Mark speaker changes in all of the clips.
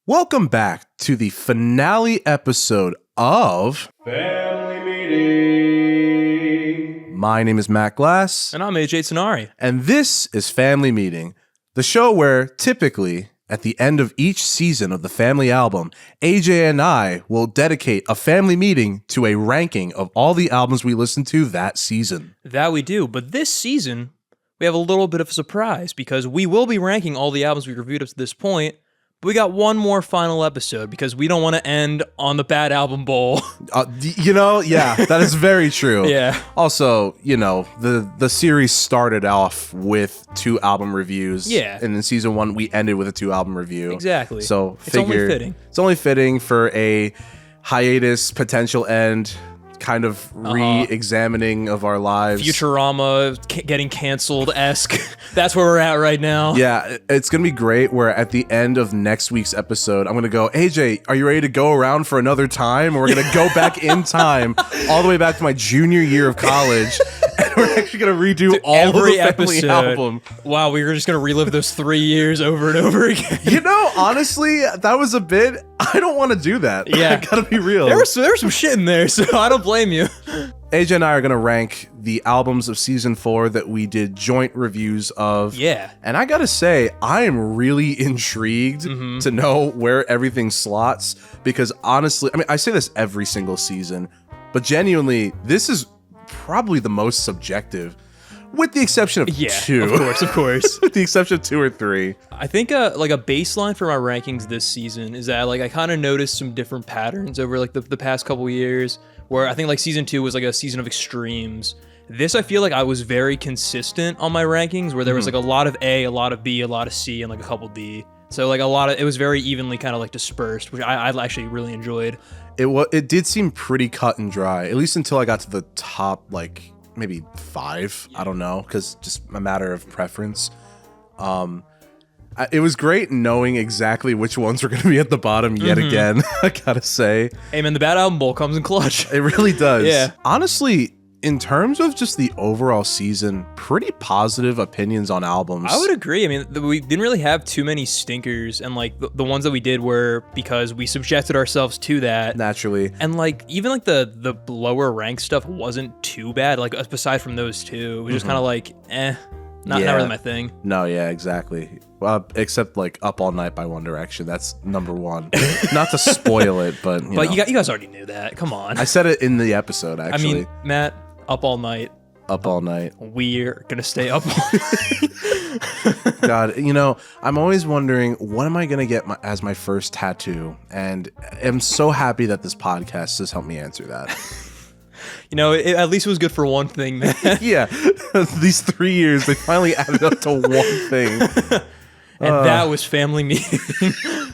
Speaker 1: Welcome back to the finale episode of
Speaker 2: Family Meeting.
Speaker 1: My name is Matt Glass.
Speaker 3: And I'm AJ Tsunari.
Speaker 1: And this is Family Meeting, the show where typically at the end of each season of the family album, AJ and I will dedicate a family meeting to a ranking of all the albums we listened to that season.
Speaker 3: That we do. But this season, we have a little bit of a surprise because we will be ranking all the albums we reviewed up to this point. But we got one more final episode because we don't want to end on the Bad Album Bowl.
Speaker 1: That is very true.
Speaker 3: Yeah.
Speaker 1: Also, the series started off with 2 album reviews.
Speaker 3: Yeah.
Speaker 1: And in season 1, we ended with a 2 album review.
Speaker 3: Exactly.
Speaker 1: So
Speaker 3: it's only fitting.
Speaker 1: It's only fitting for a hiatus potential end, kind of re-examining of our lives.
Speaker 3: Futurama getting canceled-esque. That's where we're at right now.
Speaker 1: Yeah, it's going to be great where at the end of next week's episode, I'm going to go, AJ, are you ready to go around for another time? And we're going to go back in time all the way back to my junior year of college. And we're actually going to redo all of the family album.
Speaker 3: Wow, we were just going to relive those 3 years over and over again.
Speaker 1: Honestly, that was a bit. I don't want to do that.
Speaker 3: Yeah.
Speaker 1: I got to be real.
Speaker 3: There was some shit in there, so I don't blame you.
Speaker 1: AJ and I are going to rank the albums of season 4 that we did joint reviews of.
Speaker 3: Yeah.
Speaker 1: And I got to say, I am really intrigued to know where everything slots because honestly, I say this every single season, but genuinely, this is probably the most subjective, with the exception of 2.
Speaker 3: Of course.
Speaker 1: With the exception of 2 or 3.
Speaker 3: I think a baseline for my rankings this season is that I kind of noticed some different patterns over the past couple years where I think season 2 was a season of extremes. This, I feel like I was very consistent on my rankings where there was a lot of A, a lot of B, a lot of C, and a couple D. So it was very evenly kind of dispersed, which I actually really enjoyed.
Speaker 1: It did seem pretty cut and dry, at least until I got to the top maybe 5. I don't know, because just a matter of preference. It was great knowing exactly which ones were going to be at the bottom yet again, I gotta say.
Speaker 3: Hey man, the Bad Album Bowl comes in clutch.
Speaker 1: It really does.
Speaker 3: Yeah.
Speaker 1: Honestly, in terms of just the overall season, pretty positive opinions on albums.
Speaker 3: I would agree. We didn't really have too many stinkers, and the ones that we did were because we subjected ourselves to that.
Speaker 1: Naturally.
Speaker 3: And even the lower rank stuff wasn't too bad, aside from those 2. It was just kind of not really my thing.
Speaker 1: No, yeah, exactly. Except Up All Night by One Direction. That's number 1. Not to spoil it, but
Speaker 3: you guys already knew that. Come on.
Speaker 1: I said it in the episode, actually.
Speaker 3: Matt, Up All Night.
Speaker 1: Up All Night.
Speaker 3: We're gonna stay up all night.
Speaker 1: God, I'm always wondering, what am I gonna get as my first tattoo? And I'm so happy that this podcast has helped me answer that.
Speaker 3: At least it was good for one thing, man.
Speaker 1: Yeah, these 3 years, they finally added up to one thing.
Speaker 3: And that was Family Meeting.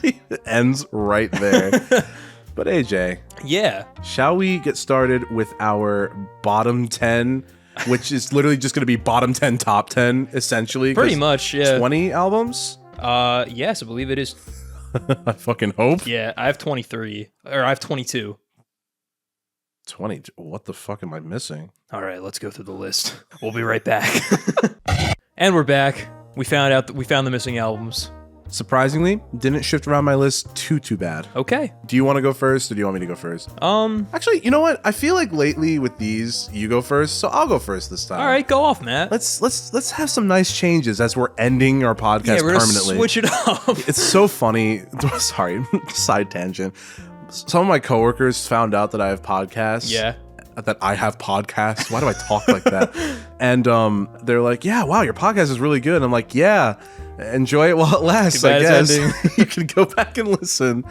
Speaker 1: It ends right there. But AJ.
Speaker 3: Yeah.
Speaker 1: Shall we get started with our bottom 10, which is literally just going to be bottom 10, top 10, essentially?
Speaker 3: Pretty much, yeah.
Speaker 1: 20 albums?
Speaker 3: Yes, I believe it is.
Speaker 1: I fucking hope.
Speaker 3: Yeah, I have 23. Or I have 22.
Speaker 1: 20. What the fuck am I missing?
Speaker 3: All right, let's go through the list. We'll be right back. And we're back. We found the missing albums.
Speaker 1: Surprisingly, didn't shift around my list too bad.
Speaker 3: Okay.
Speaker 1: Do you want to go first or do you want me to go first? Actually, you know what? I feel like lately with these, you go first, so I'll go first this time.
Speaker 3: All right, go off, Matt.
Speaker 1: Let's have some nice changes as we're ending our podcast
Speaker 3: we're
Speaker 1: permanently.
Speaker 3: Switch it up.
Speaker 1: It's so funny. Sorry, side tangent. Some of my coworkers found out that I have podcasts.
Speaker 3: Yeah.
Speaker 1: That I have podcasts. Why do I talk like that? And they're like, yeah, wow, your podcast is really good. And I'm like, yeah, enjoy it while it lasts, I guess. You can go back and listen.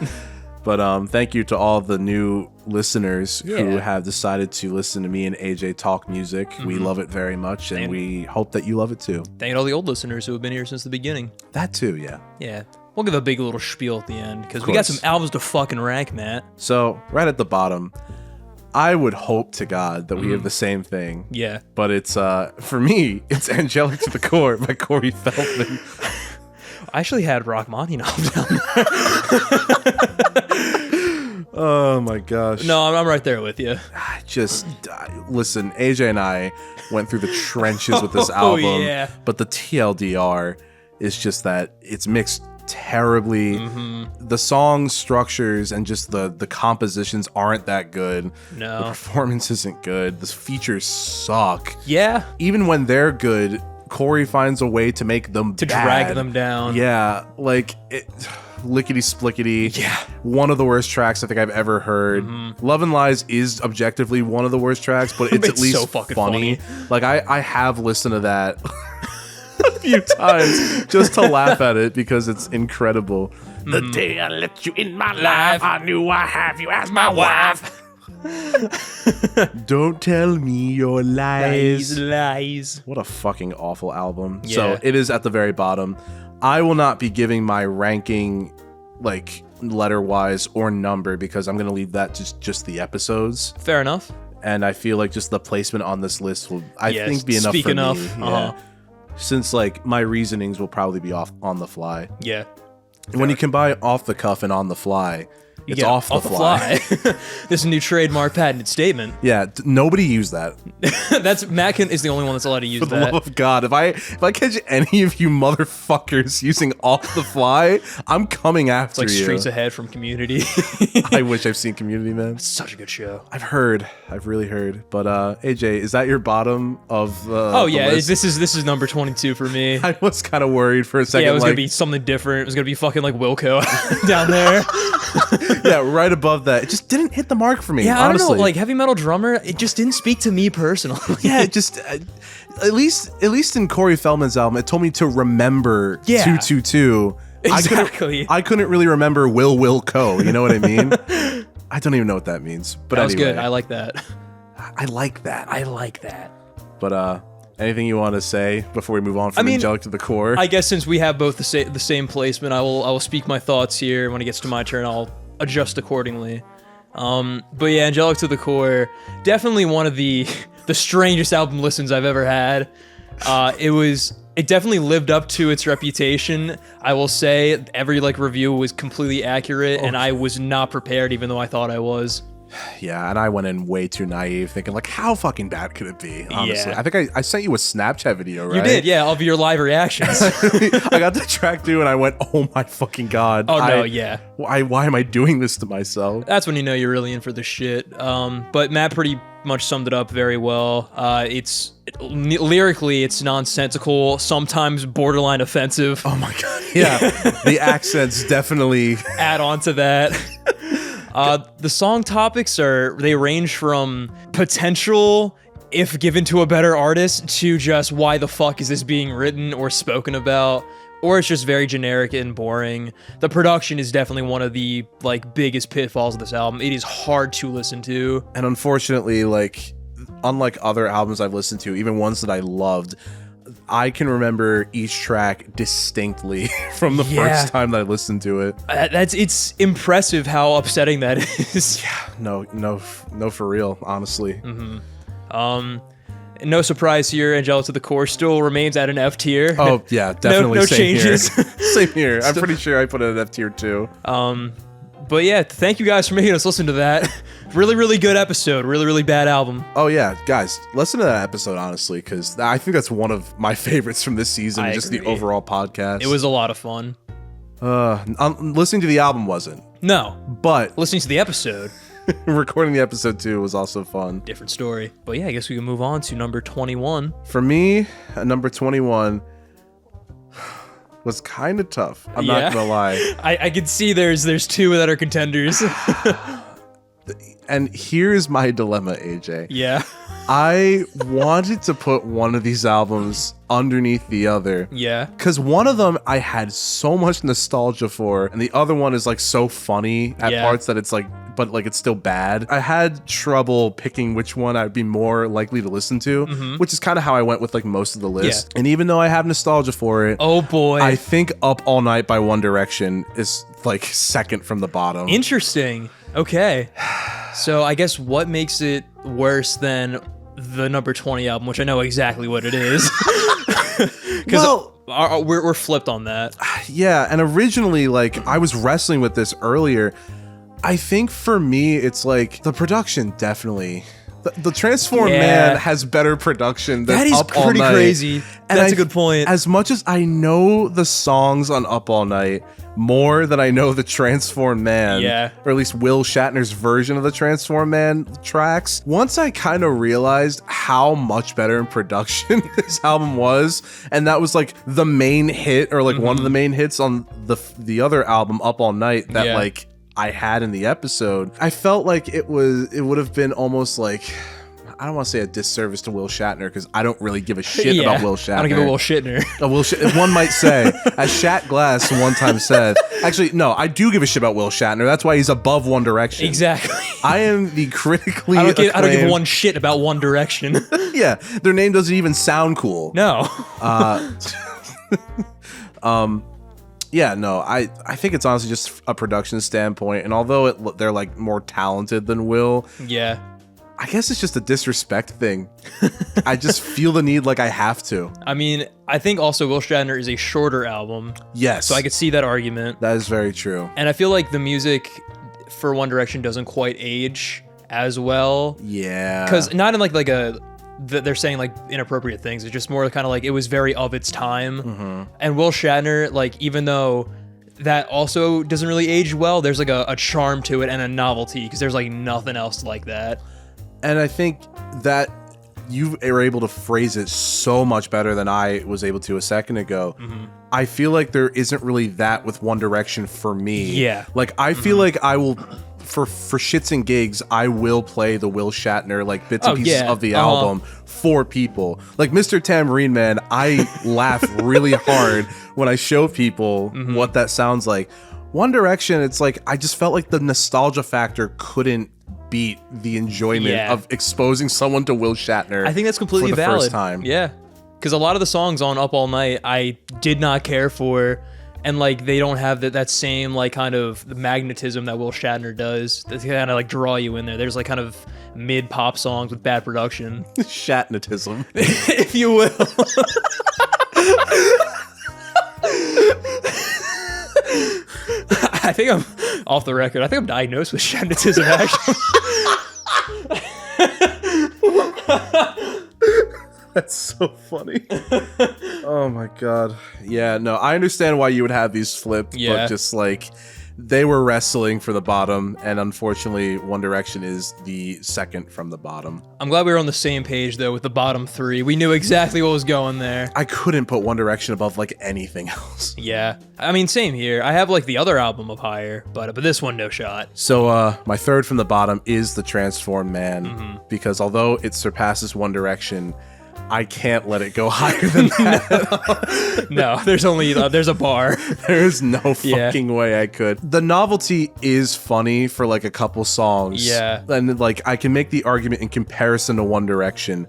Speaker 1: But thank you to all the new listeners who have decided to listen to me and AJ talk music. We love it very much, and we hope that you love it too.
Speaker 3: Thank all the old listeners who have been here since the beginning.
Speaker 1: That too, yeah.
Speaker 3: Yeah. We'll give a big little spiel at the end, because we got some albums to fucking rank, Matt.
Speaker 1: So, right at the bottom, I would hope to God that we have the same thing.
Speaker 3: Yeah.
Speaker 1: But it's, for me, it's Angelic to the Core by Corey Feldman.
Speaker 3: I actually had Rachmaninoff down there.
Speaker 1: Oh my gosh.
Speaker 3: No, I'm right there with you.
Speaker 1: Listen, AJ and I went through the trenches with this album.
Speaker 3: Yeah.
Speaker 1: But the TLDR is just that it's mixed terribly. The song structures and just the compositions aren't that good.
Speaker 3: No.
Speaker 1: The performance isn't good. The features suck.
Speaker 3: Yeah.
Speaker 1: Even when they're good, Corey finds a way to make them
Speaker 3: drag them down.
Speaker 1: Yeah, like it, lickety splickety.
Speaker 3: Yeah.
Speaker 1: One of the worst tracks I think I've ever heard. Love and Lies is objectively one of the worst tracks, but it's at least
Speaker 3: so fucking funny.
Speaker 1: Like I have listened to that a few times just to laugh at it because it's incredible. The day I let you in my life, I knew I have you as my wife. Don't tell me your lies. What a fucking awful album.
Speaker 3: Yeah.
Speaker 1: So it is at the very bottom. I will not be giving my ranking like letter wise or number because I'm gonna leave that to just the episodes.
Speaker 3: Fair enough.
Speaker 1: And I feel like just the placement on this list will I think be enough
Speaker 3: speak
Speaker 1: for
Speaker 3: enough.
Speaker 1: me. Yeah. Since like my reasonings will probably be off on the fly.
Speaker 3: Yeah.
Speaker 1: When you combine off the cuff and on the fly, it's off the fly.
Speaker 3: This is a new trademark patented statement.
Speaker 1: Yeah, nobody used that.
Speaker 3: That's Matt is the only one that's allowed to use
Speaker 1: For the
Speaker 3: that.
Speaker 1: love of God, if I catch any of you motherfuckers using off the fly, I'm coming after
Speaker 3: It's like
Speaker 1: you.
Speaker 3: Streets Ahead from Community.
Speaker 1: I wish I've seen Community, man.
Speaker 3: Such a good show.
Speaker 1: I've really heard. But AJ, is that your bottom of
Speaker 3: Oh
Speaker 1: the
Speaker 3: yeah,
Speaker 1: list?
Speaker 3: this is number 22 for me.
Speaker 1: I was kind of worried for a second.
Speaker 3: Yeah, it was
Speaker 1: like,
Speaker 3: gonna be something different. It was gonna be fucking like Wilco down there.
Speaker 1: yeah, right above that. It just didn't hit the mark for me.
Speaker 3: Yeah,
Speaker 1: honestly.
Speaker 3: I don't know. Like Heavy Metal Drummer, it just didn't speak to me personally.
Speaker 1: Yeah, it just at least in Corey Feldman's album, it told me to remember 222.
Speaker 3: Exactly.
Speaker 1: I couldn't really remember Will Co. You know what I mean? I don't even know what that means. But
Speaker 3: that was
Speaker 1: anyway,
Speaker 3: good. I like that.
Speaker 1: I like that.
Speaker 3: I like that.
Speaker 1: But anything you want to say before we move on from Angelic to the Core?
Speaker 3: I guess since we have both the same placement, I will speak my thoughts here. When it gets to my turn, I'll adjust accordingly. But yeah, Angelic to the Core, definitely one of the strangest album listens I've ever had. It definitely lived up to its reputation. I will say every review was completely accurate, and I was not prepared, even though I thought I was.
Speaker 1: Yeah, and I went in way too naive, thinking how fucking bad could it be? Honestly,
Speaker 3: Yeah.
Speaker 1: I think I sent you a Snapchat video, right?
Speaker 3: You did, yeah, of your live reactions.
Speaker 1: I got the track through, and I went, "Oh my fucking God!"
Speaker 3: Oh no, yeah.
Speaker 1: Why am I doing this to myself?
Speaker 3: That's when you know you're really in for the shit. But Matt pretty much summed it up very well. Lyrically, it's nonsensical, sometimes borderline offensive.
Speaker 1: Oh my God, yeah. The accents definitely
Speaker 3: add on to that. The song topics they range from potential, if given to a better artist, to just why the fuck is this being written or spoken about, or it's just very generic and boring. The production is definitely one of the biggest pitfalls of this album. It is hard to listen to.
Speaker 1: And unfortunately, unlike other albums I've listened to, even ones that I loved, I can remember each track distinctly from the first time that I listened to it.
Speaker 3: It's impressive how upsetting that is.
Speaker 1: Yeah, no, for real, honestly.
Speaker 3: No surprise here, Angelic to the Core still remains at an F tier.
Speaker 1: Oh yeah, definitely.
Speaker 3: No
Speaker 1: same
Speaker 3: changes.
Speaker 1: Here. Same here. I'm pretty sure I put it at F tier too.
Speaker 3: But yeah, thank you guys for making us listen to that. Really, really good episode. Really, really bad album.
Speaker 1: Oh yeah, guys, listen to that episode honestly, because I think that's one of my favorites from this season.
Speaker 3: I
Speaker 1: just
Speaker 3: agree.
Speaker 1: the overall podcast.
Speaker 3: It was a lot of fun.
Speaker 1: Listening to the album wasn't.
Speaker 3: No,
Speaker 1: but
Speaker 3: listening to the episode,
Speaker 1: recording the episode too was also fun.
Speaker 3: different story. But yeah, I guess we can move on to number 21.
Speaker 1: For me, number 21 was kind of tough. I'm not gonna lie.
Speaker 3: I can see there's two that are contenders.
Speaker 1: And here's my dilemma, AJ.
Speaker 3: Yeah.
Speaker 1: I wanted to put one of these albums underneath the other.
Speaker 3: Yeah.
Speaker 1: Because one of them I had so much nostalgia for, and the other one is so funny at parts that it's but it's still bad. I had trouble picking which one I'd be more likely to listen to, which is kind of how I went with most of the list. And even though I have nostalgia for it,
Speaker 3: Oh boy.
Speaker 1: I think Up All Night by One Direction is second from the bottom.
Speaker 3: Interesting. Okay. So I guess what makes it worse than the number 20 album, which I know exactly what it is. Because we're flipped on that.
Speaker 1: Yeah, and originally, I was wrestling with this earlier. I think for me, it's the production definitely The Transform Man has better production than
Speaker 3: that is
Speaker 1: Up All
Speaker 3: pretty
Speaker 1: Night.
Speaker 3: crazy.
Speaker 1: And
Speaker 3: That's a good point.
Speaker 1: As much as I know the songs on Up All Night more than I know the Transform Man, or at least Will Shatner's version of the Transform Man tracks, once I kind of realized how much better in production this album was, and that was like the main hit, or like one of the main hits on the other album, Up All Night, that like I had in the episode, I felt like it would have been almost like, I don't want to say a disservice to Will Shatner, because I don't really give a shit about Will Shatner.
Speaker 3: I don't give a Will Shitner.
Speaker 1: One might say, as Shat Glass one time said, actually, no, I do give a shit about Will Shatner. That's why he's above One Direction.
Speaker 3: Exactly.
Speaker 1: I am the critically
Speaker 3: I don't give one shit about One Direction.
Speaker 1: Yeah, their name doesn't even sound cool.
Speaker 3: No.
Speaker 1: Yeah, no, I think it's honestly just a production standpoint, and although they're like more talented than Will, I guess it's just a disrespect thing. I just feel the need, like I have to.
Speaker 3: I mean, I think also Will Shatner is a shorter album.
Speaker 1: Yes.
Speaker 3: So I could see that argument.
Speaker 1: That is very true.
Speaker 3: And I feel like the music for One Direction doesn't quite age as well.
Speaker 1: Yeah.
Speaker 3: Because not in like they're saying like inappropriate things. It's just more kind of like it was very of its time. And Will Shatner, like, even though that also doesn't really age well, there's like a charm to it and a novelty, because there's like nothing else like that.
Speaker 1: And I think that you were able to phrase it so much better than I was able to a second ago. I feel like there isn't really that with One Direction for me.
Speaker 3: Yeah.
Speaker 1: Like, I feel like I will, for shits and gigs, I will play the Will Shatner, like, bits and pieces of the album for people. Like, Mr. Tambourine Man, I laugh really hard when I show people what that sounds like. One Direction, it's like, I just felt like the nostalgia factor couldn't beat the enjoyment of exposing someone to Will Shatner.
Speaker 3: I think that's completely
Speaker 1: for the
Speaker 3: valid.
Speaker 1: First time.
Speaker 3: Yeah, because a lot of the songs on Up All Night I did not care for, and like they don't have that same like kind of magnetism that Will Shatner does. That kind of like draw you in there. There's like kind of mid pop songs with bad production.
Speaker 1: Shatnetism,
Speaker 3: if you will. I think I'm off the record. I think I'm diagnosed with Shatnetism, actually.
Speaker 1: That's so funny. Oh my god. Yeah, no, I understand why you would have these flipped, but just like they were wrestling for the bottom, and unfortunately One Direction is the second from the bottom.
Speaker 3: I'm glad we were on the same page though with the bottom three. We knew exactly what was going there.
Speaker 1: I couldn't put One Direction above like anything else.
Speaker 3: Yeah. I mean, same here. I have like the other album up higher, but this one, no shot.
Speaker 1: So my third from the bottom is the Transform Man, because although it surpasses One Direction, I can't let it go higher than that.
Speaker 3: No, there's a bar.
Speaker 1: There's no fucking way I could. The novelty is funny for like a couple songs.
Speaker 3: Yeah.
Speaker 1: And like I can make the argument in comparison to One Direction.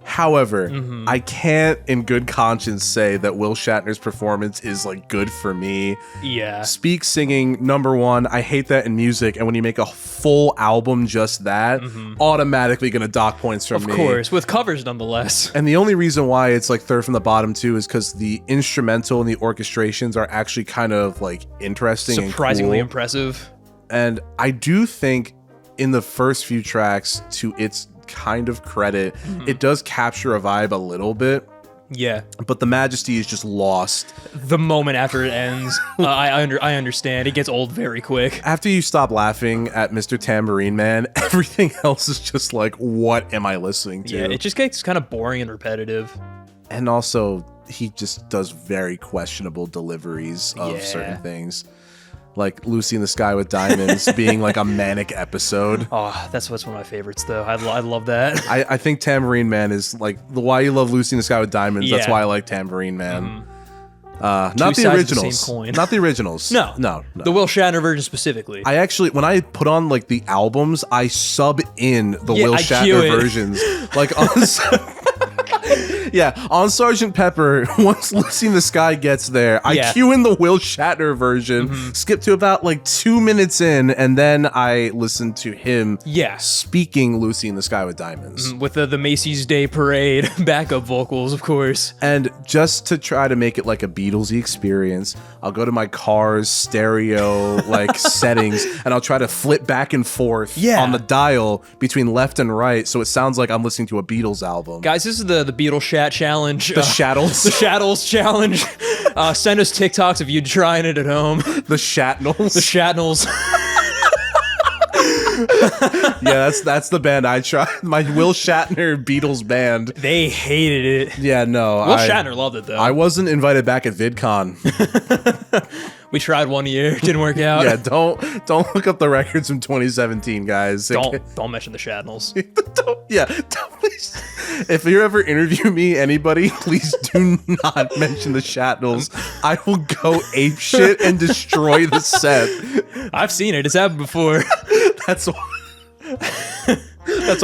Speaker 1: However, I can't in good conscience say that Will Shatner's performance is like good for me.
Speaker 3: Yeah.
Speaker 1: Speak singing, number one. I hate that in music, and when you make a full album just that, automatically gonna dock points from me.
Speaker 3: Of course, with covers nonetheless.
Speaker 1: And the only reason why it's like third from the bottom too is because the instrumental and the orchestrations are actually kind of like interesting,
Speaker 3: surprisingly
Speaker 1: and cool.
Speaker 3: impressive.
Speaker 1: And I do think in the first few tracks, to its kind of credit, it does capture a vibe a little bit.
Speaker 3: Yeah,
Speaker 1: but the majesty is just lost
Speaker 3: the moment after it ends. I understand. It gets old very quick.
Speaker 1: After you stop laughing at Mr. Tambourine Man, everything else is just like, what am I listening to?
Speaker 3: Yeah, it just gets kind of boring and repetitive.
Speaker 1: And also, he just does very questionable deliveries of certain things. Like Lucy in the Sky with Diamonds being like a manic episode.
Speaker 3: Oh, that's what's one of my favorites, though. I love that.
Speaker 1: I think Tambourine Man is like the why you love Lucy in the Sky with Diamonds. That's why I like Tambourine Man. Not the originals.
Speaker 3: Same coin.
Speaker 1: Not the originals. No.
Speaker 3: The Will Shatner version specifically.
Speaker 1: I actually, when I put on like the albums, I sub in the Will Shatner versions. Like on Yeah, on Sergeant Pepper, once Lucy in the Sky gets there, I
Speaker 3: Yeah.
Speaker 1: cue in the Will Shatner version, skip to about like 2 minutes in, and then I listen to him speaking Lucy in the Sky with Diamonds.
Speaker 3: With the Macy's Day Parade backup vocals, of course.
Speaker 1: And just to try to make it like a Beatlesy experience, I'll go to my car's stereo like settings, and I'll try to flip back and forth on the dial between left and right, so it sounds like I'm listening to a Beatles album.
Speaker 3: Guys, this is the Beatles Chat Challenge.
Speaker 1: The Shattles.
Speaker 3: The Shattles Challenge. Send us TikToks if you're trying it at home.
Speaker 1: The Shatnels.
Speaker 3: The Shatnels.
Speaker 1: Yeah, that's the band I tried. My Will Shatner Beatles band.
Speaker 3: They hated it.
Speaker 1: Yeah, no.
Speaker 3: Will Shatner loved it, though.
Speaker 1: I wasn't invited back at VidCon.
Speaker 3: We tried one year. Didn't work out.
Speaker 1: Yeah, don't look up the records from 2017, guys.
Speaker 3: Don't mention the Shatnels.
Speaker 1: Please. If you ever interview me, anybody, please do not mention the Shatnels. I will go ape shit and destroy the set.
Speaker 3: I've seen it. It's happened before.
Speaker 1: That's why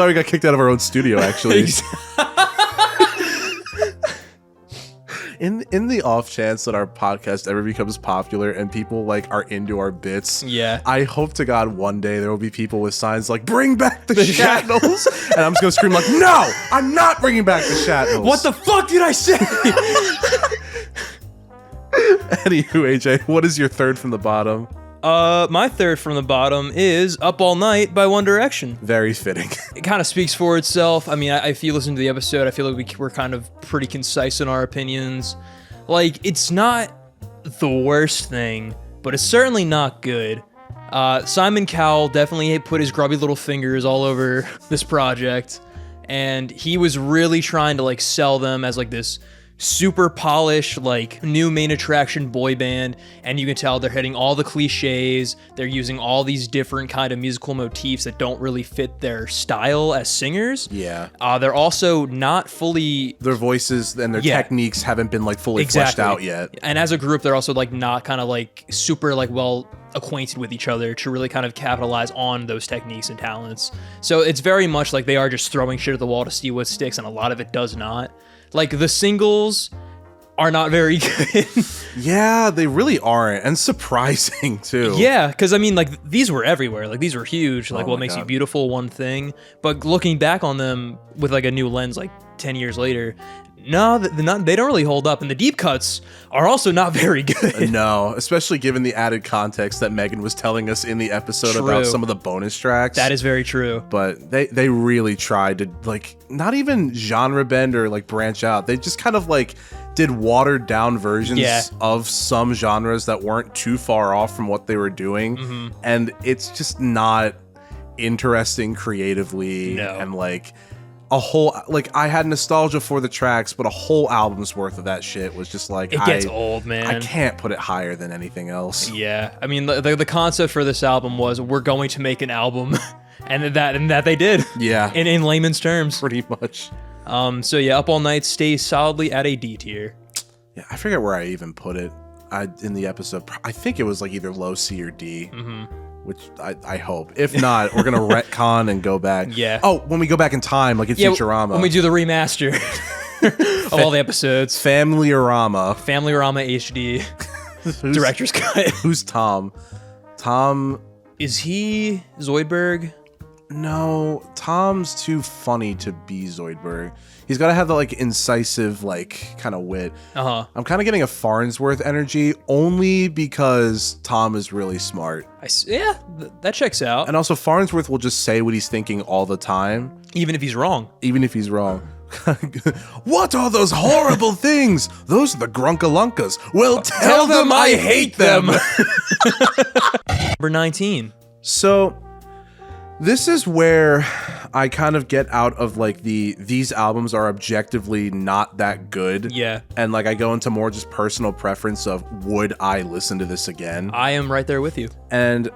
Speaker 1: we got kicked out of our own studio, actually. In the off chance that our podcast ever becomes popular and people like are into our bits, I hope to God one day there will be people with signs like "Bring back the Shatnels," and I'm just gonna scream like, "No, I'm not bringing back the Shatnels."
Speaker 3: What the fuck did I say?
Speaker 1: Anywho, AJ, what is your third from the bottom?
Speaker 3: My third from the bottom is "Up All Night" by One Direction.
Speaker 1: Very fitting.
Speaker 3: It kind of speaks for itself. I mean, if you listen to the episode, I feel like we're kind of pretty concise in our opinions. Like, it's not the worst thing, but it's certainly not good. Simon Cowell definitely put his grubby little fingers all over this project, and he was really trying to like sell them as like this super polished, like, new main attraction boy band, and you can tell they're hitting all the cliches. They're using all these different kind of musical motifs that don't really fit their style as singers.
Speaker 1: Yeah.
Speaker 3: They're also not fully...
Speaker 1: Their voices and their techniques haven't been, like, fully fleshed out yet.
Speaker 3: And as a group, they're also, like, not kind of, like, super, like, well acquainted with each other to really kind of capitalize on those techniques and talents. So it's very much like they are just throwing shit at the wall to see what sticks, and a lot of it does not. Like, the singles are not very good.
Speaker 1: Yeah, they really aren't. And surprising, too.
Speaker 3: Yeah, because, I mean, like, these were everywhere. Like, these were huge. Like, What Makes You Beautiful, one thing. But looking back on them with, like, a new lens, like, 10 years later, no, they don't really hold up. And the deep cuts are also not very good.
Speaker 1: No, especially given the added context that Megan was telling us in the episode about some of the bonus tracks.
Speaker 3: That is very true.
Speaker 1: But they really tried to, like, not even genre bend or, like, branch out. They just kind of, like, did watered down versions of some genres that weren't too far off from what they were doing. And it's just not interesting creatively. And, like... a whole, like, I had nostalgia for the tracks, but a whole album's worth of that shit was just like,
Speaker 3: it gets old, man.
Speaker 1: I can't put it higher than anything else.
Speaker 3: Yeah, I mean, the concept for this album was we're going to make an album, and that they did.
Speaker 1: Yeah,
Speaker 3: in layman's terms,
Speaker 1: pretty much.
Speaker 3: So yeah, Up All Night stays solidly at a D tier.
Speaker 1: Yeah, I forget where I even put it. In the episode, I think it was like either low C or D. Which I hope. If not, we're going to retcon and go back.
Speaker 3: Yeah.
Speaker 1: Oh, when we go back in time, like in Futurama.
Speaker 3: When we do the remaster of all the episodes.
Speaker 1: Family-orama.
Speaker 3: Family-orama HD. Director's cut.
Speaker 1: Who's Tom? Tom...
Speaker 3: Is he Zoidberg?
Speaker 1: No, Tom's too funny to be Zoidberg. He's got to have the, like, incisive, like, kind of wit. I'm kind of getting a Farnsworth energy only because Tom is really smart.
Speaker 3: That checks out.
Speaker 1: And also, Farnsworth will just say what he's thinking all the time.
Speaker 3: Even if he's wrong.
Speaker 1: What are those horrible things? Those are the Grunkalunkas. Well, tell them I hate them.
Speaker 3: Number 19.
Speaker 1: So... this is where I kind of get out of, like, these albums are objectively not that good.
Speaker 3: Yeah.
Speaker 1: And, like, I go into more just personal preference of, would I listen to this again?
Speaker 3: I am right there with you.
Speaker 1: And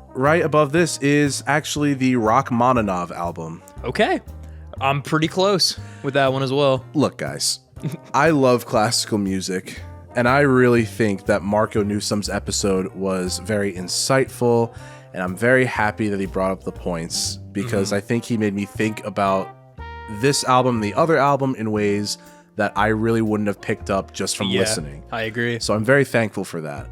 Speaker 1: right above this is actually the Rachmaninoff album.
Speaker 3: Okay. I'm pretty close with that one as well.
Speaker 1: Look, guys, I love classical music, and I really think that Marco Newsom's episode was very insightful. And I'm very happy that he brought up the points because I think he made me think about this album and the other album in ways that I really wouldn't have picked up just from listening.
Speaker 3: I agree.
Speaker 1: So I'm very thankful for that.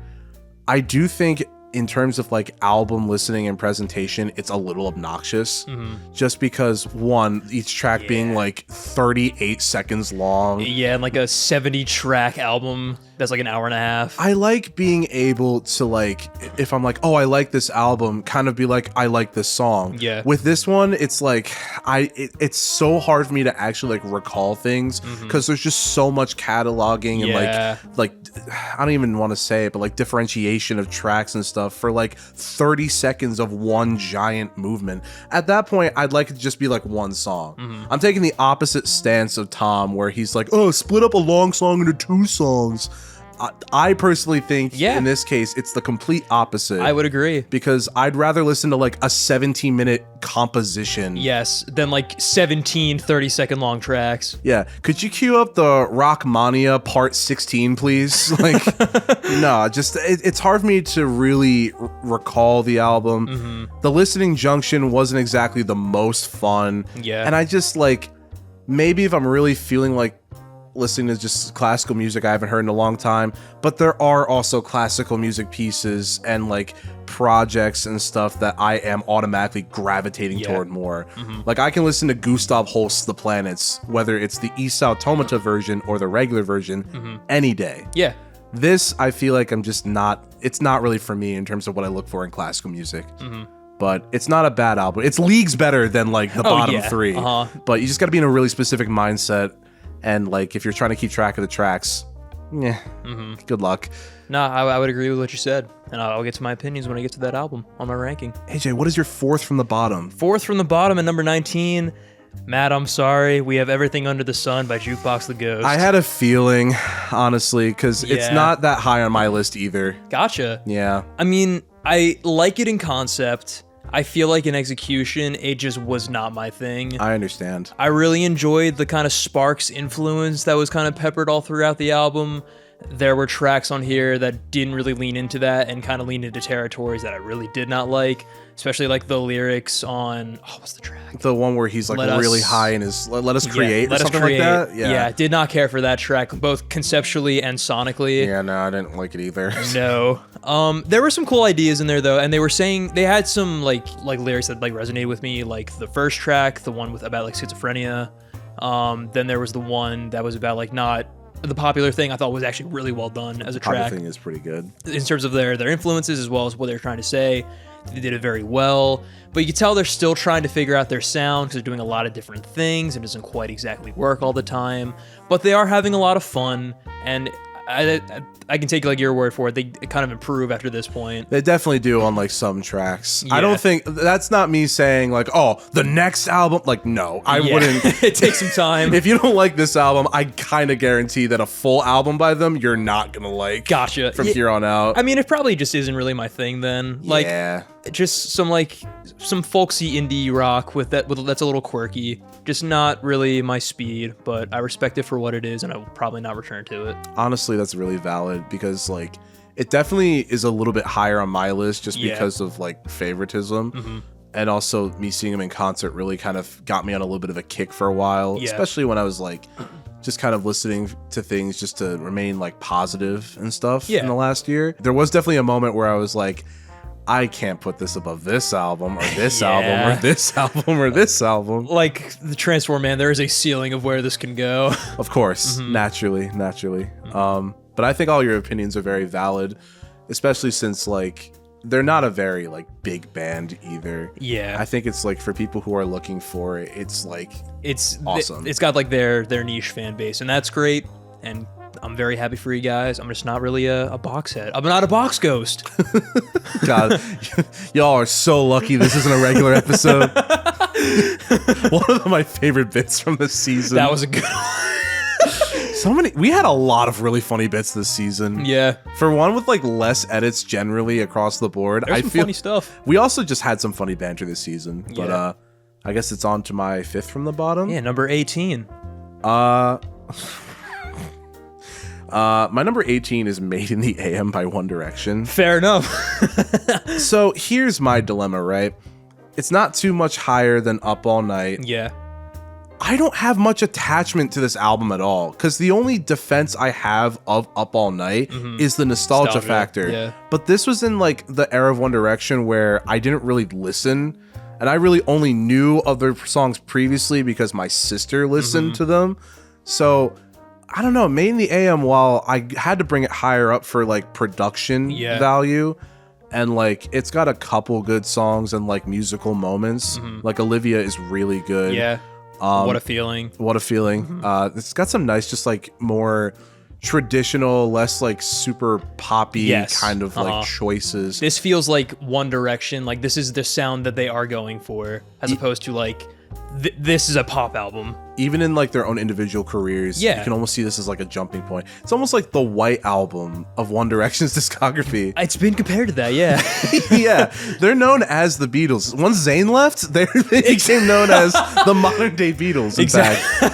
Speaker 1: I do think in terms of like album listening and presentation, it's a little obnoxious just because one, each track being like 38 seconds long.
Speaker 3: Yeah, and like a 70 track album that's like an hour and a half.
Speaker 1: I like being able to like, if I'm like, oh, I like this album, kind of be like, I like this song.
Speaker 3: Yeah.
Speaker 1: With this one, it's like, it's so hard for me to actually like recall things because there's just so much cataloging and like I don't even want to say it, but like differentiation of tracks and stuff for like 30 seconds of one giant movement. At that point, I'd like it to just be like one song. I'm taking the opposite stance of Tom, where he's like, oh, split up a long song into 2 songs. I personally think in this case, it's the complete opposite.
Speaker 3: I would agree.
Speaker 1: Because I'd rather listen to like a 17-minute composition.
Speaker 3: Yes, than like 17 30-second long tracks.
Speaker 1: Yeah. Could you cue up the Rockmania Part 16, please? Like, no, just it's hard for me to really recall the album. The listening junction wasn't exactly the most fun.
Speaker 3: Yeah.
Speaker 1: And I just like, maybe if I'm really feeling like listening to just classical music I haven't heard in a long time, but there are also classical music pieces and like projects and stuff that I am automatically gravitating toward more. Like I can listen to Gustav Holst's The Planets, whether it's the East Automata version or the regular version, any day.
Speaker 3: Yeah.
Speaker 1: This, I feel like I'm just not, it's not really for me in terms of what I look for in classical music. But it's not a bad album. It's leagues better than like the bottom 3. But you just got to be in a really specific mindset. And like, if you're trying to keep track of the tracks, good luck.
Speaker 3: No, I would agree with what you said. And I'll get to my opinions when I get to that album on my ranking.
Speaker 1: AJ, what is your 4th from the bottom?
Speaker 3: 4th from the bottom at number 19. Matt, I'm sorry. We have Everything Under the Sun by Jukebox the Ghost.
Speaker 1: I had a feeling, honestly, because it's not that high on my list either.
Speaker 3: Gotcha.
Speaker 1: Yeah.
Speaker 3: I mean, I like it in concept. I feel like in execution, it just was not my thing.
Speaker 1: I understand.
Speaker 3: I really enjoyed the kind of Sparks influence that was kind of peppered all throughout the album. There were tracks on here that didn't really lean into that and kind of leaned into territories that I really did not like, especially like the lyrics on, what's the track?
Speaker 1: The one where he's like really high in his, let us create or something like that?
Speaker 3: Yeah, did not care for that track, both conceptually and sonically.
Speaker 1: Yeah, no, I didn't like it either.
Speaker 3: No. There were some cool ideas in there though, and they were saying, they had some like lyrics that like resonated with me, like the first track, the one with about like schizophrenia. Then there was the one that was about like not the popular thing. I thought was actually really well done as a track.
Speaker 1: Popular thing is pretty good
Speaker 3: in terms of their influences as well as what they're trying to say. They did it very well, but you can tell they're still trying to figure out their sound because they're doing a lot of different things and it doesn't quite exactly work all the time. But they are having a lot of fun, and I can take like your word for it. They kind of improve after this point.
Speaker 1: They definitely do on like some tracks.
Speaker 3: Yeah.
Speaker 1: I don't think that's not me saying like, oh, the next album. Like, no, I wouldn't.
Speaker 3: It takes some time.
Speaker 1: If you don't like this album, I kind of guarantee that a full album by them, you're not going to like.
Speaker 3: Gotcha.
Speaker 1: From here on out.
Speaker 3: I mean, it probably just isn't really my thing then. Like, just some folksy indie rock with that's a little quirky. Just not really my speed, but I respect it for what it is, and I will probably not return to it.
Speaker 1: Honestly, that's really valid because like it definitely is a little bit higher on my list just because of like favoritism. And also me seeing him in concert really kind of got me on a little bit of a kick for a while, especially when I was like just kind of listening to things just to remain like positive and stuff in the last year. There was definitely a moment where I was like, I can't put this above this album or this album or this album or this album.
Speaker 3: Like the Transform Man, there is a ceiling of where this can go.
Speaker 1: Of course, naturally. But I think all your opinions are very valid, especially since like they're not a very like big band either.
Speaker 3: Yeah.
Speaker 1: I think it's like for people who are looking for it, it's like it's awesome.
Speaker 3: It's got like their niche fan base, and that's great. And I'm very happy for you guys. I'm just not really a box head. I'm not a box ghost.
Speaker 1: God, y'all are so lucky this isn't a regular episode. One of my favorite bits from the season.
Speaker 3: That was a good one.
Speaker 1: We had a lot of really funny bits this season.
Speaker 3: Yeah.
Speaker 1: For one with like less edits generally across the board.
Speaker 3: There's some funny stuff.
Speaker 1: We also just had some funny banter this season. But I guess it's on to my 5th from the bottom.
Speaker 3: Yeah, number 18.
Speaker 1: My number 18 is Made in the AM by One Direction.
Speaker 3: Fair enough.
Speaker 1: So here's my dilemma, right? It's not too much higher than Up All Night.
Speaker 3: Yeah.
Speaker 1: I don't have much attachment to this album at all, because the only defense I have of Up All Night is the nostalgia factor.
Speaker 3: Yeah.
Speaker 1: But this was in like the era of One Direction where I didn't really listen, and I really only knew of their songs previously because my sister listened to them. So I don't know, Made in the AM, while I had to bring it higher up for like production value, and like it's got a couple good songs and like musical moments. Like Olivia is really good.
Speaker 3: Yeah. What a feeling.
Speaker 1: What a feeling. It's got some nice, just like more traditional, less like super poppy kind of like choices.
Speaker 3: This feels like One Direction. Like this is the sound that they are going for, as opposed to like this is a pop album.
Speaker 1: Even in like their own individual careers, you can almost see this as like a jumping point. It's almost like the White Album of One Direction's discography.
Speaker 3: It's been compared to that, yeah.
Speaker 1: Yeah, they're known as the Beatles. Once Zayn left, they became known as the modern day Beatles. Exactly.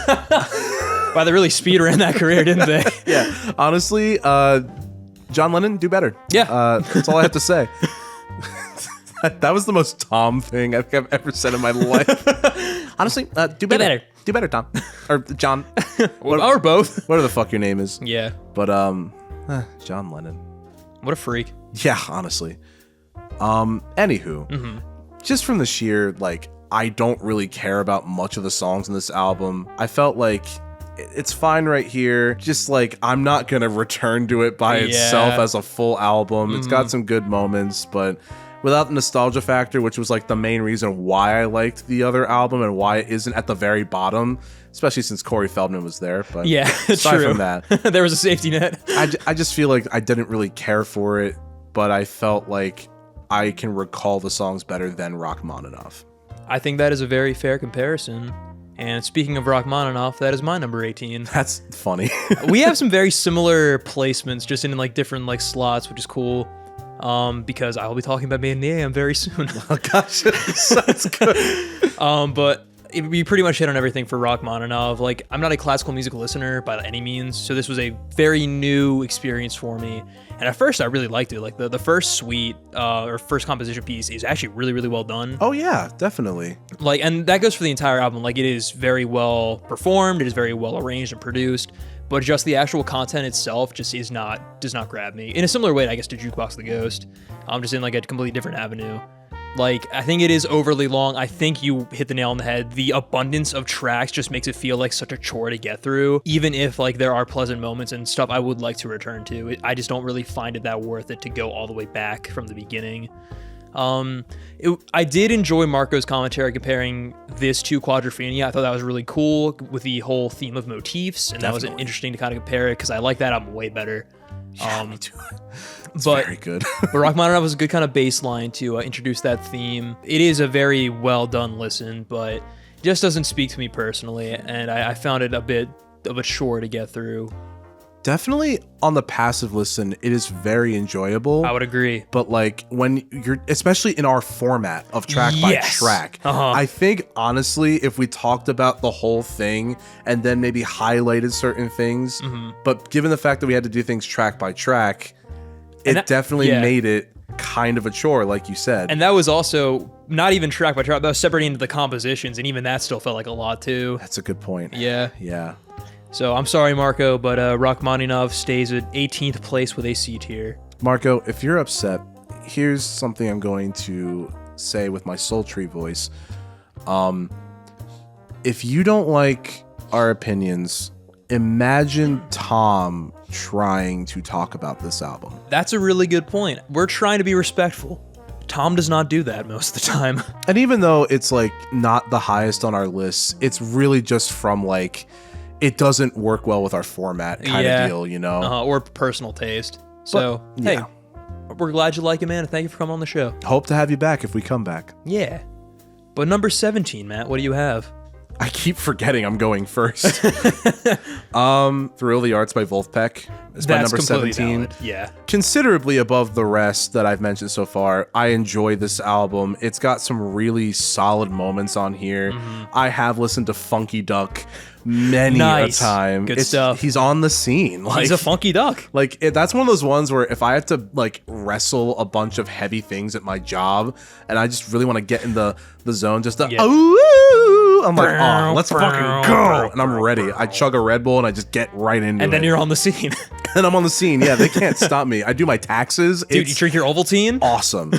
Speaker 3: Wow, they really speed ran that career, didn't they?
Speaker 1: Yeah, honestly, John Lennon, do better.
Speaker 3: Yeah.
Speaker 1: That's all I have to say. That was the most Tom thing I think I've ever said in my life. Honestly, do better. Do better, Tom. Or John.
Speaker 3: Or both.
Speaker 1: Whatever the fuck your name is.
Speaker 3: Yeah.
Speaker 1: But, John Lennon.
Speaker 3: What a freak.
Speaker 1: Yeah, honestly. Anywho, just from the sheer, like, I don't really care about much of the songs in this album. I felt like it's fine right here. Just like, I'm not gonna return to it by itself as a full album. It's got some good moments, but without the nostalgia factor, which was like the main reason why I liked the other album and why it isn't at the very bottom, especially since Corey Feldman was there. But
Speaker 3: yeah,
Speaker 1: aside
Speaker 3: true.
Speaker 1: from that,
Speaker 3: there was a safety net.
Speaker 1: I just feel like I didn't really care for it, but I felt like I can recall the songs better than Rachmaninoff.
Speaker 3: I think that is a very fair comparison. And speaking of Rachmaninoff, that is my number 18.
Speaker 1: That's funny.
Speaker 3: We have some very similar placements, just in like different like slots, which is cool. Because I will be talking about Made in the AM very soon.
Speaker 1: Oh gosh, that's good.
Speaker 3: But we pretty much hit on everything for Rachmaninoff. Like, I'm not a classical music listener by any means, so this was a very new experience for me. And at first, I really liked it. Like the first suite or first composition piece is actually really, really well done.
Speaker 1: Oh yeah, definitely.
Speaker 3: Like, and that goes for the entire album. Like, it is very well performed. It is very well arranged and produced. But just the actual content itself just does not grab me. In a similar way, I guess, to Jukebox the Ghost. I'm just in like a completely different avenue. Like, I think it is overly long. I think you hit the nail on the head. The abundance of tracks just makes it feel like such a chore to get through. Even if like there are pleasant moments and stuff I would like to return to, I just don't really find it that worth it to go all the way back from the beginning. I did enjoy Marco's commentary comparing this to Quadrophenia. I thought that was really cool with the whole theme of motifs, and that was interesting to kind of compare it because I like that album way better.
Speaker 1: Yeah, me too. It's very good.
Speaker 3: But Rachmaninoff was a good kind of baseline to introduce that theme. It is a very well done listen, but it just doesn't speak to me personally, and I found it a bit of a chore to get through.
Speaker 1: Definitely on the passive listen, it is very enjoyable.
Speaker 3: I would agree.
Speaker 1: But like when you're, especially in our format of track by track, I think honestly, if we talked about the whole thing and then maybe highlighted certain things, but given the fact that we had to do things track by track, it definitely made it kind of a chore, like you said.
Speaker 3: And that was also not even track by track, that was separating into the compositions, and even that still felt like a lot too.
Speaker 1: That's a good point.
Speaker 3: Yeah.
Speaker 1: Yeah.
Speaker 3: So I'm sorry, Marco, but Rachmaninoff stays at 18th place with a C tier.
Speaker 1: Marco, if you're upset, here's something I'm going to say with my sultry voice. If you don't like our opinions, imagine Tom trying to talk about this album.
Speaker 3: That's a really good point. We're trying to be respectful. Tom does not do that most of the time.
Speaker 1: And even though it's like not the highest on our list, it's really just from like, it doesn't work well with our format kind of deal, you know?
Speaker 3: Or personal taste. So, hey, we're glad you like it, man, and thank you for coming on the show.
Speaker 1: Hope to have you back if we come back.
Speaker 3: Yeah. But number 17, Matt, what do you have?
Speaker 1: I keep forgetting I'm going first. Thrill the Arts by Wolfpack is my number 17.
Speaker 3: Valid. Yeah.
Speaker 1: Considerably above the rest that I've mentioned so far. I enjoy this album. It's got some really solid moments on here. I have listened to Funky Duck many a time.
Speaker 3: Good stuff.
Speaker 1: He's on the scene.
Speaker 3: He's a funky duck.
Speaker 1: Like that's one of those ones where if I have to like wrestle a bunch of heavy things at my job and I just really want to get in the zone, just I'm like, oh, let's fucking go. And I'm ready. I chug a Red Bull and I just get right into it.
Speaker 3: And then you're on the scene.
Speaker 1: And I'm on the scene. Yeah, they can't stop me. I do my taxes.
Speaker 3: Dude, you drink your Ovaltine?
Speaker 1: Awesome.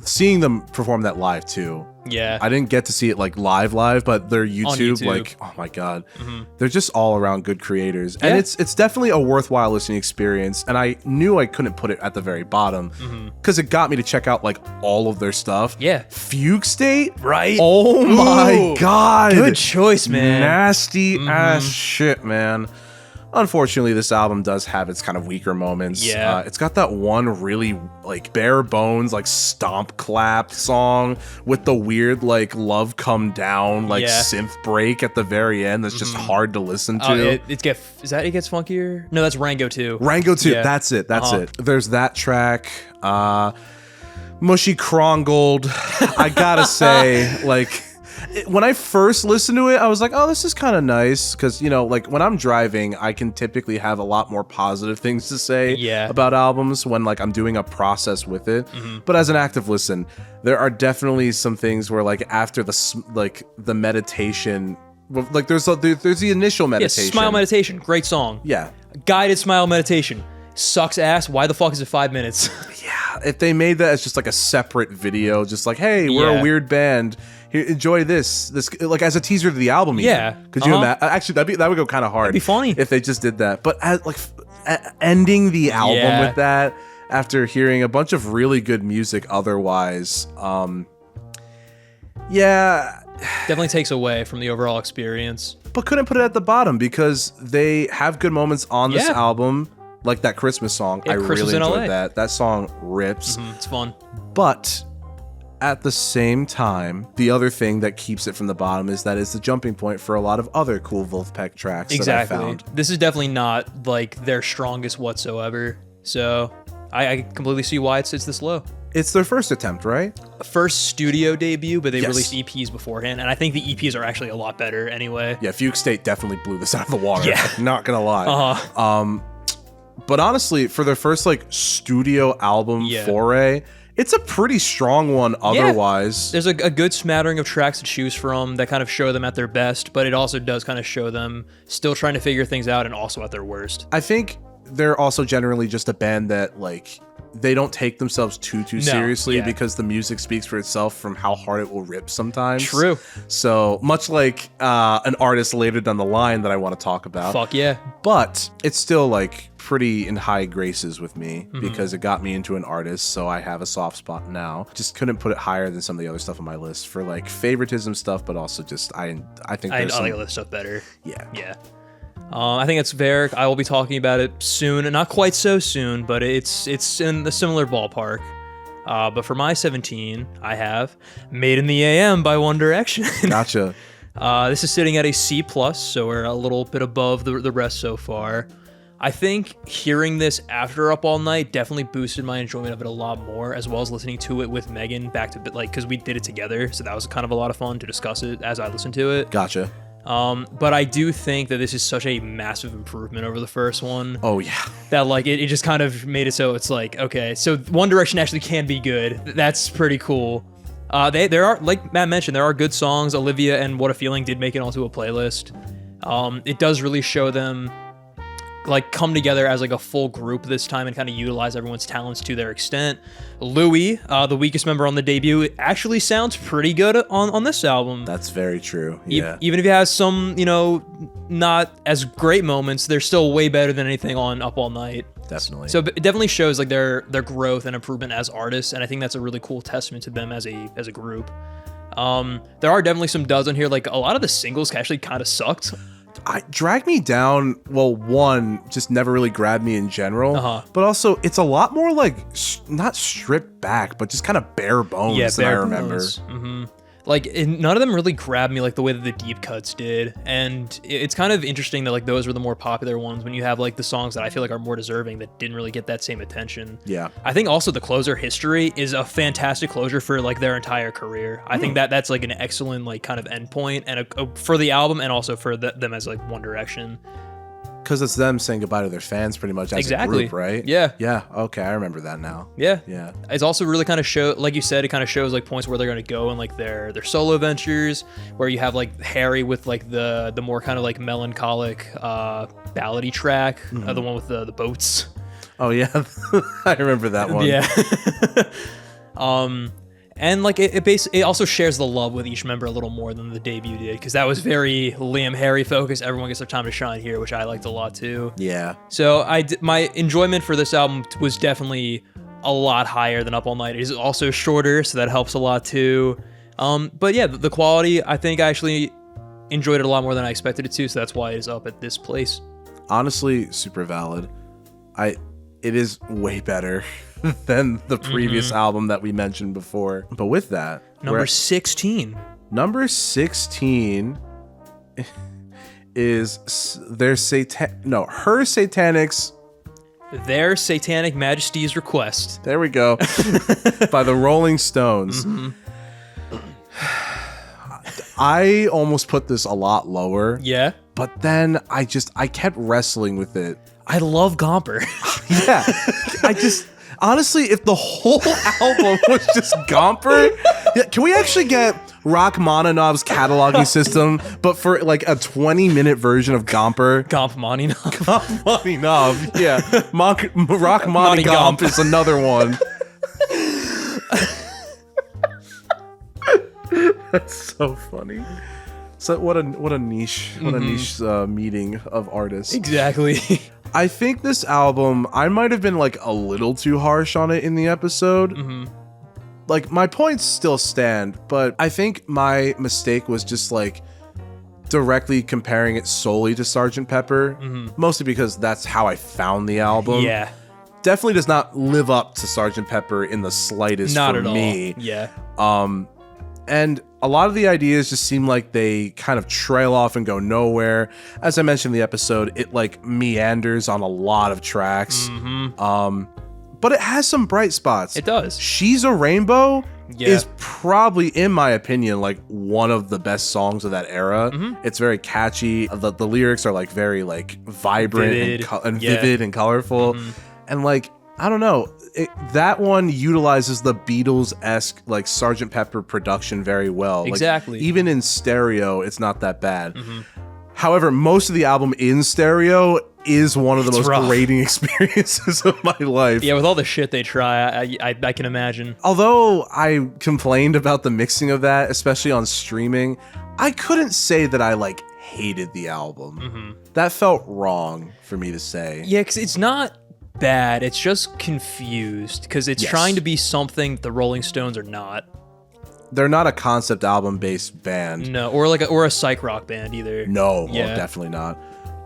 Speaker 1: Seeing them perform that live too.
Speaker 3: Yeah.
Speaker 1: I didn't get to see it like live, but their YouTube, like, oh my God. They're just all around good creators. And it's definitely a worthwhile listening experience. And I knew I couldn't put it at the very bottom because it got me to check out like all of their stuff.
Speaker 3: Yeah.
Speaker 1: Fugue State?
Speaker 3: Right.
Speaker 1: Oh my God.
Speaker 3: Good choice, man.
Speaker 1: Nasty ass shit, man. Unfortunately, this album does have its kind of weaker moments.
Speaker 3: Yeah.
Speaker 1: It's got that one really like bare bones, like stomp clap song with the weird like Love Come Down, like synth break at the very end that's just hard to listen to.
Speaker 3: It gets funkier? No, that's Rango 2.
Speaker 1: Rango 2, that's it. There's that track. Mushy Krongold. I gotta say, like, when I first listened to it, I was like, oh, this is kind of nice. Because, you know, like when I'm driving, I can typically have a lot more positive things to say about albums when like I'm doing a process with it. But as an active listen, there are definitely some things where like after the meditation, like there's the initial meditation.
Speaker 3: Yeah, Smile Meditation, great song.
Speaker 1: Yeah.
Speaker 3: Guided Smile Meditation. Sucks ass. Why the fuck is it 5 minutes?
Speaker 1: Yeah, if they made that as just like a separate video, just like, hey, we're a weird band. Here, enjoy this like as a teaser to the album.
Speaker 3: Yeah,
Speaker 1: could you imagine? Actually, that would go kind of hard.
Speaker 3: That'd be funny
Speaker 1: if they just did that. But as, like ending the album with that after hearing a bunch of really good music, otherwise,
Speaker 3: definitely takes away from the overall experience.
Speaker 1: But couldn't put it at the bottom because they have good moments on this album. Like that Christmas song, I really enjoyed that. That song rips.
Speaker 3: It's fun.
Speaker 1: But at the same time, the other thing that keeps it from the bottom is that it's the jumping point for a lot of other cool Wolfpack tracks that I found.
Speaker 3: This is definitely not like their strongest whatsoever. So I completely see why it's this low.
Speaker 1: It's their first attempt, right?
Speaker 3: First studio debut, but they released EPs beforehand, and I think the EPs are actually a lot better anyway.
Speaker 1: Yeah, Fugue State definitely blew this out of the water. Yeah. Not gonna lie. But honestly, for their first like studio album foray, it's a pretty strong one otherwise.
Speaker 3: There's a good smattering of tracks to choose from that kind of show them at their best, but it also does kind of show them still trying to figure things out and also at their worst.
Speaker 1: I think they're also generally just a band that like they don't take themselves too seriously because the music speaks for itself from how hard it will rip sometimes.
Speaker 3: True.
Speaker 1: So much like an artist later down the line that I want to talk about.
Speaker 3: Fuck yeah.
Speaker 1: But it's still like pretty in high graces with me because it got me into an artist, so I have a soft spot now. Just couldn't put it higher than some of the other stuff on my list for like favoritism stuff, but also just I think
Speaker 3: I like other stuff better.
Speaker 1: Yeah.
Speaker 3: I think it's fair. I will be talking about it soon, and not quite so soon, but it's in the similar ballpark. But for my 17, I have Made in the AM by One Direction.
Speaker 1: Gotcha.
Speaker 3: This is sitting at a C+, so we're a little bit above the rest so far. I think hearing this after Up All Night definitely boosted my enjoyment of it a lot more, as well as listening to it with Megan back to like because we did it together, so that was kind of a lot of fun to discuss it as I listened to it.
Speaker 1: Gotcha.
Speaker 3: But I do think that this is such a massive improvement over the first one.
Speaker 1: Oh yeah.
Speaker 3: That like it just kind of made it so it's like, okay, so One Direction actually can be good. That's pretty cool. There are, like Matt mentioned, there are good songs. Olivia and What a Feeling did make it onto a playlist. It does really show them like come together as like a full group this time and kind of utilize everyone's talents to their extent. Louis, the weakest member on the debut, actually sounds pretty good on this album.
Speaker 1: That's very true. Yeah.
Speaker 3: Even if he has some, not as great moments, they're still way better than anything on Up All Night.
Speaker 1: Definitely.
Speaker 3: So it definitely shows like their growth and improvement as artists, and I think that's a really cool testament to them as a group. There are definitely some duds on here. Like a lot of the singles actually kind of sucked.
Speaker 1: Drag Me Down, well, one, just never really grabbed me in general, but also it's a lot more like, not stripped back, but just kind of bare bones than I remember.
Speaker 3: Mm-hmm. Like, none of them really grabbed me like the way that the deep cuts did, and it's kind of interesting that like those were the more popular ones when you have like the songs that I feel like are more deserving that didn't really get that same attention.
Speaker 1: Yeah.
Speaker 3: I think also the closer History is a fantastic closure for like their entire career. I think that's like an excellent like kind of endpoint and for the album and also for them as like One Direction.
Speaker 1: because it's them saying goodbye to their fans pretty much as a group, right?
Speaker 3: Yeah.
Speaker 1: Yeah. Okay, I remember that now.
Speaker 3: Yeah.
Speaker 1: Yeah.
Speaker 3: It's also really kind of show, like you said, it kind of shows like points where they're going to go in like their solo ventures, where you have like Harry with like the more kind of like melancholic ballady track, the one with the boats.
Speaker 1: Oh yeah, I remember that one.
Speaker 3: Yeah. And like it also shares the love with each member a little more than the debut did, because that was very Liam Harry focused. Everyone gets their time to shine here, which I liked a lot too.
Speaker 1: Yeah.
Speaker 3: So my enjoyment for this album was definitely a lot higher than Up All Night. It is also shorter, so that helps a lot too. But yeah, the quality, I think I actually enjoyed it a lot more than I expected it to, so that's why it is up at this place.
Speaker 1: Honestly, super valid. It is way better than the previous album that we mentioned before. But with that,
Speaker 3: number 16.
Speaker 1: Number 16 is Her Satanics.
Speaker 3: Their Satanic Majesty's Request.
Speaker 1: There we go. By the Rolling Stones. I almost put this a lot lower.
Speaker 3: Yeah.
Speaker 1: But then I kept wrestling with it.
Speaker 3: I love Gomper.
Speaker 1: Yeah. Honestly, if the whole album was just Gomper, yeah, can we actually get Rachmaninoff's cataloging system, but for like a 20-minute version of Gomper?
Speaker 3: Gompmaninov.
Speaker 1: Gompmaninov, yeah. Rachmaninoff is another one. That's so funny. So what a niche meeting of artists.
Speaker 3: Exactly.
Speaker 1: I think this album, I might have been like a little too harsh on it in the episode. Like my points still stand, but I think my mistake was just like directly comparing it solely to Sgt. Pepper, mostly because that's how I found the album.
Speaker 3: Yeah.
Speaker 1: Definitely does not live up to Sgt. Pepper in the slightest
Speaker 3: Not
Speaker 1: for
Speaker 3: at
Speaker 1: me.
Speaker 3: all. Yeah.
Speaker 1: And a lot of the ideas just seem like they kind of trail off and go nowhere. As I mentioned in the episode, it like meanders on a lot of tracks. But it has some bright spots.
Speaker 3: It does.
Speaker 1: She's a Rainbow is probably, in my opinion, like one of the best songs of that era. It's very catchy. The lyrics are like very like vibrant and vivid and colorful. And like, I don't know, that one utilizes the Beatles-esque like Sgt. Pepper production very well.
Speaker 3: Exactly.
Speaker 1: Like, even in stereo, it's not that bad. However, most of the album in stereo is one of the most grating experiences of my life.
Speaker 3: Yeah, with all the shit they try, I can imagine.
Speaker 1: Although I complained about the mixing of that, especially on streaming, I couldn't say that I like hated the album. That felt wrong for me to say.
Speaker 3: Yeah, because it's not bad, it's just confused, because it's trying to be something the Rolling Stones are not.
Speaker 1: They're not a concept album based band.
Speaker 3: No, or a psych rock band either.
Speaker 1: No, definitely not.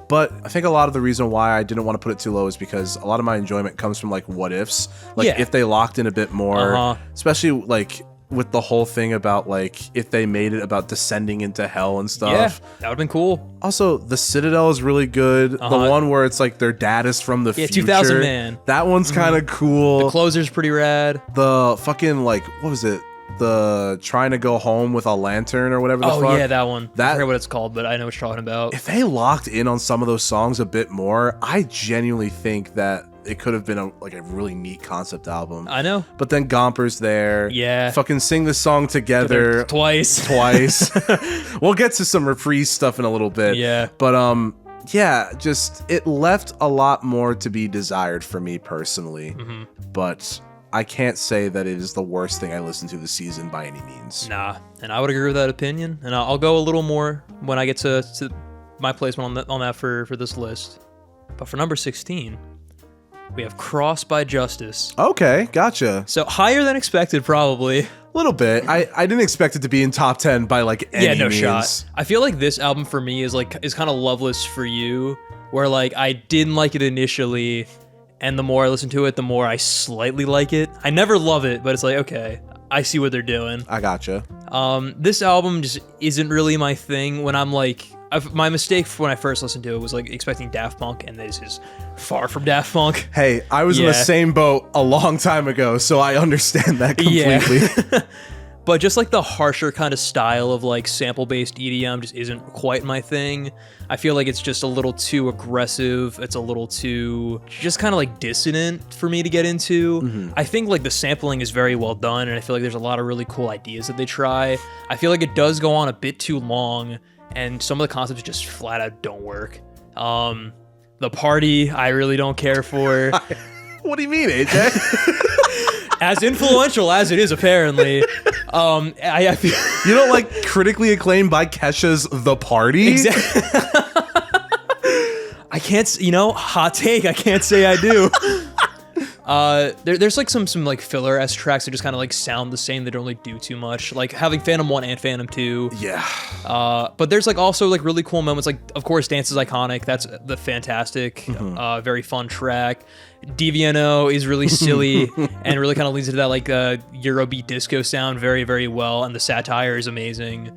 Speaker 1: But I think a lot of the reason why I didn't want to put it too low is because a lot of my enjoyment comes from like what ifs. Like if they locked in a bit more, especially like with the whole thing about like if they made it about descending into hell and stuff.
Speaker 3: Yeah, that would've been cool.
Speaker 1: Also, the Citadel is really good. The one where it's like their dad is from the future.
Speaker 3: 2000 Man.
Speaker 1: That one's kind of cool.
Speaker 3: The Closer's pretty rad.
Speaker 1: The fucking like, what was it? The Trying to Go Home with a Lantern or whatever the fuck.
Speaker 3: Oh yeah, that one. I forget what it's called, but I know what you're talking about.
Speaker 1: If they locked in on some of those songs a bit more, I genuinely think that it could have been a really neat concept album.
Speaker 3: I know.
Speaker 1: But then Gomper's there.
Speaker 3: Yeah.
Speaker 1: Fucking sing the song together.
Speaker 3: Twice.
Speaker 1: We'll get to some reprise stuff in a little bit.
Speaker 3: Yeah.
Speaker 1: But yeah, just it left a lot more to be desired for me personally. But I can't say that it is the worst thing I listened to this season by any means.
Speaker 3: Nah, and I would agree with that opinion. And I'll go a little more when I get to my placement on that for this list. But for number 16, we have Cross by Justice.
Speaker 1: Okay, gotcha.
Speaker 3: So higher than expected, probably.
Speaker 1: A little bit. I didn't expect it to be in top 10 by like any means.
Speaker 3: Shot. I feel like this album for me is kind of Loveless for You, where like I didn't like it initially, and the more I listen to it, the more I slightly like it. I never love it, but it's like, okay, I see what they're doing.
Speaker 1: I gotcha.
Speaker 3: This album just isn't really my thing. When I'm like, my mistake when I first listened to it was like expecting Daft Punk, and this is far from Daft Punk.
Speaker 1: Hey, I was in the same boat a long time ago, so I understand that completely.
Speaker 3: Yeah. but just like the harsher kind of style of like sample-based EDM just isn't quite my thing. I feel like it's just a little too aggressive. It's a little too just kind of like dissonant for me to get into. I think like the sampling is very well done, and I feel like there's a lot of really cool ideas that they try. I feel like it does go on a bit too long, and some of the concepts just flat out don't work. The party, I really don't care for.
Speaker 1: What do you mean, AJ?
Speaker 3: As influential as it is, apparently. I feel
Speaker 1: You don't like critically acclaimed by Kesha's The Party?
Speaker 3: Exactly. I can't, hot take. I can't say I do. There's like some like filler-esque tracks that just kind of like sound the same. They don't really do too much. Like having Phantom 1 and Phantom 2.
Speaker 1: Yeah.
Speaker 3: But there's like also like really cool moments. Like of course, Dance is Iconic. That's the fantastic, very fun track. DVNO is really silly and really kind of leads into that like Eurobeat disco sound very, very well. And the satire is amazing.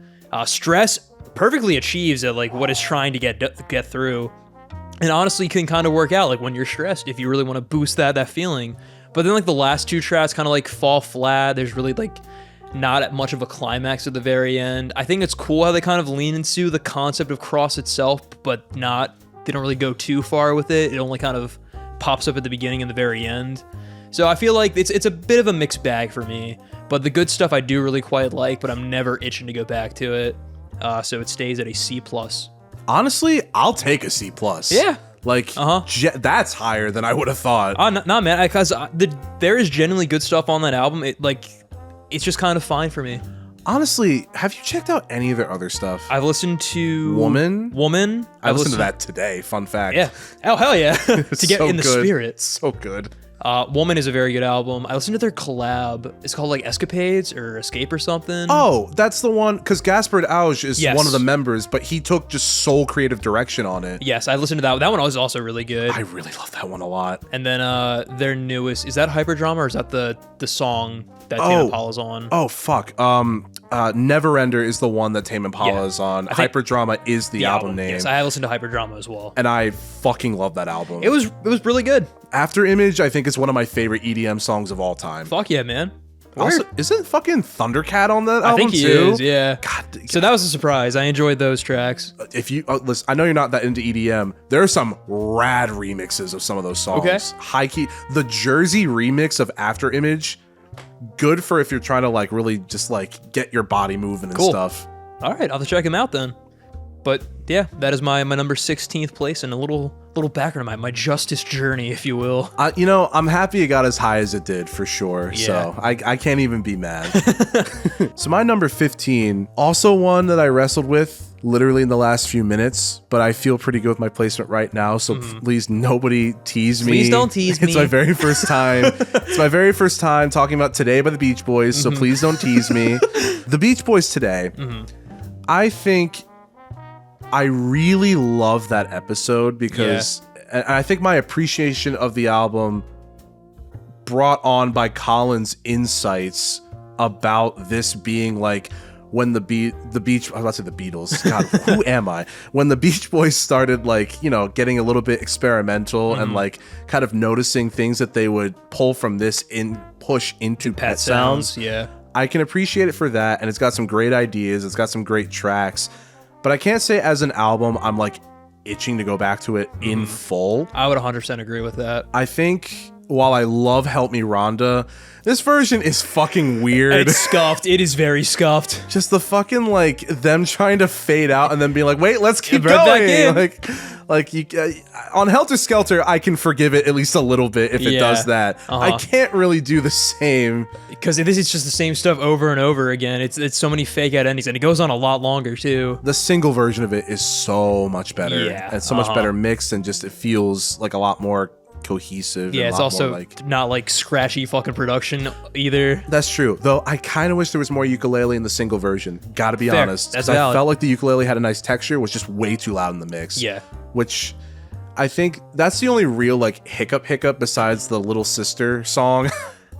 Speaker 3: Stress perfectly achieves at like what it's trying to get through. And honestly can kind of work out like when you're stressed if you really want to boost that feeling. But then like the last two tracks kind of like fall flat. There's really like not much of a climax at the very end. I think it's cool how they kind of lean into the concept of Cross itself, but they don't really go too far with it. It only kind of pops up at the beginning and the very end. So I feel like it's a bit of a mixed bag for me. But the good stuff I do really quite like, but I'm never itching to go back to it. So it stays at a C+.
Speaker 1: Honestly, I'll take a C+.
Speaker 3: Yeah.
Speaker 1: Like, that's higher than I would have thought.
Speaker 3: Nah, man, because there is genuinely good stuff on that album. It's just kind of fine for me.
Speaker 1: Honestly, have you checked out any of their other stuff?
Speaker 3: I've listened to
Speaker 1: Woman. I listened to that today. Fun fact.
Speaker 3: Yeah. Oh, hell yeah. To get in the spirit.
Speaker 1: So good.
Speaker 3: Woman is a very good album. I listened to their collab. It's called like Escapades or Escape or something.
Speaker 1: Oh, that's the one, because Gaspard Auge is one of the members, but he took just sole creative direction on it.
Speaker 3: Yes, I listened to that. That one was also really good.
Speaker 1: I really love that one a lot.
Speaker 3: And then their newest, is that Hyperdrama or is that the song that Tame Impala's on?
Speaker 1: Oh, fuck. Neverender is the one that Tame Impala is on. Hyperdrama is the album name.
Speaker 3: Yes, I listened to Hyperdrama as well.
Speaker 1: And I fucking love that album.
Speaker 3: It was really good.
Speaker 1: After Image, I think is one of my favorite EDM songs of all time.
Speaker 3: Fuck yeah, man.
Speaker 1: Also, isn't fucking Thundercat on that album too?
Speaker 3: I think he is, yeah.
Speaker 1: God.
Speaker 3: So that was a surprise. I enjoyed those tracks.
Speaker 1: If you listen, I know you're not that into EDM. There are some rad remixes of some of those songs.
Speaker 3: Okay.
Speaker 1: High key, the Jersey remix of After Image, good for if you're trying to like really just like get your body moving and stuff.
Speaker 3: All right, I'll have to check him out then. But yeah, that is my number 16th place and a little background, my justice journey, if you will.
Speaker 1: I'm happy it got as high as it did for sure. Yeah. So I can't even be mad. So my number 15, also one that I wrestled with literally in the last few minutes, but I feel pretty good with my placement right now. So please, nobody tease me.
Speaker 3: Please don't tease me.
Speaker 1: It's my very first time. It's my very first time talking about Today by the Beach Boys. So please don't tease me. The Beach Boys Today. I think I really love that episode because and I think my appreciation of the album brought on by Colin's insights about this being like when the Beach, I was about to say the Beatles. God, who am I? When the Beach Boys started like, getting a little bit experimental and like kind of noticing things that they would pull from this push into Pet Sounds.
Speaker 3: Yeah.
Speaker 1: I can appreciate it for that, and it's got some great ideas. It's got some great tracks. But I can't say as an album, I'm like itching to go back to it in full.
Speaker 3: I would 100% agree with that.
Speaker 1: I think while I love Help Me Rhonda, this version is fucking weird.
Speaker 3: It's scuffed. It is very scuffed.
Speaker 1: Just the fucking like them trying to fade out and then being like, wait, let's keep
Speaker 3: Back
Speaker 1: going.
Speaker 3: in.
Speaker 1: Like you, on Helter Skelter, I can forgive it at least a little bit if it does that. I can't really do the same.
Speaker 3: Because this is just the same stuff over and over again. It's so many fake out endings, and it goes on a lot longer too.
Speaker 1: The single version of it is so much better.
Speaker 3: Yeah.
Speaker 1: It's so much better mixed, and just it feels like a lot more cohesive.
Speaker 3: Yeah,
Speaker 1: and
Speaker 3: it's also
Speaker 1: like,
Speaker 3: not like scratchy fucking production either.
Speaker 1: That's true. Though I kind of wish there was more ukulele in the single version. Gotta be honest.
Speaker 3: That's
Speaker 1: valid. I felt like the ukulele had a nice texture, was just way too loud in the mix.
Speaker 3: Yeah.
Speaker 1: Which I think that's the only real like hiccup besides the Little Sister song.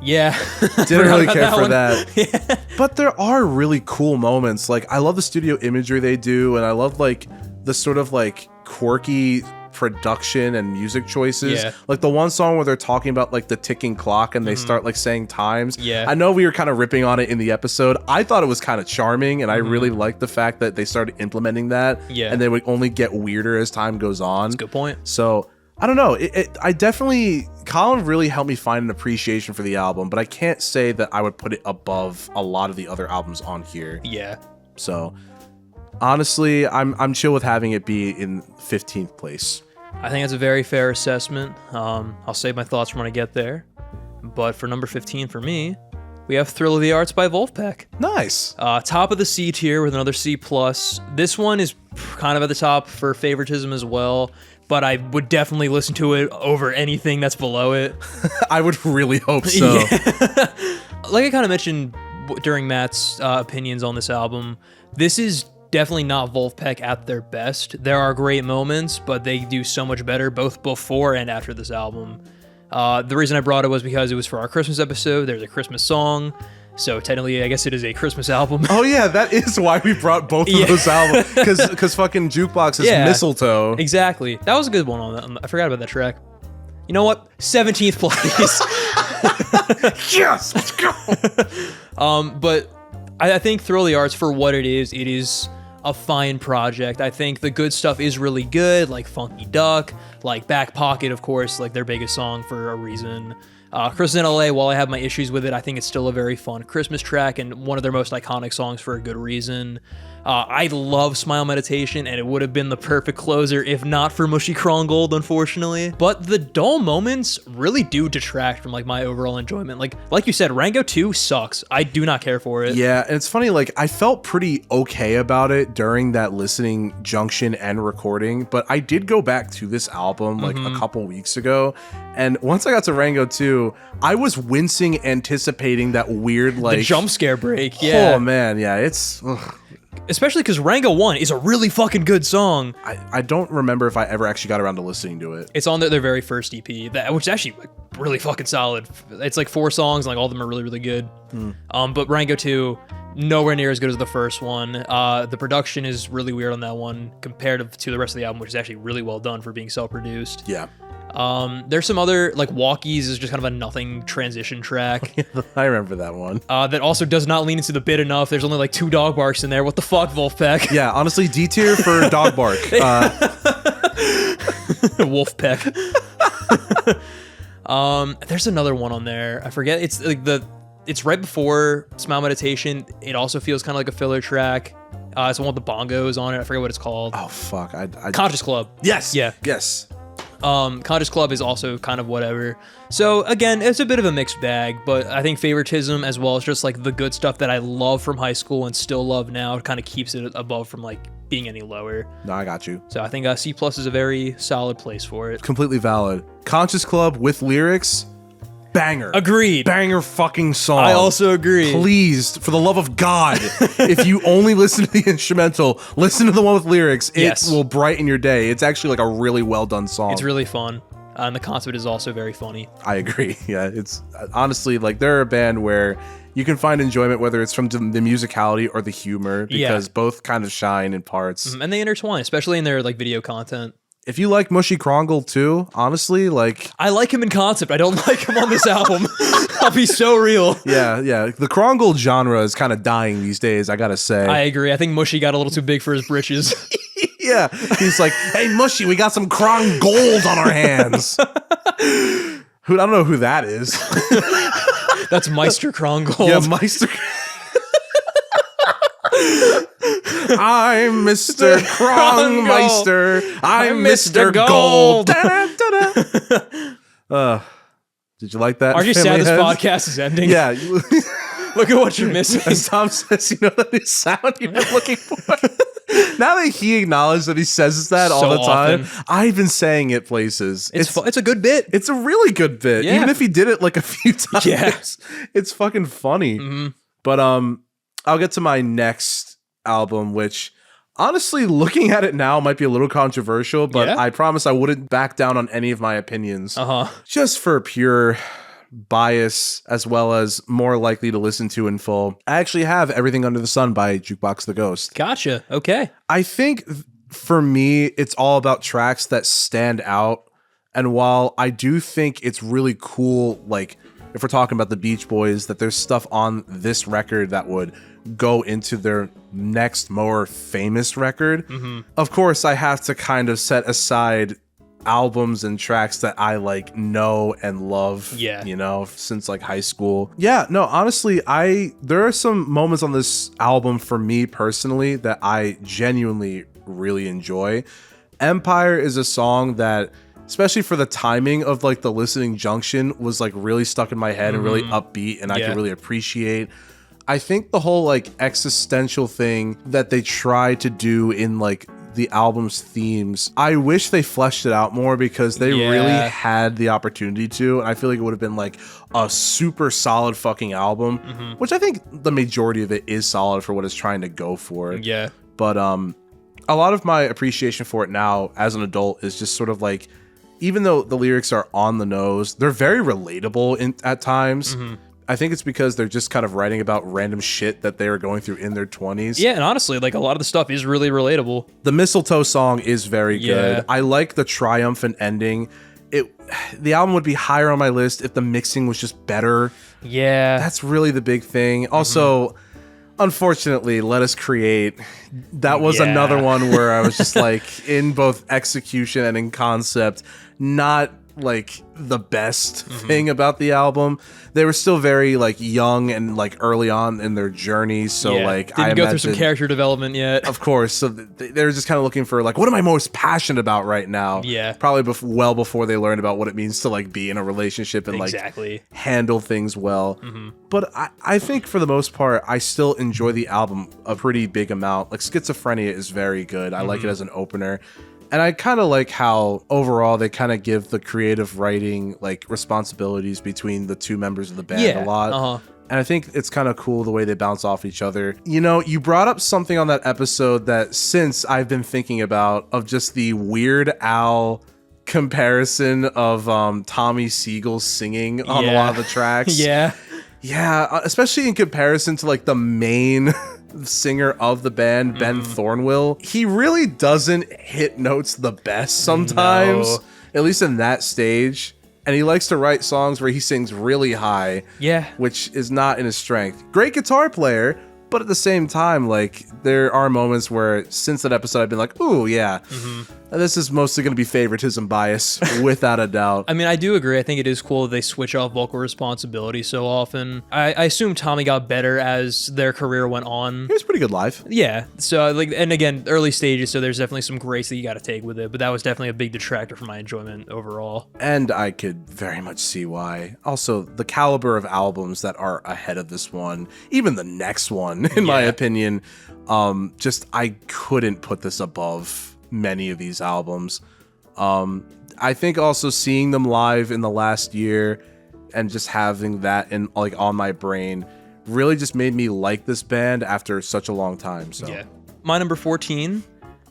Speaker 3: Yeah.
Speaker 1: Didn't really care for that. Yeah. But there are really cool moments. Like I love the studio imagery they do, and I love like the sort of like quirky production and music choices.
Speaker 3: Yeah.
Speaker 1: Like the one song where they're talking about like the ticking clock and they start like saying times.
Speaker 3: Yeah.
Speaker 1: I know we were kind of ripping on it in the episode. I thought it was kind of charming, and I really liked the fact that they started implementing that.
Speaker 3: Yeah.
Speaker 1: And they would only get weirder as time goes on.
Speaker 3: That's a good point.
Speaker 1: So I don't know. Colin really helped me find an appreciation for the album, but I can't say that I would put it above a lot of the other albums on here.
Speaker 3: Yeah.
Speaker 1: So honestly, I'm chill with having it be in 15th place.
Speaker 3: I think that's a very fair assessment. I'll save my thoughts for when I get there. But for number 15 for me, we have Thrill of the Arts by Wolfpack.
Speaker 1: Nice.
Speaker 3: Top of the C tier with another C+. This one is kind of at the top for favoritism as well, but I would definitely listen to it over anything that's below it.
Speaker 1: I would really hope so.
Speaker 3: Yeah. Like I kind of mentioned during Matt's opinions on this album, this is definitely not Wolfpack at their best. There are great moments, but they do so much better both before and after this album. The reason I brought it was because it was for our Christmas episode. There's a Christmas song, so technically I guess it is a Christmas album.
Speaker 1: Oh yeah, that is why we brought both of those albums, because fucking Jukebox is Mistletoe.
Speaker 3: Exactly. That was a good one on that. I forgot about that track. You know what? 17th place.
Speaker 1: Yes, let's go.
Speaker 3: But I think Thrill of the Arts, for what it is a fine project. I think the good stuff is really good, like Funky Duck, like Back Pocket, of course, like their biggest song for a reason. Christmas in LA, while I have my issues with it, I think it's still a very fun Christmas track and one of their most iconic songs for a good reason. I love Smile Meditation, and it would have been the perfect closer if not for Mushy Crawl Gold, unfortunately. But the dull moments really do detract from like my overall enjoyment. Like you said, Rango 2 sucks. I do not care for it.
Speaker 1: Yeah, and it's funny, like I felt pretty okay about it during that listening junction and recording, but I did go back to this album like a couple weeks ago, and once I got to Rango 2, I was wincing anticipating that weird like
Speaker 3: the jump scare break. Yeah.
Speaker 1: Oh man, yeah, it's
Speaker 3: especially because Rango 1 is a really fucking good song.
Speaker 1: I don't remember if I ever actually got around to listening to it.
Speaker 3: It's on their very first EP, which is actually like really fucking solid. It's like 4 songs, and like all of them are really, really good. But Rango 2, nowhere near as good as the first one. The production is really weird on that one compared to the rest of the album, which is actually really well done for being self-produced.
Speaker 1: Yeah.
Speaker 3: There's some other, like Walkies is just kind of a nothing transition track.
Speaker 1: I remember that one.
Speaker 3: That also does not lean into the bit enough. There's only like 2 dog barks in there. What the fuck, Wolfpack?
Speaker 1: Yeah, honestly, D tier for dog bark.
Speaker 3: Wolfpack. There's another one on there. I forget. It's like it's right before Smile Meditation. It also feels kind of like a filler track. It's the one with the bongos on it. I forget what it's called.
Speaker 1: Oh fuck.
Speaker 3: Conscious Club.
Speaker 1: Yes.
Speaker 3: Yeah.
Speaker 1: Yes.
Speaker 3: Conscious Club is also kind of whatever. So again, it's a bit of a mixed bag, but I think favoritism as well as just like the good stuff that I love from high school and still love now kind of keeps it above from like being any lower.
Speaker 1: No, I got you.
Speaker 3: So I think C+ is a very solid place for it.
Speaker 1: Completely valid. Conscious Club with lyrics, banger.
Speaker 3: Agreed.
Speaker 1: Banger fucking song.
Speaker 3: I also agree.
Speaker 1: Please, for the love of God, if you only listen to the instrumental, listen to the one with lyrics. It will brighten your day. It's actually like a really well done song.
Speaker 3: It's really fun. And the concept is also very funny.
Speaker 1: I agree. Yeah, it's honestly like they're a band where you can find enjoyment whether it's from the musicality or the humor because both kind of shine in parts.
Speaker 3: And they intertwine, especially in their like video content.
Speaker 1: If you like Mushy Krongle too, honestly, like
Speaker 3: I like him in concept. I don't like him on this album. I'll be so real.
Speaker 1: Yeah. The Krongle genre is kind of dying these days, I gotta say.
Speaker 3: I agree. I think Mushy got a little too big for his britches.
Speaker 1: Yeah. He's like, hey Mushy, we got some Krong Gold on our hands. I don't know who that is.
Speaker 3: That's Meister Krongold.
Speaker 1: Yeah, Meister. I'm Mr. Krongmeister. I'm Mr. Gold. Did you like that?
Speaker 3: Are you sad this podcast is ending?
Speaker 1: Yeah.
Speaker 3: Look at what you're missing.
Speaker 1: As Tom says, you know that new sound you've been looking for? Now that he acknowledged that he says that all the time, I've been saying it places.
Speaker 3: It's a good bit.
Speaker 1: It's a really good bit.
Speaker 3: Yeah.
Speaker 1: Even if he did it like a few times.
Speaker 3: Yeah.
Speaker 1: It's fucking funny.
Speaker 3: Mm-hmm.
Speaker 1: But I'll get to my next album, which honestly, looking at it now might be a little controversial, but I promise I wouldn't back down on any of my opinions. Just for pure bias as well as more likely to listen to in full. I actually have Everything Under the Sun by Jukebox the Ghost.
Speaker 3: Gotcha. Okay.
Speaker 1: I think for me, it's all about tracks that stand out. And while I do think it's really cool, like if we're talking about the Beach Boys, that there's stuff on this record that would go into their next more famous record. Of course, I have to kind of set aside albums and tracks that I like know and love, you know, since like high school. Yeah, no, honestly, there are some moments on this album for me personally that I genuinely really enjoy. Empire is a song that, especially for the timing of like the listening junction, was like really stuck in my head and really upbeat, and I could really appreciate. I think the whole like existential thing that they try to do in like the album's themes, I wish they fleshed it out more, because they really had the opportunity to, and I feel like it would have been like a super solid fucking album, which I think the majority of it is solid for what it's trying to go for.
Speaker 3: Yeah.
Speaker 1: But a lot of my appreciation for it now as an adult is just sort of like, even though the lyrics are on the nose, they're very relatable at times. I think it's because they're just kind of writing about random shit that they were going through in their 20s.
Speaker 3: Yeah, and honestly, like a lot of the stuff is really relatable.
Speaker 1: The Mistletoe song is very good. I like the triumphant ending. The album would be higher on my list if the mixing was just better.
Speaker 3: Yeah.
Speaker 1: That's really the big thing. Also, unfortunately, Let Us Create, that was another one where I was just like, in both execution and in concept, not like the best thing about the album. They were still very like young and like early on in their journey, so like
Speaker 3: didn't go through some character development yet.
Speaker 1: Of course, so they were just kind of looking for like, what am I most passionate about right now?
Speaker 3: Yeah,
Speaker 1: probably well before they learned about what it means to like be in a relationship and like handle things well. But I think for the most part, I still enjoy the album a pretty big amount. Like Schizophrenia is very good. I like it as an opener. And I kind of like how overall they kind of give the creative writing like responsibilities between the two members of the band a lot. And I think it's kind of cool the way they bounce off each other. You know, you brought up something on that episode that since I've been thinking about, of just the Weird Al comparison of Tommy Seagull singing on a lot of the tracks. Yeah, especially in comparison to like the main singer of the band, Ben Thornwell. He really doesn't hit notes the best sometimes, at least in that stage. And he likes to write songs where he sings really high, which is not in his strength. Great guitar player, but at the same time, like, there are moments where since that episode I've been like, ooh, yeah, this is mostly going to be favoritism bias, without a doubt.
Speaker 3: I mean, I do agree. I think it is cool that they switch off vocal responsibility so often. I assume Tommy got better as their career went on.
Speaker 1: He was pretty good live.
Speaker 3: Yeah. So, like, and again, early stages, so there's definitely some grace that you got to take with it, but that was definitely a big detractor for my enjoyment overall.
Speaker 1: And I could very much see why. Also, the caliber of albums that are ahead of this one, even the next one, in my opinion, just I couldn't put this above many of these albums. I think also seeing them live in the last year and just having that in like on my brain really just made me like this band after such a long time. So
Speaker 3: my number 14,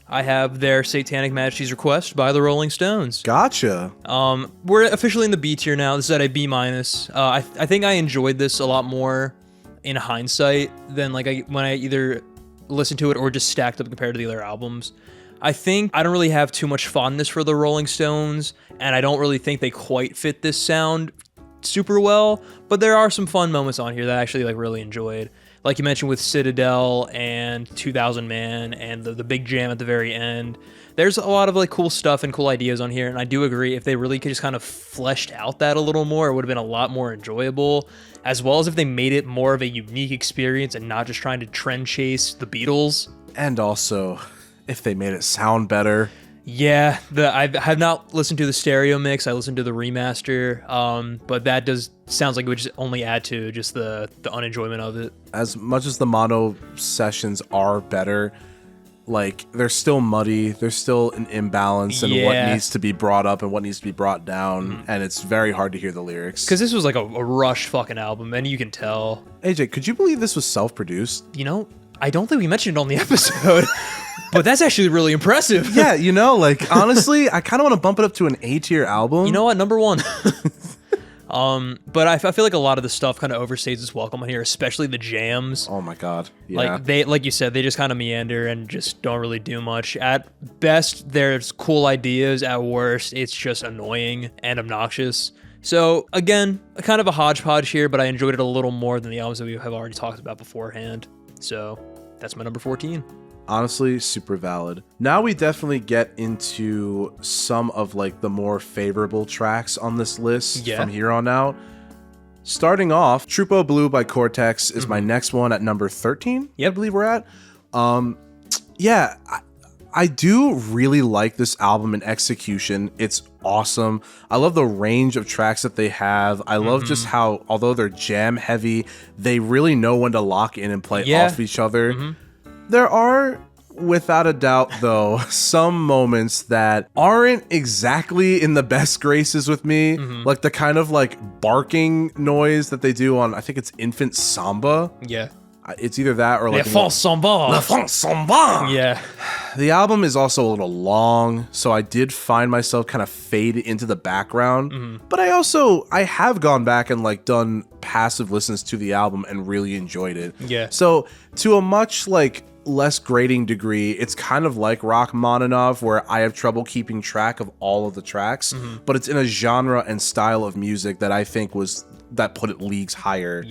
Speaker 3: I have their Satanic Majesty's Request by the Rolling Stones.
Speaker 1: Gotcha.
Speaker 3: We're officially in the B tier now. This is at a B-. I think I enjoyed this a lot more in hindsight than like when I either listened to it or just stacked up compared to the other albums. I think I don't really have too much fondness for the Rolling Stones, and I don't really think they quite fit this sound super well, but there are some fun moments on here that I actually like really enjoyed. Like you mentioned with Citadel and 2000 Man and the big jam at the very end. There's a lot of like cool stuff and cool ideas on here, and I do agree if they really could just kind of fleshed out that a little more, it would have been a lot more enjoyable, as well as if they made it more of a unique experience and not just trying to trend chase the Beatles.
Speaker 1: And also, if they made it sound better.
Speaker 3: Yeah, I have not listened to the stereo mix. I listened to the remaster, but that sounds like it would just only add to just the unenjoyment of it. As
Speaker 1: much as the mono sessions are better, like they're still muddy. There's still an imbalance in what needs to be brought up and what needs to be brought down, and it's very hard to hear the lyrics.
Speaker 3: Because this was like a rush fucking album, and you can tell.
Speaker 1: AJ, could you believe this was self-produced?
Speaker 3: You know, I don't think we mentioned it on the episode. But that's actually really impressive.
Speaker 1: Yeah, you know, like, honestly, I kind of want to bump it up to an A-tier album.
Speaker 3: You know what? Number 1. But I feel like a lot of the stuff kind of overstays its welcome on here, especially the jams.
Speaker 1: Oh my god. Yeah.
Speaker 3: Like you said, they just kind of meander and just don't really do much. At best, there's cool ideas. At worst, it's just annoying and obnoxious. So again, kind of a hodgepodge here, but I enjoyed it a little more than the albums that we have already talked about beforehand. So that's my number 14.
Speaker 1: Honestly, super valid. Now we definitely get into some of like the more favorable tracks on this list from here on out. Starting off, Trupo Blue by Cortex is my next one at number 13. I believe we're at. I do really like this album in execution. It's awesome. I love the range of tracks that they have. I love just how, although they're jam heavy, they really know when to lock in and play off each other. There are, without a doubt, though, some moments that aren't exactly in the best graces with me. Like the kind of like barking noise that they do on, I think it's Infant Samba.
Speaker 3: Yeah.
Speaker 1: It's either that or like
Speaker 3: Le Font Samba.
Speaker 1: Le Font Samba.
Speaker 3: Yeah.
Speaker 1: The album is also a little long, so I did find myself kind of fade into the background. But I have gone back and like done passive listens to the album and really enjoyed it.
Speaker 3: Yeah.
Speaker 1: So to a much like less grading degree, it's kind of like Rachmaninoff, where I have trouble keeping track of all of the tracks, but it's in a genre and style of music that I think that put it leagues higher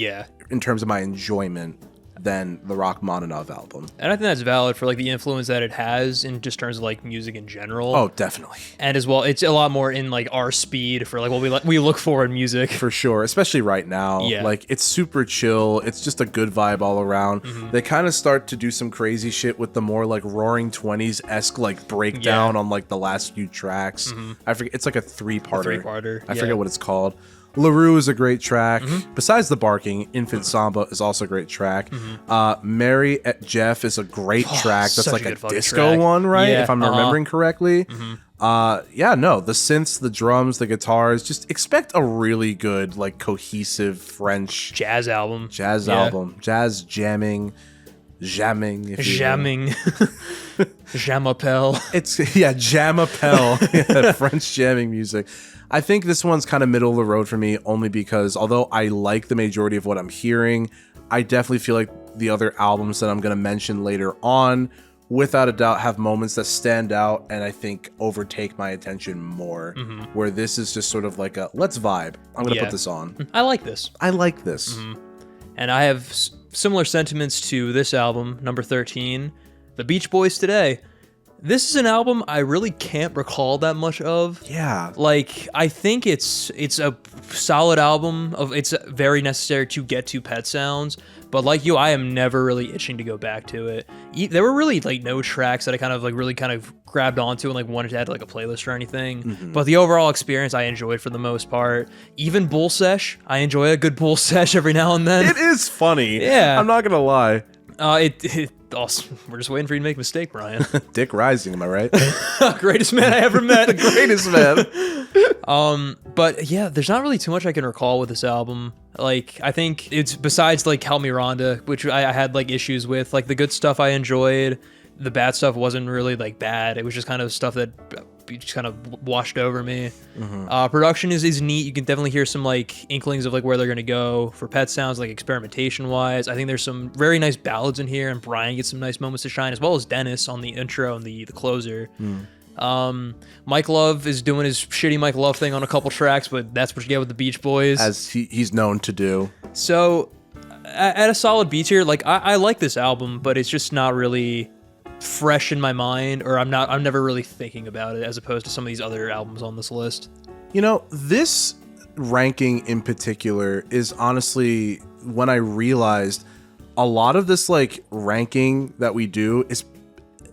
Speaker 1: in terms of my enjoyment than the Rachmaninoff album.
Speaker 3: And I think that's valid for like the influence that it has in just terms of like music in general.
Speaker 1: Oh, definitely.
Speaker 3: And as well, it's a lot more in like our speed for like what we look for in music.
Speaker 1: For sure, especially right now.
Speaker 3: Yeah.
Speaker 1: Like it's super chill. It's just a good vibe all around. They kind of start to do some crazy shit with the more like Roaring 20s-esque like breakdown on like the last few tracks. I forget, it's like a three-parter. I forget what it's called. LaRue is a great track. Besides the barking, Infant Samba is also a great track. Mary at Jeff is a great track. That's like a disco one, right?
Speaker 3: Yeah,
Speaker 1: if I'm remembering correctly. The synths, the drums, the guitars, just expect a really good, like cohesive French
Speaker 3: jazz album.
Speaker 1: Jazz jamming.
Speaker 3: Jamming. Jamapel.
Speaker 1: It's Jamapel. French jamming music. I think this one's kind of middle of the road for me, only because although I like the majority of what I'm hearing, I definitely feel like the other albums that I'm going to mention later on, without a doubt, have moments that stand out and I think overtake my attention more, where this is just sort of like a, let's vibe. I'm going to put this on.
Speaker 3: I like this. And I have similar sentiments to this album, number 13, The Beach Boys Today. This is an album I really can't recall that much of.
Speaker 1: Yeah.
Speaker 3: Like, I think it's a solid album. It's very necessary to get to Pet Sounds, but like you, I am never really itching to go back to it. There were really like no tracks that I kind of grabbed onto and like wanted to add to like a playlist or anything. But the overall experience I enjoyed for the most part. Even Bull Sesh, I enjoy a good Bull Sesh every now and then.
Speaker 1: It is funny.
Speaker 3: Yeah.
Speaker 1: I'm not going to lie.
Speaker 3: Also, we're just waiting for you to make a mistake, Brian.
Speaker 1: Dick Rising, am I right?
Speaker 3: Greatest man I ever met.
Speaker 1: The greatest man.
Speaker 3: But yeah, there's not really too much I can recall with this album. Like, I think it's besides like Help Me Rhonda, which I had like issues with. Like the good stuff I enjoyed, the bad stuff wasn't really like bad. It was just kind of stuff that just kind of washed over me. Production is neat. You can definitely hear some like inklings of like where they're gonna go for Pet Sounds, like experimentation wise. I think there's some very nice ballads in here, and Brian gets some nice moments to shine, as well as Dennis on the intro and the closer. Mike Love is doing his shitty Mike Love thing on a couple tracks, but that's what you get with the Beach Boys,
Speaker 1: as he's known to do.
Speaker 3: So at a solid B tier, like I like this album, but it's just not really fresh in my mind, or I'm never really thinking about it as opposed to some of these other albums on this list.
Speaker 1: You know, this ranking in particular is honestly when I realized a lot of this like ranking that we do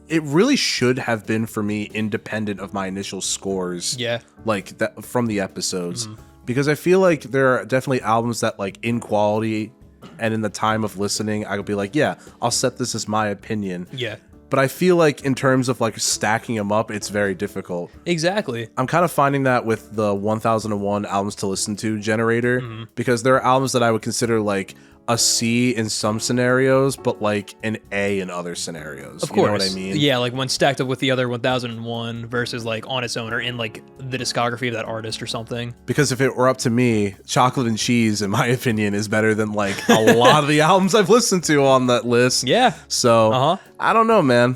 Speaker 1: it really should have been for me independent of my initial scores.
Speaker 3: Yeah.
Speaker 1: Like that from the episodes. Because I feel like there are definitely albums that like in quality and in the time of listening, I could be like, yeah, I'll set this as my opinion.
Speaker 3: Yeah.
Speaker 1: But I feel like in terms of like stacking them up, it's very difficult.
Speaker 3: Exactly.
Speaker 1: I'm kind of finding that with the 1001 albums to listen to generator, because there are albums that I would consider like a C in some scenarios, but like an A in other scenarios.
Speaker 3: Of course.
Speaker 1: You know what I mean?
Speaker 3: Yeah, like when stacked up with the other 1001 versus like on its own or in like the discography of that artist or something.
Speaker 1: Because if it were up to me, Chocolate and Cheese, in my opinion, is better than like a lot of the albums I've listened to on that list.
Speaker 3: Yeah.
Speaker 1: So I don't know, man.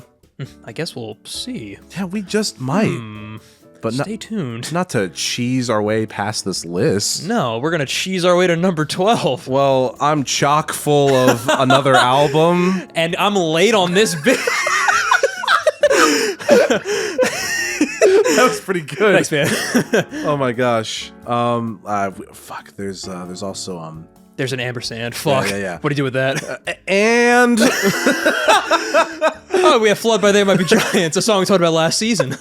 Speaker 3: I guess we'll see.
Speaker 1: Yeah, we just might. But
Speaker 3: Stay tuned.
Speaker 1: Not to cheese our way past this list.
Speaker 3: No, we're going to cheese our way to number 12.
Speaker 1: Well, I'm chock full of another album.
Speaker 3: And I'm late on this bit.
Speaker 1: That was pretty good.
Speaker 3: Thanks, man.
Speaker 1: Oh my gosh. Fuck. There's also
Speaker 3: There's an ampersand. Fuck.
Speaker 1: Yeah.
Speaker 3: What do you do with that?
Speaker 1: And
Speaker 3: Oh, we have Flood by They Might Be Giants, a song we talked about last season.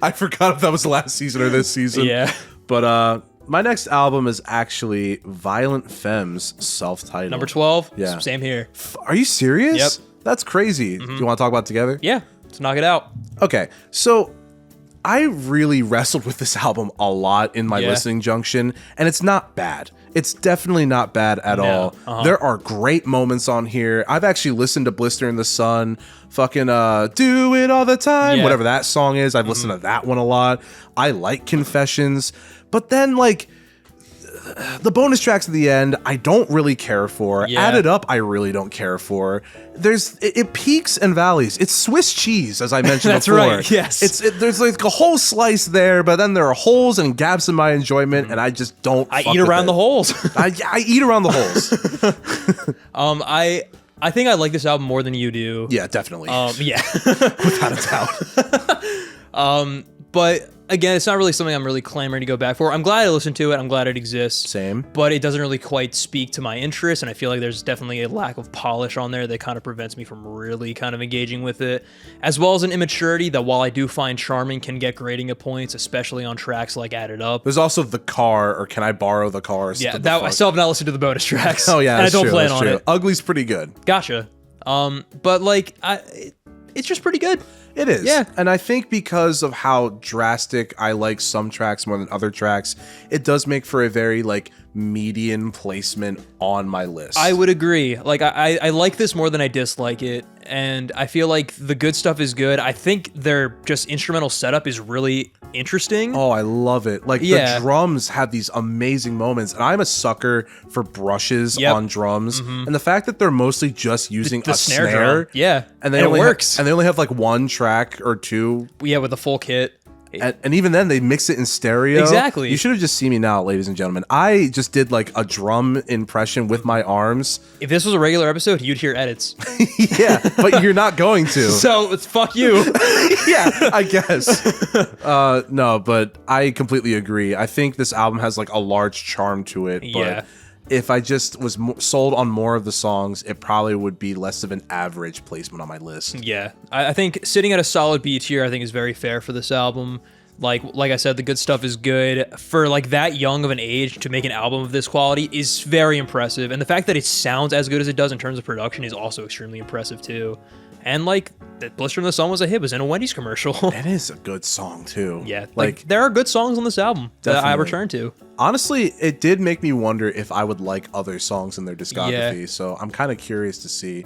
Speaker 1: I forgot if that was last season or this season.
Speaker 3: Yeah.
Speaker 1: But my next album is actually Violent Femmes, self-titled.
Speaker 3: Number 12?
Speaker 1: Yeah.
Speaker 3: Same here.
Speaker 1: Are you serious?
Speaker 3: Yep.
Speaker 1: That's crazy. Do you want to talk about it together?
Speaker 3: Yeah. Let's knock it out.
Speaker 1: Okay. So I really wrestled with this album a lot in my listening junction, and it's not bad. It's definitely not bad at all. There are great moments on here. I've actually listened to Blister in the Sun, fucking Do It All the Time, whatever that song is. I've listened to that one a lot. I like Confessions, but then like the bonus tracks at the end, I don't really care for. Added Up, I really don't care for. It peaks and valleys. It's Swiss cheese, as I mentioned
Speaker 3: That's
Speaker 1: before.
Speaker 3: right, yes.
Speaker 1: There's like a whole slice there, but then there are holes and gaps in my enjoyment, and I just don't.
Speaker 3: I eat around the holes.
Speaker 1: I eat around the holes.
Speaker 3: I think I like this album more than you do.
Speaker 1: Yeah, definitely.
Speaker 3: Yeah.
Speaker 1: Without a doubt.
Speaker 3: But again, it's not really something I'm really clamoring to go back for. I'm glad I listened to it. I'm glad it exists.
Speaker 1: Same.
Speaker 3: But it doesn't really quite speak to my interest, and I feel like there's definitely a lack of polish on there that kind of prevents me from really kind of engaging with it, as well as an immaturity that, while I do find charming, can get grading at points, especially on tracks like Added Up.
Speaker 1: There's also The Car, or Can I Borrow the Car?
Speaker 3: Yeah, I still have not listened to the bonus tracks.
Speaker 1: Oh yeah,
Speaker 3: and I don't
Speaker 1: true,
Speaker 3: plan on it.
Speaker 1: Ugly's pretty good.
Speaker 3: Gotcha. But like, it's just pretty good.
Speaker 1: It is.
Speaker 3: Yeah.
Speaker 1: And I think because of how drastic I like some tracks more than other tracks, it does make for a very like median placement on my list.
Speaker 3: I would agree. Like I like this more than I dislike it, and I feel like the good stuff is good. I think their just instrumental setup is really interesting.
Speaker 1: Oh, I love it. Like the drums have these amazing moments, and I'm a sucker for brushes on drums. And the fact that they're mostly just using
Speaker 3: the
Speaker 1: a snare
Speaker 3: drum. Yeah.
Speaker 1: and
Speaker 3: it works.
Speaker 1: And they only have like one track or two.
Speaker 3: Yeah, with the full kit.
Speaker 1: And even then, they mix it in stereo.
Speaker 3: Exactly.
Speaker 1: You should have just seen me now, ladies and gentlemen. I just did like a drum impression with my arms.
Speaker 3: If this was a regular episode, you'd hear edits.
Speaker 1: Yeah, but you're not going to.
Speaker 3: So it's fuck you.
Speaker 1: Yeah, I guess. No, but I completely agree. I think this album has like a large charm to it. But if I just was sold on more of the songs, it probably would be less of an average placement on my list.
Speaker 3: Yeah, I think sitting at a solid B tier, I think is very fair for this album. Like I said, the good stuff is good. For like that young of an age to make an album of this quality is very impressive. And the fact that it sounds as good as it does in terms of production is also extremely impressive too. And like, Blister in the Sun was a hit. It was in a Wendy's commercial.
Speaker 1: It is a good song too.
Speaker 3: Yeah, like there are good songs on this album that I return to.
Speaker 1: Honestly, it did make me wonder if I would like other songs in their discography. So I'm kind of curious to see,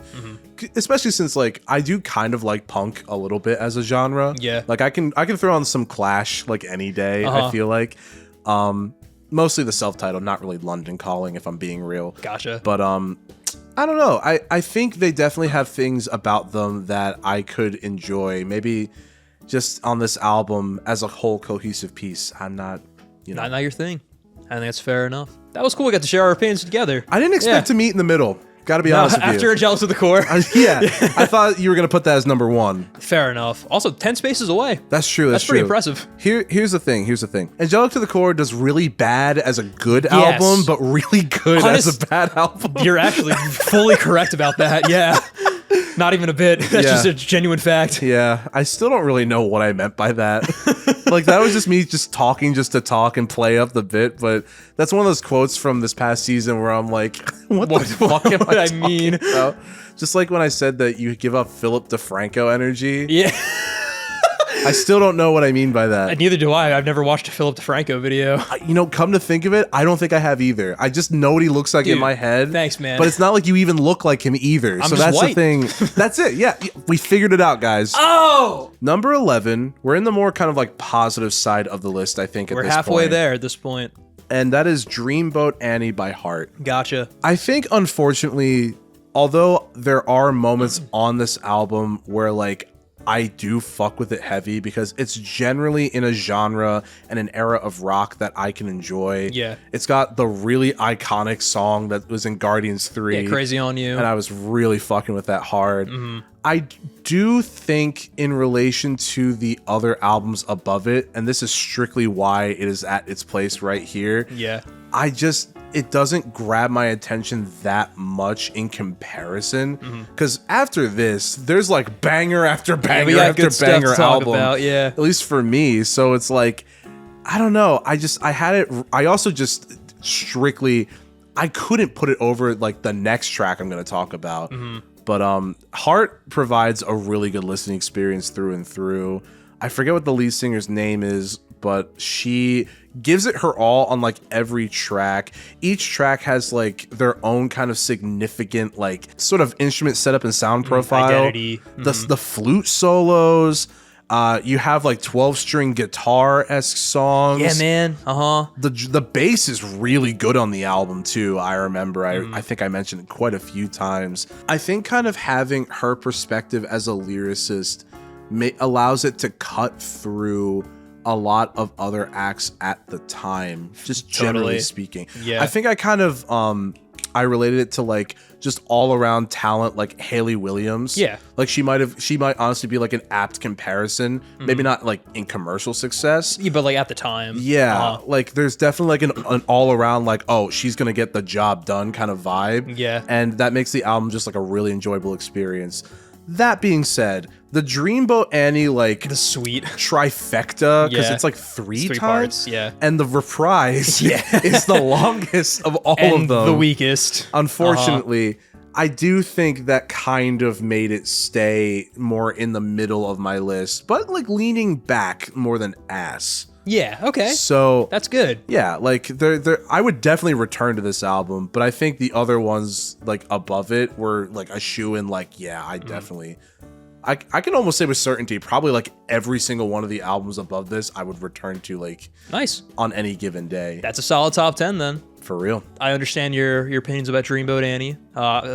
Speaker 1: especially since like I do kind of like punk a little bit as a genre.
Speaker 3: Yeah,
Speaker 1: like I can throw on some Clash like any day. I feel like, mostly the self-titled, not really London Calling if I'm being real.
Speaker 3: Gotcha.
Speaker 1: But I don't know. I think they definitely have things about them that I could enjoy. Maybe just on this album as a whole cohesive piece, I'm not,
Speaker 3: not your thing. I think that's fair enough. That was cool. We got to share our opinions together.
Speaker 1: I didn't expect to meet in the middle. Got to be honest with you.
Speaker 3: After Jealous of the Core.
Speaker 1: Yeah. I thought you were going to put that as number one.
Speaker 3: Fair enough. Also, 10 spaces away.
Speaker 1: That's true. That's
Speaker 3: pretty impressive.
Speaker 1: Here's the thing. Angelic to the Core does really bad as a good album, but really good as a bad album.
Speaker 3: You're actually fully correct about that. Yeah. Not even a bit. That's just a genuine fact.
Speaker 1: Yeah. I still don't really know what I meant by that. Like, that was just me just talking just to talk and play up the bit. But that's one of those quotes from this past season where I'm like, what the fuck am I talking about? Just like when I said that you give up Philip DeFranco energy.
Speaker 3: Yeah.
Speaker 1: I still don't know what I mean by that.
Speaker 3: Neither do I. I've never watched a Philip DeFranco video.
Speaker 1: Come to think of it, I don't think I have either. I just know what he looks like in my head.
Speaker 3: Thanks, man.
Speaker 1: But it's not like you even look like him either.
Speaker 3: I'm
Speaker 1: so
Speaker 3: just
Speaker 1: that's
Speaker 3: white.
Speaker 1: the thing. That's it. Yeah, we figured it out, guys.
Speaker 3: Oh!
Speaker 1: Number 11. We're in the more kind of like positive side of the list, I think, at this point.
Speaker 3: We're halfway there at this point.
Speaker 1: And that is Dreamboat Annie by Heart.
Speaker 3: Gotcha.
Speaker 1: I think, unfortunately, although there are moments on this album where, like, I do fuck with it heavy because it's generally in a genre and an era of rock that I can enjoy.
Speaker 3: Yeah.
Speaker 1: It's got the really iconic song that was in Guardians 3.
Speaker 3: Yeah, Crazy on You.
Speaker 1: And I was really fucking with that hard. I do think in relation to the other albums above it, and this is strictly why it is at its place right here.
Speaker 3: Yeah.
Speaker 1: It doesn't grab my attention that much in comparison. Because after this, there's like banger after banger after banger album. At least for me. So it's like, I don't know. I also just strictly, I couldn't put it over like the next track I'm going to talk about. But Heart provides a really good listening experience through and through. I forget what the lead singer's name is, but she gives it her all on like every track. Each track has like their own kind of significant like sort of instrument setup and sound profile.
Speaker 3: Identity.
Speaker 1: The flute solos. You have like 12-string guitar-esque songs.
Speaker 3: Yeah, man.
Speaker 1: The bass is really good on the album too. I remember. I think I mentioned it quite a few times. I think kind of having her perspective as a lyricist allows it to cut through a lot of other acts at the time, just generally speaking.
Speaker 3: Yeah.
Speaker 1: I think I kind of I related it to like just all around talent like Hayley Williams. Yeah. Like she might honestly be like an apt comparison. Maybe not like in commercial success.
Speaker 3: Yeah, but like at the time.
Speaker 1: Yeah. Like there's definitely like an all around like, oh, she's gonna get the job done kind of vibe.
Speaker 3: Yeah.
Speaker 1: And that makes the album just like a really enjoyable experience. That being said, the Dreamboat Annie, like
Speaker 3: the sweet
Speaker 1: trifecta, because it's like three times,
Speaker 3: parts, yeah,
Speaker 1: and the reprise is the longest of all of them,
Speaker 3: the weakest.
Speaker 1: Unfortunately, I do think that kind of made it stay more in the middle of my list, but like leaning back more than ass.
Speaker 3: Yeah, okay.
Speaker 1: So
Speaker 3: that's good.
Speaker 1: Yeah, like I would definitely return to this album, but I think the other ones like above it were like a shoe-in. Like, yeah, I definitely, I can almost say with certainty, probably like every single one of the albums above this, I would return to like
Speaker 3: nice
Speaker 1: on any given day.
Speaker 3: That's a solid top 10 then.
Speaker 1: For real.
Speaker 3: I understand your opinions about Dreamboat Annie.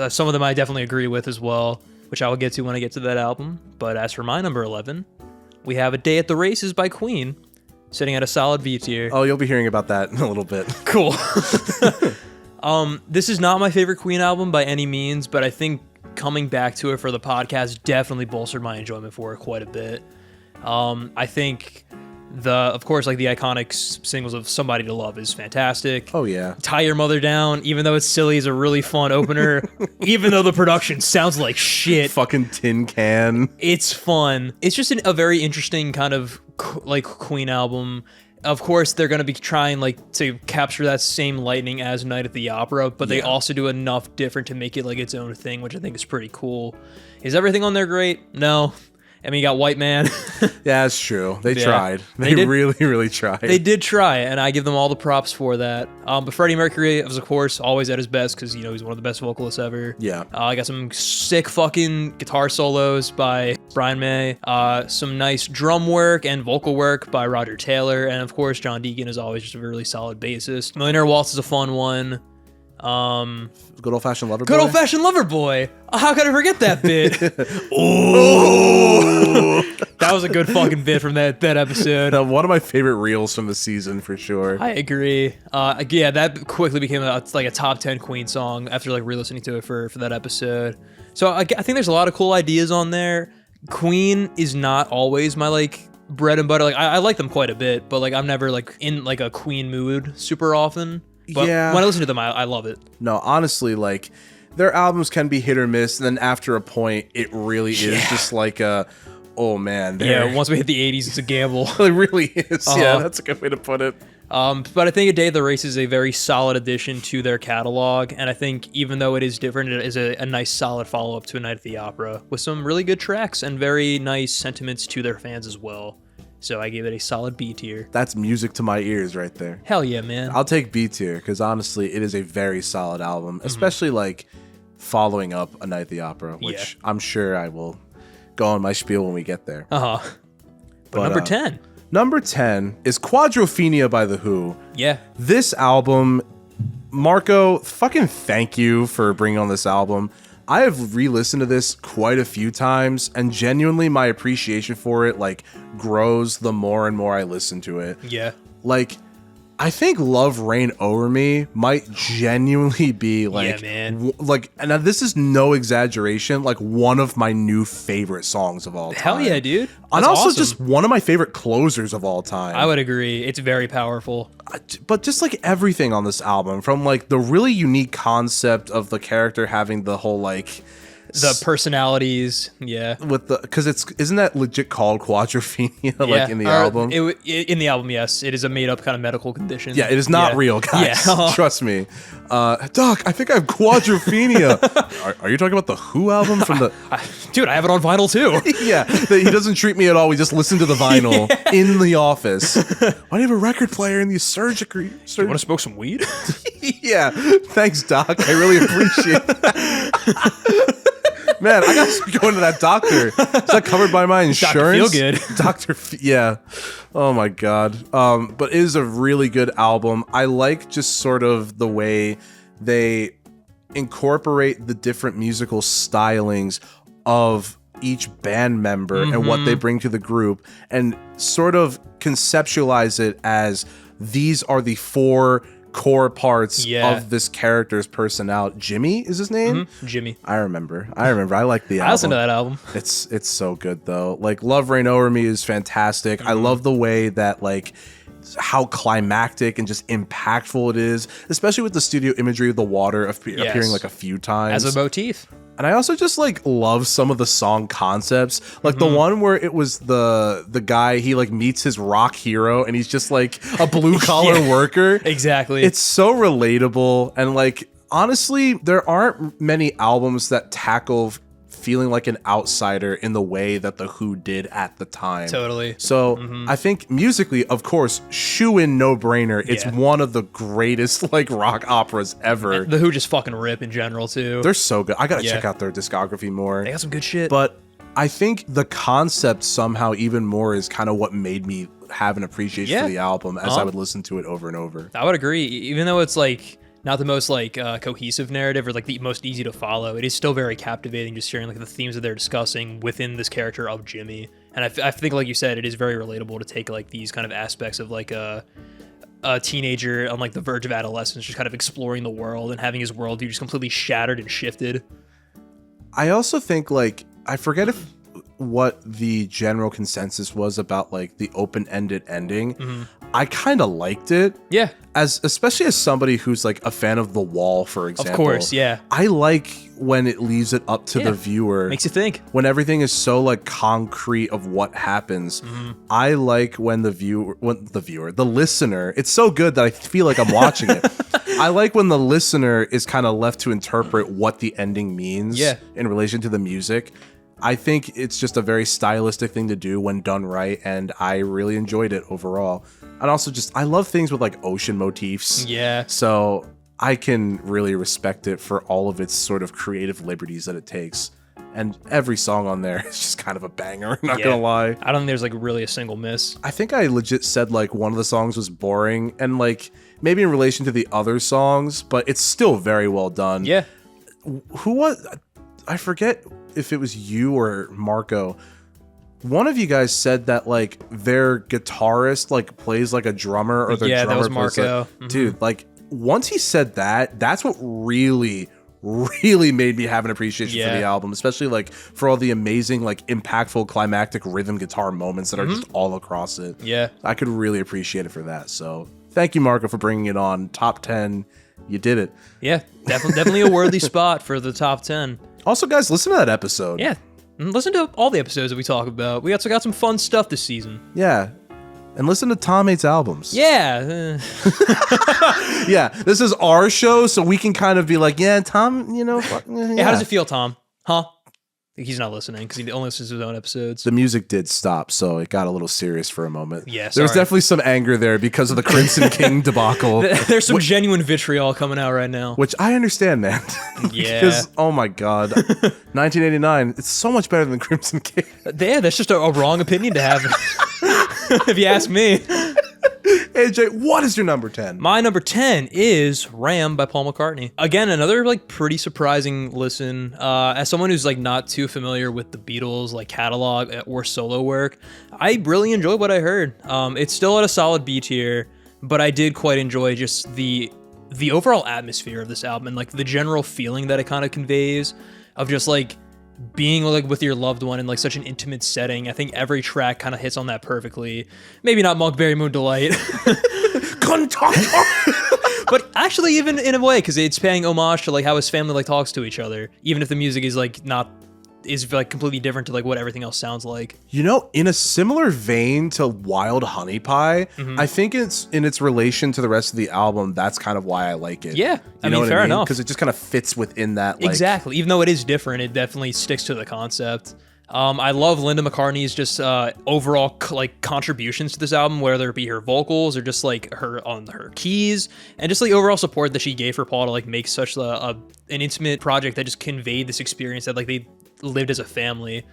Speaker 3: Some of them I definitely agree with as well, which I will get to when I get to that album. But as for my number 11, we have A Day at the Races by Queen. Sitting at a solid V tier.
Speaker 1: Oh, you'll be hearing about that in a little bit.
Speaker 3: Cool. This is not my favorite Queen album by any means, but I think coming back to it for the podcast definitely bolstered my enjoyment for it quite a bit. I think of course, like the iconic singles of Somebody to Love is fantastic.
Speaker 1: Oh, yeah.
Speaker 3: Tie Your Mother Down, even though it's silly, is a really fun opener. Even though the production sounds like shit.
Speaker 1: Fucking tin can.
Speaker 3: It's fun. It's just a very interesting kind of like Queen album. Of course, they're going to be trying like to capture that same lightning as Night at the Opera, but they also do enough different to make it like its own thing, which I think is pretty cool. Is everything on there great? No. I mean, you got White Man.
Speaker 1: Yeah, it's true. They tried. They really, really tried.
Speaker 3: They did try, and I give them all the props for that. But Freddie Mercury was, of course, always at his best because, you know, he's one of the best vocalists ever.
Speaker 1: Yeah.
Speaker 3: I got some sick fucking guitar solos by Brian May. Some nice drum work and vocal work by Roger Taylor. And, of course, John Deacon is always just a really solid bassist. Millionaire Waltz is a fun one.
Speaker 1: Good old-fashioned lover boy.
Speaker 3: Good old-fashioned lover boy. How could I forget that bit?
Speaker 1: Ooh.
Speaker 3: That was a good fucking bit from that episode.
Speaker 1: One of my favorite reels from the season for sure.
Speaker 3: I agree. Yeah, that quickly became a top 10 Queen song after like re-listening to it for that episode. So I think there's a lot of cool ideas on there. Queen is not always my like bread and butter. Like I like them quite a bit, but like I'm never like in like a Queen mood super often. But when I listen to them, I love it.
Speaker 1: No, honestly, like their albums can be hit or miss, and then after a point, it really is just like a, oh man.
Speaker 3: Once we hit the 80s, it's a gamble.
Speaker 1: It really is. Yeah, that's a good way to put it.
Speaker 3: But I think A Day at the Race is a very solid addition to their catalog, and I think even though it is different, it is a nice solid follow-up to A Night at the Opera with some really good tracks and very nice sentiments to their fans as well. So I gave it a solid B tier.
Speaker 1: That's music to my ears right there.
Speaker 3: Hell yeah, man.
Speaker 1: I'll take B tier because honestly, it is a very solid album, especially like following up A Night at the Opera, which I'm sure I will go on my spiel when we get there.
Speaker 3: But number 10.
Speaker 1: Number 10 is Quadrophenia by The Who.
Speaker 3: Yeah.
Speaker 1: This album, Marco, fucking thank you for bringing on this album. I have re-listened to this quite a few times, and genuinely my appreciation for it like grows the more and more I listen to it.
Speaker 3: Yeah.
Speaker 1: Like, I think Love Reign Over Me might genuinely be like, and this is no exaggeration, like one of my new favorite songs of all time.
Speaker 3: Hell yeah, dude. That's
Speaker 1: and also
Speaker 3: awesome.
Speaker 1: just one of my favorite closers of all time.
Speaker 3: I would agree. It's very powerful.
Speaker 1: But just like everything on this album, from like the really unique concept of the character having the whole like
Speaker 3: the personalities,
Speaker 1: with the because isn't that legit called quadrophenia like in the album?
Speaker 3: In the album, yes, it is a made up kind of medical condition.
Speaker 1: Yeah, it is not real, guys. Trust me. Doc, I think I have quadrophenia. are you talking about the Who album from the?
Speaker 3: Dude, I have it on vinyl too.
Speaker 1: Yeah, he doesn't treat me at all. We just listen to the vinyl in the office. Why do you have a record player in the surgery?
Speaker 3: Do you want to smoke some weed?
Speaker 1: Yeah, thanks, Doc. I really appreciate that. Man, I gotta go into that doctor. Is that covered by my insurance?
Speaker 3: Dr. Feelgood.
Speaker 1: Dr. Yeah. Oh my God. But it is a really good album. I like just sort of the way they incorporate the different musical stylings of each band member and what they bring to the group, and sort of conceptualize it as these are the four core parts of this character's personality. Jimmy is his name?
Speaker 3: Jimmy.
Speaker 1: I remember. I like the album.
Speaker 3: I listened to that album.
Speaker 1: It's so good though. Like Love Reign Over Me is fantastic. I love the way that like how climactic and just impactful it is, especially with the studio imagery of the water appearing like a few times
Speaker 3: as a motif.
Speaker 1: And I also just like love some of the song concepts, like the one where it was the guy, he like meets his rock hero and he's just like a blue collar worker.
Speaker 3: Exactly.
Speaker 1: It's so relatable. And like, honestly, there aren't many albums that tackle feeling like an outsider in the way that the Who did at the time.
Speaker 3: Totally.
Speaker 1: So I think musically, of course, shoe-in no-brainer. It's one of the greatest like rock operas ever.
Speaker 3: And the Who just fucking rip in general too.
Speaker 1: They're so good. I gotta check out their discography more.
Speaker 3: They got some good shit.
Speaker 1: But I think the concept somehow even more is kind of what made me have an appreciation for the album as I would listen to it over and over.
Speaker 3: I would agree. Even though it's like not the most like cohesive narrative or like the most easy to follow, it is still very captivating just hearing like the themes that they're discussing within this character of Jimmy. And I think, like you said, it is very relatable to take like these kind of aspects of like a teenager on like the verge of adolescence, just kind of exploring the world and having his worldview just completely shattered and shifted.
Speaker 1: I also think like, I forget what the general consensus was about like the open-ended ending. I kind of liked it.
Speaker 3: Yeah.
Speaker 1: Especially as somebody who's like a fan of The Wall, for example.
Speaker 3: Of course, yeah.
Speaker 1: I like when it leaves it up to the viewer.
Speaker 3: Makes you think.
Speaker 1: When everything is so like concrete of what happens. I like when the listener, it's so good that I feel like I'm watching it. I like when the listener is kind of left to interpret what the ending means in relation to the music. I think it's just a very stylistic thing to do when done right, and I really enjoyed it overall. And also just, I love things with like ocean motifs.
Speaker 3: Yeah.
Speaker 1: So I can really respect it for all of its sort of creative liberties that it takes. And every song on there is just kind of a banger, not gonna lie.
Speaker 3: I don't think there's like really a single miss.
Speaker 1: I think I legit said like one of the songs was boring, and like maybe in relation to the other songs, but it's still very well done.
Speaker 3: Yeah.
Speaker 1: I forget if it was you or Marco. One of you guys said that like their guitarist like plays like a drummer, or their drummer
Speaker 3: that was
Speaker 1: plays
Speaker 3: Marco.
Speaker 1: like, dude, like once he said that, that's what really made me have an appreciation for the album, especially like for all the amazing like impactful climactic rhythm guitar moments that are just all across it.
Speaker 3: Yeah.
Speaker 1: I could really appreciate it for that. So thank you, Marco, for bringing it on. Top 10. You did it.
Speaker 3: Yeah, definitely a worthy spot for the top 10.
Speaker 1: Also, guys, listen to that episode.
Speaker 3: Yeah, and listen to all the episodes that we talk about. We also got some fun stuff this season.
Speaker 1: Yeah, and listen to Tom Hates albums.
Speaker 3: Yeah.
Speaker 1: Yeah, this is our show, so we can kind of be like, yeah, Tom, you know.
Speaker 3: Hey, how does it feel, Tom? Huh? He's not listening because he only listens to his own episodes.
Speaker 1: The music did stop, so it got a little serious for a moment.
Speaker 3: Yeah,
Speaker 1: there was definitely some anger there because of the Crimson King debacle.
Speaker 3: There's some genuine vitriol coming out right now.
Speaker 1: Which I understand, man.
Speaker 3: Yeah.
Speaker 1: Because, oh my God, 1989, it's so much better than Crimson King.
Speaker 3: Yeah, that's just a wrong opinion to have, if you ask me.
Speaker 1: AJ, what is your number 10?
Speaker 3: My number 10 is Ram by Paul McCartney. Again, another like pretty surprising listen. As someone who's like not too familiar with the Beatles like catalog or solo work, I really enjoyed what I heard. It's still at a solid B tier, but I did quite enjoy just the overall atmosphere of this album and like the general feeling that it kind of conveys of just like being like with your loved one in like such an intimate setting. I think every track kind of hits on that perfectly. Maybe not Monkberry Moon Delight. But actually even in a way, because it's paying homage to like how his family like talks to each other, even if the music is like completely different to like what everything else sounds like.
Speaker 1: You know, in a similar vein to Wild Honey Pie, I think it's in its relation to the rest of the album. That's kind of why I like it.
Speaker 3: Yeah, I mean, fair enough.
Speaker 1: Because it just kind of fits within that. Like,
Speaker 3: exactly. Even though it is different, it definitely sticks to the concept. I love Linda McCartney's just overall like contributions to this album, whether it be her vocals or just like her on her keys, and just like overall support that she gave for Paul to like make such an intimate project that just conveyed this experience that like they lived as a family.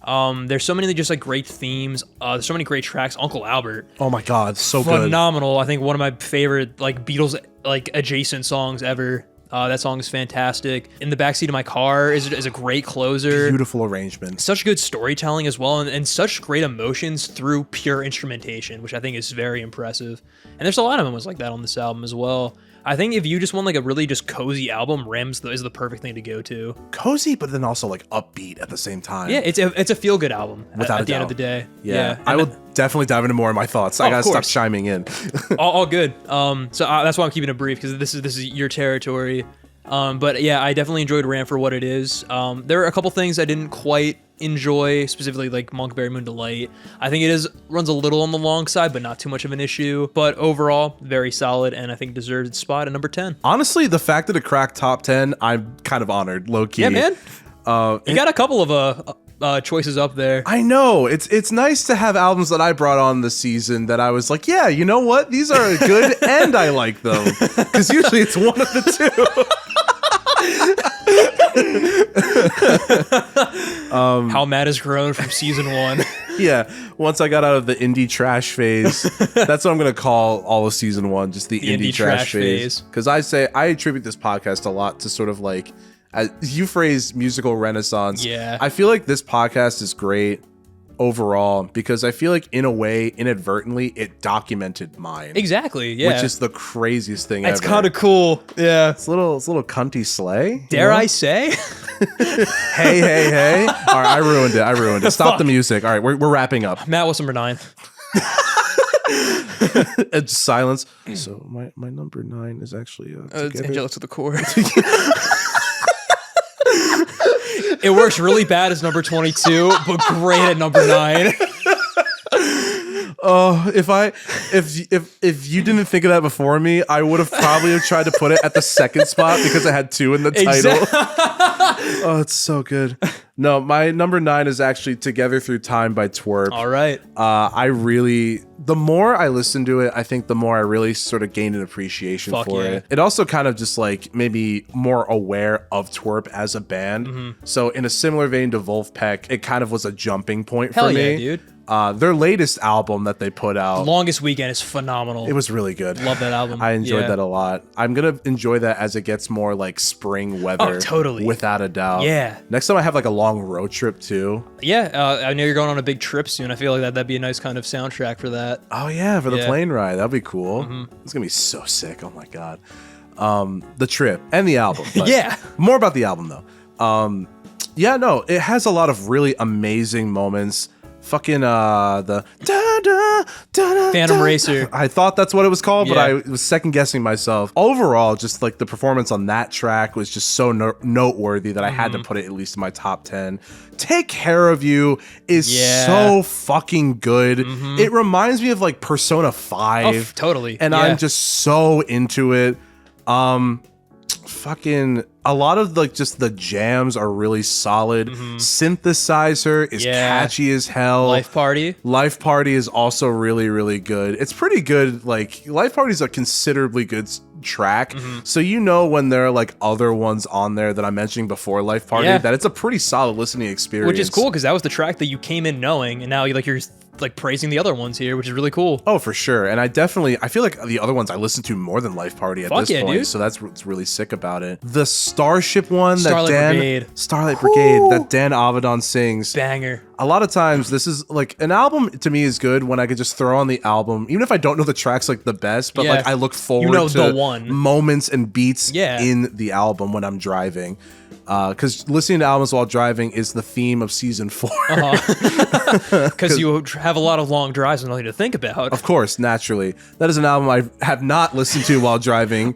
Speaker 3: There's so many just like great themes. There's so many great tracks. Uncle Albert,
Speaker 1: oh my God, so good,
Speaker 3: phenomenal. I think one of my favorite like Beatles like adjacent songs ever. That song is fantastic. In the Backseat of My Car is a great closer.
Speaker 1: Beautiful arrangement.
Speaker 3: Such good storytelling as well, and such great emotions through pure instrumentation, which I think is very impressive. And there's a lot of moments like that on this album as well. I think if you just want like a really just cozy album, Ram's is the perfect thing to go to.
Speaker 1: Cozy, but then also like upbeat at the same time.
Speaker 3: Yeah, it's a feel good album
Speaker 1: without
Speaker 3: at the end of the day.
Speaker 1: Yeah. I will definitely dive into more of my thoughts. I gotta stop chiming in.
Speaker 3: all good. So that's why I'm keeping it brief, because this is your territory. But yeah, I definitely enjoyed Ram for what it is. There are a couple things I didn't quite enjoy, specifically like Monkberry Moon Delight. I think it runs a little on the long side, but not too much of an issue. But overall, very solid, and I think deserves its spot at number 10.
Speaker 1: Honestly, the fact that it cracked top 10, I'm kind of honored, low key.
Speaker 3: Yeah, man. You got a couple of choices up there.
Speaker 1: I know. It's nice to have albums that I brought on this season that I was like, yeah, you know what? These are good and I like them. Because usually it's one of the two.
Speaker 3: How Matt has grown from season 1.
Speaker 1: Yeah, once I got out of the indie trash phase, that's what I'm gonna call all of season 1, just the indie trash phase. Because I attribute this podcast a lot to sort of like, as you phrase, musical renaissance.
Speaker 3: Yeah,
Speaker 1: I feel like this podcast is great overall because I feel like in a way, inadvertently, it documented mine.
Speaker 3: Exactly. Yeah,
Speaker 1: which is the craziest thing
Speaker 3: It's
Speaker 1: ever.
Speaker 3: kind of cool. Yeah,
Speaker 1: it's a little cunty slay.
Speaker 3: Dare I say?
Speaker 1: Hey. All right, I ruined it. Stop the music. All right, we're wrapping up.
Speaker 3: Matt, what's number 9?
Speaker 1: It's silence. So my number 9 is actually
Speaker 3: it's Angelic to the Core. It works really bad as number 22, but great at number 9.
Speaker 1: Oh, if you didn't think of that before me, I would have probably tried to put it at the second spot because I had 2 in the title. Oh, it's so good. No, my number 9 is actually Together Through Time by Twerp.
Speaker 3: All right.
Speaker 1: The more I listen to it, I think the more I really sort of gained an appreciation for it. It also kind of just like made me more aware of Twerp as a band. So in a similar vein to Wolfpack, it kind of was a jumping point for me.
Speaker 3: Hell yeah, dude.
Speaker 1: Their latest album that they put out,
Speaker 3: Longest Weekend, is phenomenal.
Speaker 1: It was really good.
Speaker 3: Love that album.
Speaker 1: I enjoyed that a lot. I'm gonna enjoy that as it gets more like spring weather.
Speaker 3: Oh, totally.
Speaker 1: Without a doubt.
Speaker 3: Yeah.
Speaker 1: Next time I have like a long road trip too.
Speaker 3: Yeah, I know you're going on a big trip soon. I feel like that'd be a nice kind of soundtrack for that.
Speaker 1: Oh yeah, for the plane ride. That'd be cool. It's gonna be so sick. Oh my god. The trip and the album.
Speaker 3: Yeah.
Speaker 1: More about the album though. Yeah, no, it has a lot of really amazing moments. Fucking the
Speaker 3: Phantom Racer.
Speaker 1: I thought that's what it was called, but I was second guessing myself. Overall, just like the performance on that track was just so noteworthy that I had to put it at least in my top 10. Take Care of You is so fucking good. It reminds me of like Persona 5.
Speaker 3: Oh, totally.
Speaker 1: And I'm just so into it. Fucking A lot of like just the jams are really solid. Synthesizer is catchy as hell.
Speaker 3: Life Party
Speaker 1: is also really, really good. It's pretty good. Like Life Party is a considerably good track. So you know when there are like other ones on there that I'm mentioning before Life Party that it's a pretty solid listening experience.
Speaker 3: Which is cool because that was the track that you came in knowing, and now you're like praising the other ones here, which is really cool.
Speaker 1: Oh, for sure. And I feel like the other ones I listen to more than Life Party at this point. Dude. So that's what's really sick about it. The Starship one Starlight Brigade that Dan Avedon sings.
Speaker 3: Banger.
Speaker 1: A lot of times this is like an album to me is good when I could just throw on the album, even if I don't know the tracks like the best, but like I look forward to
Speaker 3: the one.
Speaker 1: moments and beats in the album when I'm driving. Because listening to albums while driving is the theme of season 4.
Speaker 3: Because you have a lot of long drives and nothing to think about.
Speaker 1: Of course, naturally. That is an album I have not listened to while driving,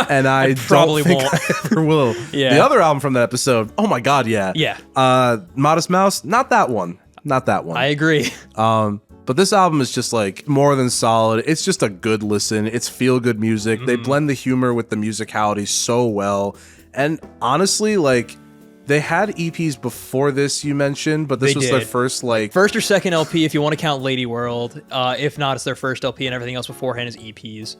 Speaker 1: and I
Speaker 3: probably
Speaker 1: don't think
Speaker 3: won't.
Speaker 1: I ever will.
Speaker 3: Yeah.
Speaker 1: The other album from that episode, oh my god, yeah. Modest Mouse, not that one.
Speaker 3: I agree.
Speaker 1: But this album is just like more than solid. It's just a good listen. It's feel good music. They blend the humor with the musicality so well. And honestly, like they had EPs before this you mentioned, but this was their first
Speaker 3: or second LP if you want to count Lady World. If not, it's their first LP and everything else beforehand is EPs.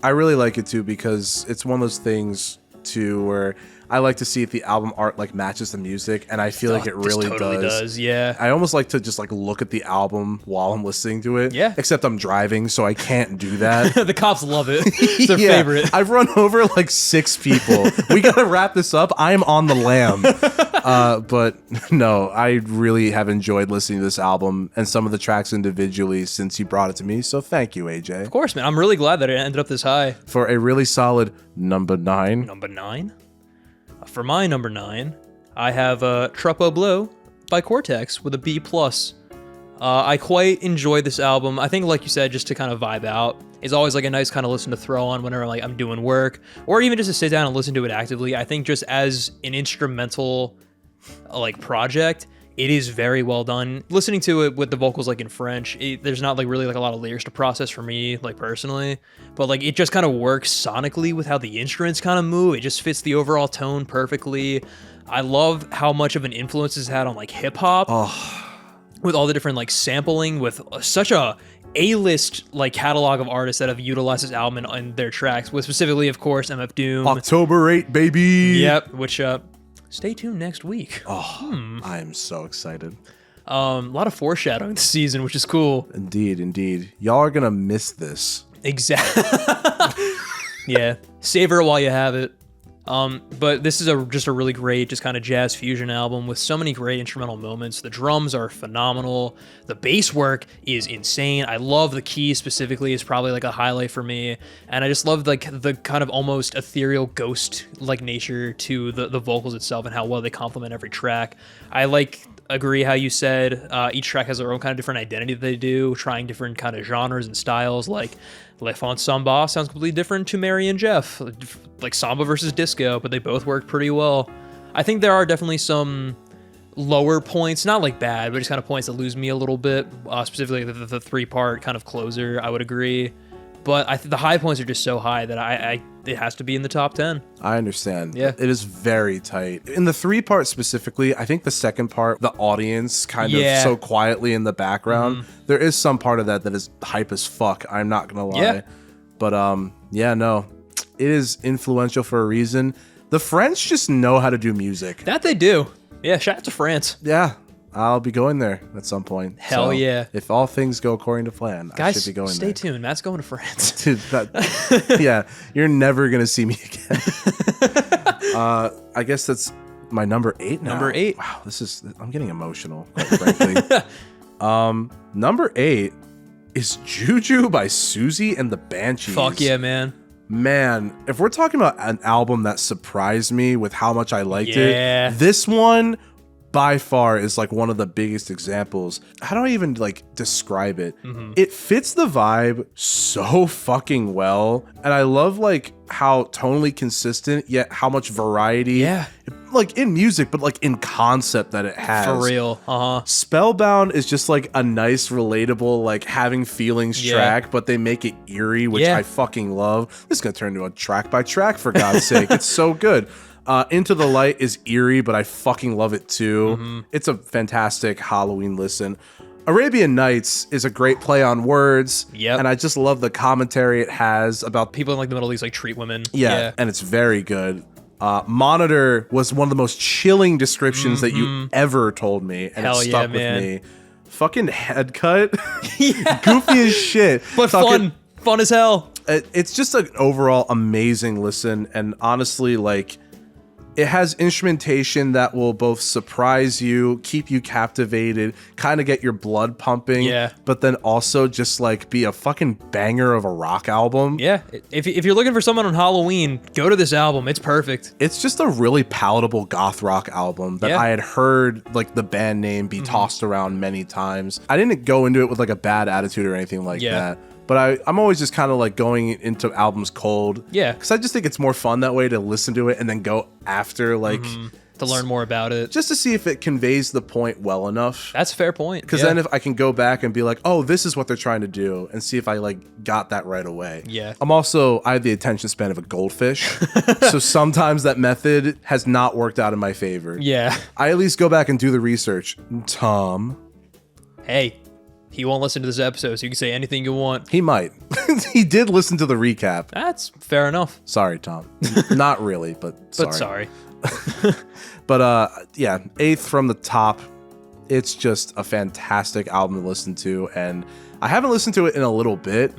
Speaker 1: I really like it too because it's one of those things too where I like to see if the album art like matches the music, and I feel like it really does.
Speaker 3: Yeah.
Speaker 1: I almost like to just like look at the album while I'm listening to it.
Speaker 3: Yeah.
Speaker 1: Except I'm driving, so I can't do that.
Speaker 3: The cops love it. It's their favorite.
Speaker 1: I've run over like 6 people. We gotta wrap this up. I'm on the lam. But no, I really have enjoyed listening to this album and some of the tracks individually since you brought it to me. So thank you, AJ.
Speaker 3: Of course, man. I'm really glad that it ended up this high.
Speaker 1: For a really solid number 9.
Speaker 3: Number 9? For my number 9, I have Troppo Blow by Cortex with a B+. I quite enjoy this album. I think, like you said, just to kind of vibe out. It's always like a nice kind of listen to throw on whenever like I'm doing work, or even just to sit down and listen to it actively. I think just as an instrumental like project, it is very well done. Listening to it with the vocals like in French, there's not like really like a lot of lyrics to process for me, like personally, but like it just kind of works sonically with how the instruments kind of move. It just fits the overall tone perfectly. I love how much of an influence it's had on like hip hop, with all the different like sampling, with such a A-list like catalog of artists that have utilized this album and their tracks, with specifically, of course, MF Doom.
Speaker 1: October 8, baby.
Speaker 3: Yep, which stay tuned next week.
Speaker 1: I am so excited.
Speaker 3: A lot of foreshadowing this season, which is cool.
Speaker 1: Indeed. Y'all are gonna miss this.
Speaker 3: Exactly. Yeah, savor it while you have it. But this is just a really great, just kind of jazz fusion album with so many great instrumental moments. The drums are phenomenal. The bass work is insane. I love the keys specifically. It's probably like a highlight for me. And I just love like the kind of almost ethereal ghost like nature to the vocals itself and how well they complement every track. I agree how you said each track has their own kind of different identity that they do, trying different kind of genres and styles. Like Le Font Samba sounds completely different to Mary and Jeff, like samba versus disco, but they both work pretty well. I think there are definitely some lower points, not like bad, but just kind of points that lose me a little bit, specifically the 3-part kind of closer, I would agree. But the high points are just so high that it has to be in the top 10.
Speaker 1: I understand.
Speaker 3: Yeah.
Speaker 1: It is very tight. In the 3-part specifically, I think the second part, the audience kind of so quietly in the background, there is some part of that is hype as fuck. I'm not going to lie.
Speaker 3: Yeah.
Speaker 1: But no, it is influential for a reason. The French just know how to do music.
Speaker 3: That they do. Yeah, shout out to France.
Speaker 1: Yeah. I'll be going there at some point.
Speaker 3: Hell yeah.
Speaker 1: If all things go according to plan,
Speaker 3: guys,
Speaker 1: I should be going there.
Speaker 3: Stay tuned. Matt's going to France.
Speaker 1: Dude, yeah, you're never going to see me again. I guess that's my number 8 now.
Speaker 3: Number 8.
Speaker 1: Wow, I'm getting emotional, quite frankly. Number 8 is Juju by Susie and the Banshees.
Speaker 3: Fuck yeah, man.
Speaker 1: Man, if we're talking about an album that surprised me with how much I liked it, this one by far is like one of the biggest examples. How do I even like describe it? It fits the vibe so fucking well. And I love like how tonally consistent, yet how much variety. Like in music, but like in concept that it has.
Speaker 3: For real.
Speaker 1: Spellbound is just like a nice, relatable, like having feelings track, but they make it eerie, which I fucking love. This is gonna turn into a track by track, for God's sake. It's so good. Into the Light is eerie, but I fucking love it too. It's a fantastic Halloween listen. Arabian Nights is a great play on words.
Speaker 3: Yep.
Speaker 1: And I just love the commentary it has about
Speaker 3: people in like the Middle East like treat women.
Speaker 1: Yeah. And it's very good. Monitor was one of the most chilling descriptions that you ever told me, and it stuck with me. Fucking head cut, goofy as shit,
Speaker 3: but fun as hell.
Speaker 1: It's just an overall amazing listen, and honestly, like, it has instrumentation that will both surprise you, keep you captivated, kind of get your blood pumping, but then also just like be a fucking banger of a rock album.
Speaker 3: Yeah, if you're looking for someone on Halloween, go to this album. It's perfect.
Speaker 1: It's just a really palatable goth rock album that I had heard like the band name be tossed around many times. I didn't go into it with like a bad attitude or anything like that. But I'm always just kind of like going into albums cold. Yeah. Because I just think it's more fun that way to listen to it and then go after, like...
Speaker 3: to learn more about it.
Speaker 1: Just to see if it conveys the point well enough.
Speaker 3: That's a fair point.
Speaker 1: Because then if I can go back and be like, oh, this is what they're trying to do, and see if I like got that right away. Yeah. I have the attention span of a goldfish. So sometimes that method has not worked out in my favor. Yeah. I at least go back and do the research. Tom.
Speaker 3: Hey. He won't listen to this episode, so you can say anything you want.
Speaker 1: He might. He did listen to the recap.
Speaker 3: That's fair enough.
Speaker 1: Sorry, Tom. Not really, but sorry.
Speaker 3: But sorry.
Speaker 1: But yeah, 8th from the top. It's just a fantastic album to listen to, and I haven't listened to it in a little bit,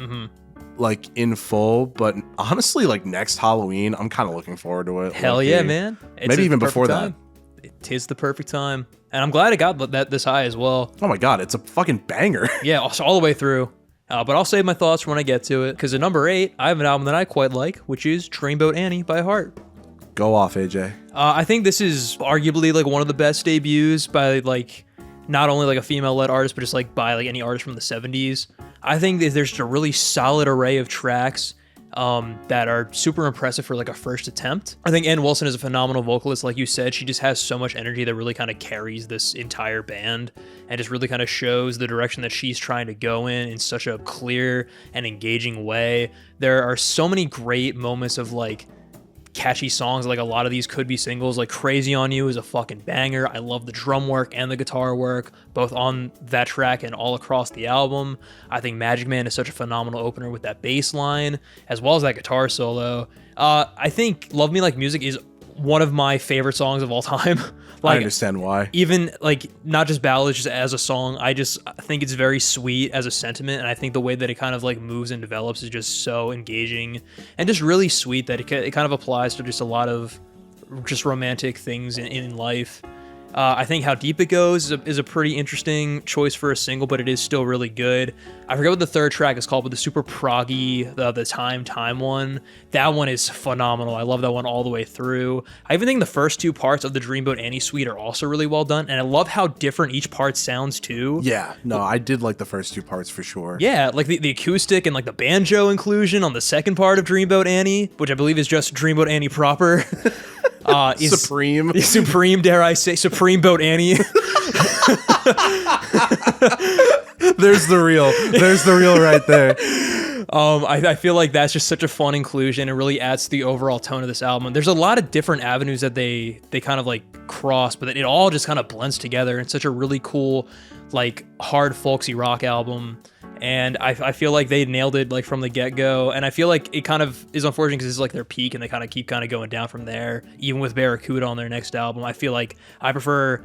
Speaker 1: like in full, but honestly, like next Halloween, I'm kind of looking forward to it.
Speaker 3: Hell yeah, man.
Speaker 1: Maybe even before that.
Speaker 3: It is the perfect time. And I'm glad it got this high as well.
Speaker 1: Oh my god, it's a fucking banger.
Speaker 3: Yeah, all the way through. But I'll save my thoughts for when I get to it. Because at number 8, I have an album that I quite like, which is Dreamboat Annie by Heart.
Speaker 1: Go off, AJ.
Speaker 3: I think this is arguably like one of the best debuts by like not only like a female-led artist, but just like by like any artist from the 70s. I think that there's just a really solid array of tracks that are super impressive for like a first attempt. I think Ann Wilson is a phenomenal vocalist. Like you said, she just has so much energy that really kind of carries this entire band and just really kind of shows the direction that she's trying to go in such a clear and engaging way. There are so many great moments of like catchy songs. Like a lot of these could be singles. Like Crazy on You is a fucking banger. I love the drum work and the guitar work, both on that track and all across the album. I think Magic Man is such a phenomenal opener with that bass line, as well as that guitar solo. I think Love Me Like Music is one of my favorite songs of all time.
Speaker 1: Like, I understand why.
Speaker 3: Even like not just ballads, just as a song, I think it's very sweet as a sentiment, and I think the way that it kind of like moves and develops is just so engaging and just really sweet that it kind of applies to just a lot of just romantic things in life. I think How Deep It Goes is a pretty interesting choice for a single, but it is still really good. I forget what the third track is called, but the super proggy, the Time one, that one is phenomenal. I love that one all the way through. I even think the first two parts of the Dreamboat Annie suite are also really well done, and I love how different each part sounds too.
Speaker 1: Yeah, no, I did like the first two parts for sure.
Speaker 3: Yeah, like the acoustic and like the banjo inclusion on the second part of Dreamboat Annie, which I believe is just Dreamboat Annie proper.
Speaker 1: Is
Speaker 3: Supreme, dare I say, Supreme Boat Annie.
Speaker 1: There's the reel right there.
Speaker 3: I feel like that's just such a fun inclusion. It really adds to the overall tone of this album. There's a lot of different avenues that they kind of like cross, but it all just kind of blends together in such a really cool, like hard folksy rock album. And I feel like they nailed it like from the get-go. And I feel like it kind of is unfortunate because it's like their peak and they kind of keep kind of going down from there. Even with Barracuda on their next album, I feel like I prefer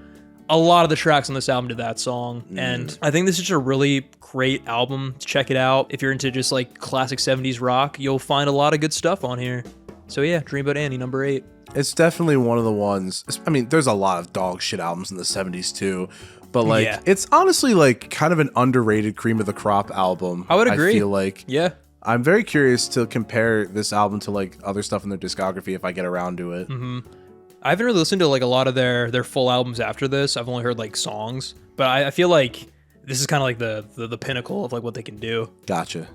Speaker 3: a lot of the tracks on this album to that song. And I think this is just a really great album. Check it out. If you're into just like classic 70s rock, you'll find a lot of good stuff on here. So yeah, Dreamboat Annie, number 8. It's
Speaker 1: definitely one of the ones. I mean, there's a lot of dog shit albums in the 70s too. But like, it's honestly like kind of an underrated cream of the crop album.
Speaker 3: I would agree.
Speaker 1: I feel like.
Speaker 3: Yeah.
Speaker 1: I'm very curious to compare this album to like other stuff in their discography if I get around to it.
Speaker 3: I haven't really listened to like a lot of their full albums after this. I've only heard like songs, but I feel like this is kind of like the pinnacle of like what they can do.
Speaker 1: Gotcha.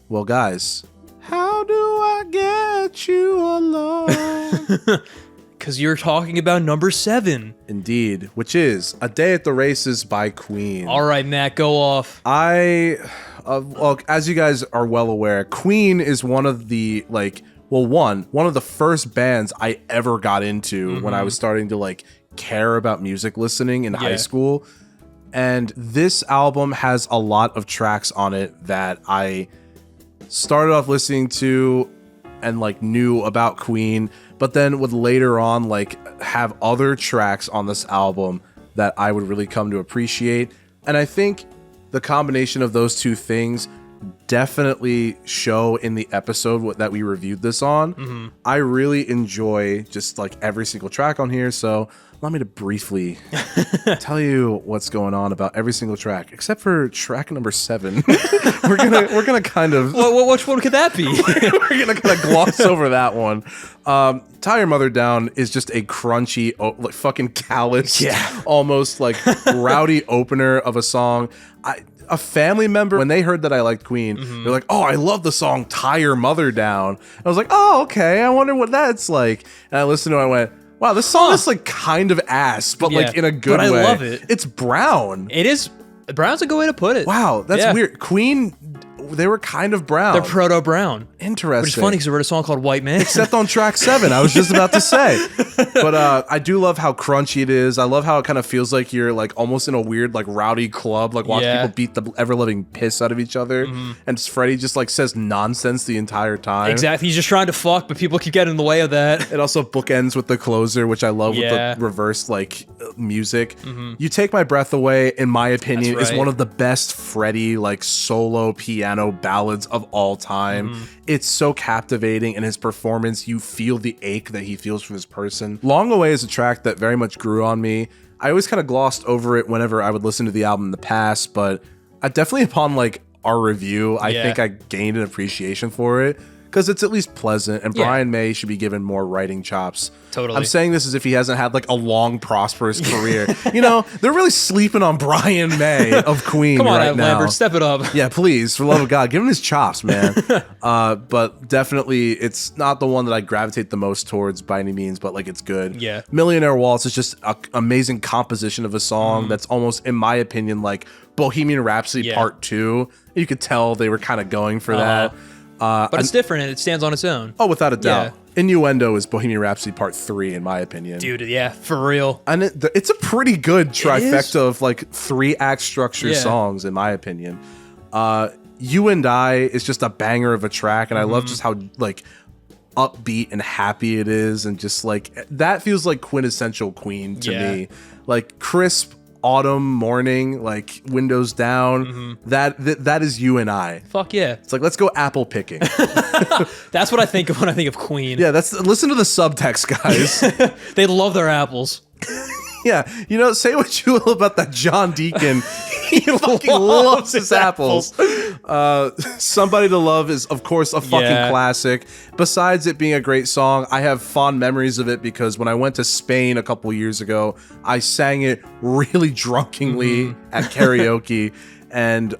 Speaker 1: Well, guys, how do I get you alone?
Speaker 3: Because you're talking about number 7.
Speaker 1: Indeed, which is A Day at the Races by Queen.
Speaker 3: All right, Matt, go off.
Speaker 1: Well, as you guys are well aware, Queen is one of the like Well, one of the first bands I ever got into when I was starting to like care about music listening in high school. And this album has a lot of tracks on it that I started off listening to and like knew about Queen, but then would later on like have other tracks on this album that I would really come to appreciate. And I think the combination of those two things definitely show in the episode that we reviewed this on. I really enjoy just like every single track on here, so allow me to briefly tell you what's going on about every single track, except for track number 7. we're gonna kind of
Speaker 3: which one could that be?
Speaker 1: we're gonna kind of gloss over that one. Tie Your Mother Down is just a crunchy, like fucking callous, almost like rowdy opener of a song. A family member, when they heard that I liked Queen, they're like, "Oh, I love the song Tie Your Mother Down." I was like, "Oh, okay. I wonder what that's like." And I listened to it and I went, wow, this song is like kind of ass, but like in a good way.
Speaker 3: But I love it.
Speaker 1: It's brown.
Speaker 3: It is. Brown's a good way to put it.
Speaker 1: Wow, that's weird. Queen, they were kind of brown.
Speaker 3: They're proto-brown.
Speaker 1: Interesting.
Speaker 3: Which is funny because I wrote a song called White Man.
Speaker 1: Except on track 7, I was just about to say. But I do love how crunchy it is. I love how it kind of feels like you're like almost in a weird like rowdy club, like watching people beat the ever-living piss out of each other. And Freddie just like says nonsense the entire time.
Speaker 3: Exactly. He's just trying to fuck, but people keep getting in the way of that.
Speaker 1: It also bookends with the closer, which I love with the reverse like music. You Take My Breath Away, in my opinion, is one of the best Freddie like solo piano ballads of all time. It's so captivating in his performance. You feel the ache that he feels for this person. Long Away is a track that very much grew on me. I always kind of glossed over it whenever I would listen to the album in the past, but I definitely upon like our review, I think I gained an appreciation for it because it's at least pleasant, and Brian May should be given more writing chops.
Speaker 3: Totally.
Speaker 1: I'm saying this as if he hasn't had like a long, prosperous career. You know, they're really sleeping on Brian May of Queen
Speaker 3: Come on,
Speaker 1: right now.
Speaker 3: Lambert, step it up.
Speaker 1: Yeah, please, for the love of God, give him his chops, man. But definitely, it's not the one that I gravitate the most towards by any means, but like it's good.
Speaker 3: Yeah.
Speaker 1: Millionaire Waltz is just an amazing composition of a song that's almost, in my opinion, like Bohemian Rhapsody Part 2. You could tell they were kind of going for that.
Speaker 3: But it's different and it stands on its own.
Speaker 1: Oh, without a doubt. Innuendo is Bohemian Rhapsody Part 3, in my opinion.
Speaker 3: Dude, yeah, for real.
Speaker 1: And it's a pretty good trifecta of like 3-act structure songs, in my opinion. You and I is just a banger of a track, and I love just how like upbeat and happy it is, and just like that feels like quintessential Queen to me. Like crisp autumn morning, like windows down. That is You and I.
Speaker 3: Fuck yeah.
Speaker 1: It's like, let's go apple picking.
Speaker 3: That's what I think of when I think of Queen.
Speaker 1: Yeah, listen to the subtext, guys.
Speaker 3: They love their apples.
Speaker 1: Yeah, you know, say what you will about that John Deacon. He fucking loves his apples. Somebody to Love is, of course, a fucking classic. Besides it being a great song, I have fond memories of it because when I went to Spain a couple years ago, I sang it really drunkenly at karaoke. And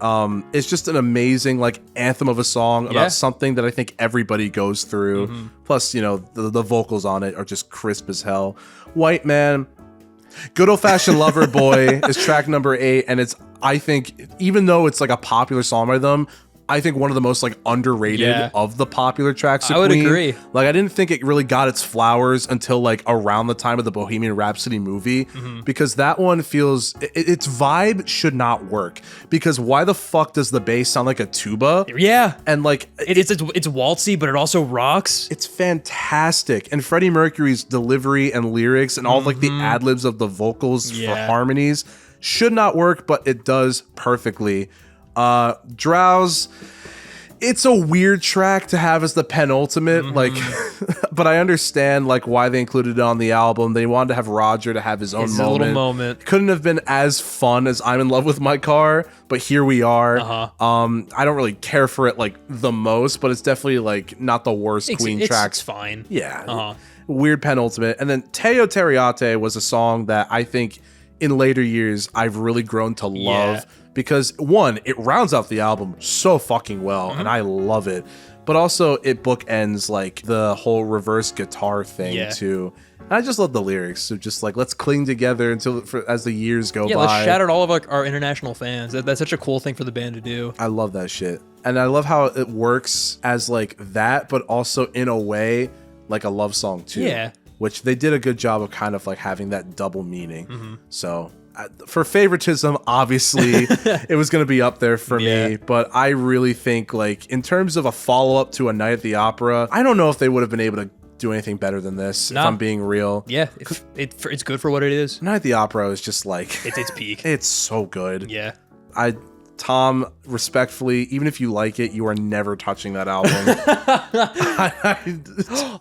Speaker 1: it's just an amazing like anthem of a song about something that I think everybody goes through. Plus, you know, the vocals on it are just crisp as hell. White Man, Good Old Fashioned Lover Boy is track number 8, and it's, I think, even though it's like a popular song by them, I think one of the most like underrated of the popular tracks of
Speaker 3: I would
Speaker 1: Queen.
Speaker 3: agree.
Speaker 1: Like, I didn't think it really got its flowers until like around the time of the Bohemian Rhapsody movie, because that one feels its vibe should not work. Because why the fuck does the bass sound like a tuba?
Speaker 3: Yeah,
Speaker 1: and like
Speaker 3: it's waltzy, but it also rocks.
Speaker 1: It's fantastic, and Freddie Mercury's delivery and lyrics and all like the ad libs of the vocals for harmonies should not work, but it does perfectly. Drowse, it's a weird track to have as the penultimate, like, but I understand like why they included it on the album. They wanted to have Roger to have his own moment.
Speaker 3: Little moment.
Speaker 1: Couldn't have been as fun as I'm in Love with My Car, but here we are. I don't really care for it like the most, but it's definitely like not the worst Queen tracks.
Speaker 3: It's fine.
Speaker 1: Yeah. Weird penultimate. And then Teo Teriate was a song that I think in later years I've really grown to love. Because one, it rounds out the album so fucking well, and I love it. but also it bookends like the whole reverse guitar thing too. And I just love the lyrics. So just like, let's cling together as the years go by.
Speaker 3: Yeah, let's shout out all of our international fans. That's such a cool thing for the band to do.
Speaker 1: I love that shit. And I love how it works as like that, but also in a way like a love song too.
Speaker 3: Yeah.
Speaker 1: Which they did a good job of kind of like having that double meaning. So for favoritism, obviously it was going to be up there for me, but I really think like in terms of a follow-up to A Night at the Opera, I don't know if they would have been able to do anything better than this, if I'm being real.
Speaker 3: Yeah, it's good for what it is.
Speaker 1: Night at the Opera is just like...
Speaker 3: It's peak.
Speaker 1: It's so good.
Speaker 3: Yeah.
Speaker 1: Tom, respectfully, even if you like it, you are never touching that album.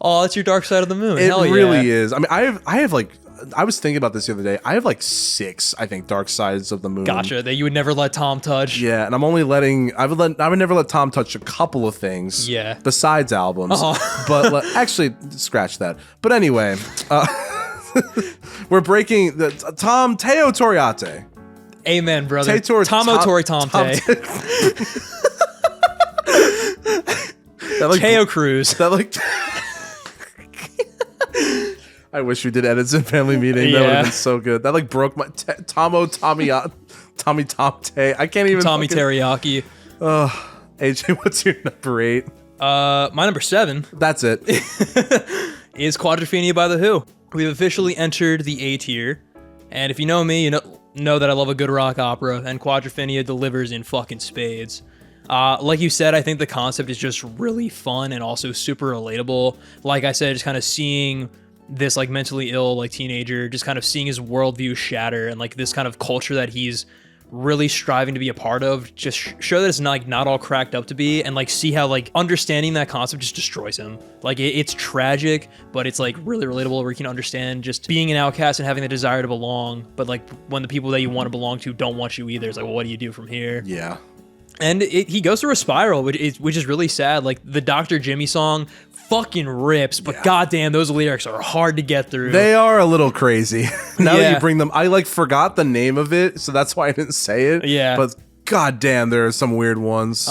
Speaker 3: Oh, it's your Dark Side of the Moon.
Speaker 1: It
Speaker 3: Hell
Speaker 1: really is. I mean, I have like... I was thinking about this the other day. I have like 6, I think, Dark Sides of the Moon.
Speaker 3: Gotcha. That you would never let Tom touch.
Speaker 1: Yeah, and I'm only letting... I would never let Tom touch a couple of things.
Speaker 3: Yeah.
Speaker 1: Besides albums. But actually, scratch that. But anyway, we're breaking the... Tom Teo Toriate.
Speaker 3: Amen, brother. Tomo Tori Tomte. Teo Cruz.
Speaker 1: That like... I wish we did edits in family meeting. That would have been so good. That like broke my Tommy Tomte. I can't even.
Speaker 3: Tommy Teriyaki.
Speaker 1: AJ, what's your number 8?
Speaker 3: My number 7.
Speaker 1: That's it.
Speaker 3: Is Quadrophenia by The Who. We've officially entered the A tier, and if you know me, you know that I love a good rock opera, and Quadrophenia delivers in fucking spades. Like you said, I think the concept is just really fun and also super relatable. Like I said, just kind of seeing this like mentally ill like teenager, just kind of seeing his worldview shatter and like this kind of culture that he's really striving to be a part of, just show that it's not all cracked up to be, and like see how like understanding that concept just destroys him. Like it's tragic, but it's like really relatable where you can understand just being an outcast and having the desire to belong, but like when the people that you want to belong to don't want you either, it's like, well, what do you do from here?
Speaker 1: Yeah.
Speaker 3: And he goes through a spiral, which is really sad. Like the Dr. Jimmy song fucking rips, but goddamn, those lyrics are hard to get through.
Speaker 1: They are a little crazy. Now that you bring them, I like forgot the name of it, so that's why I didn't say it.
Speaker 3: Yeah.
Speaker 1: But goddamn, there are some weird ones.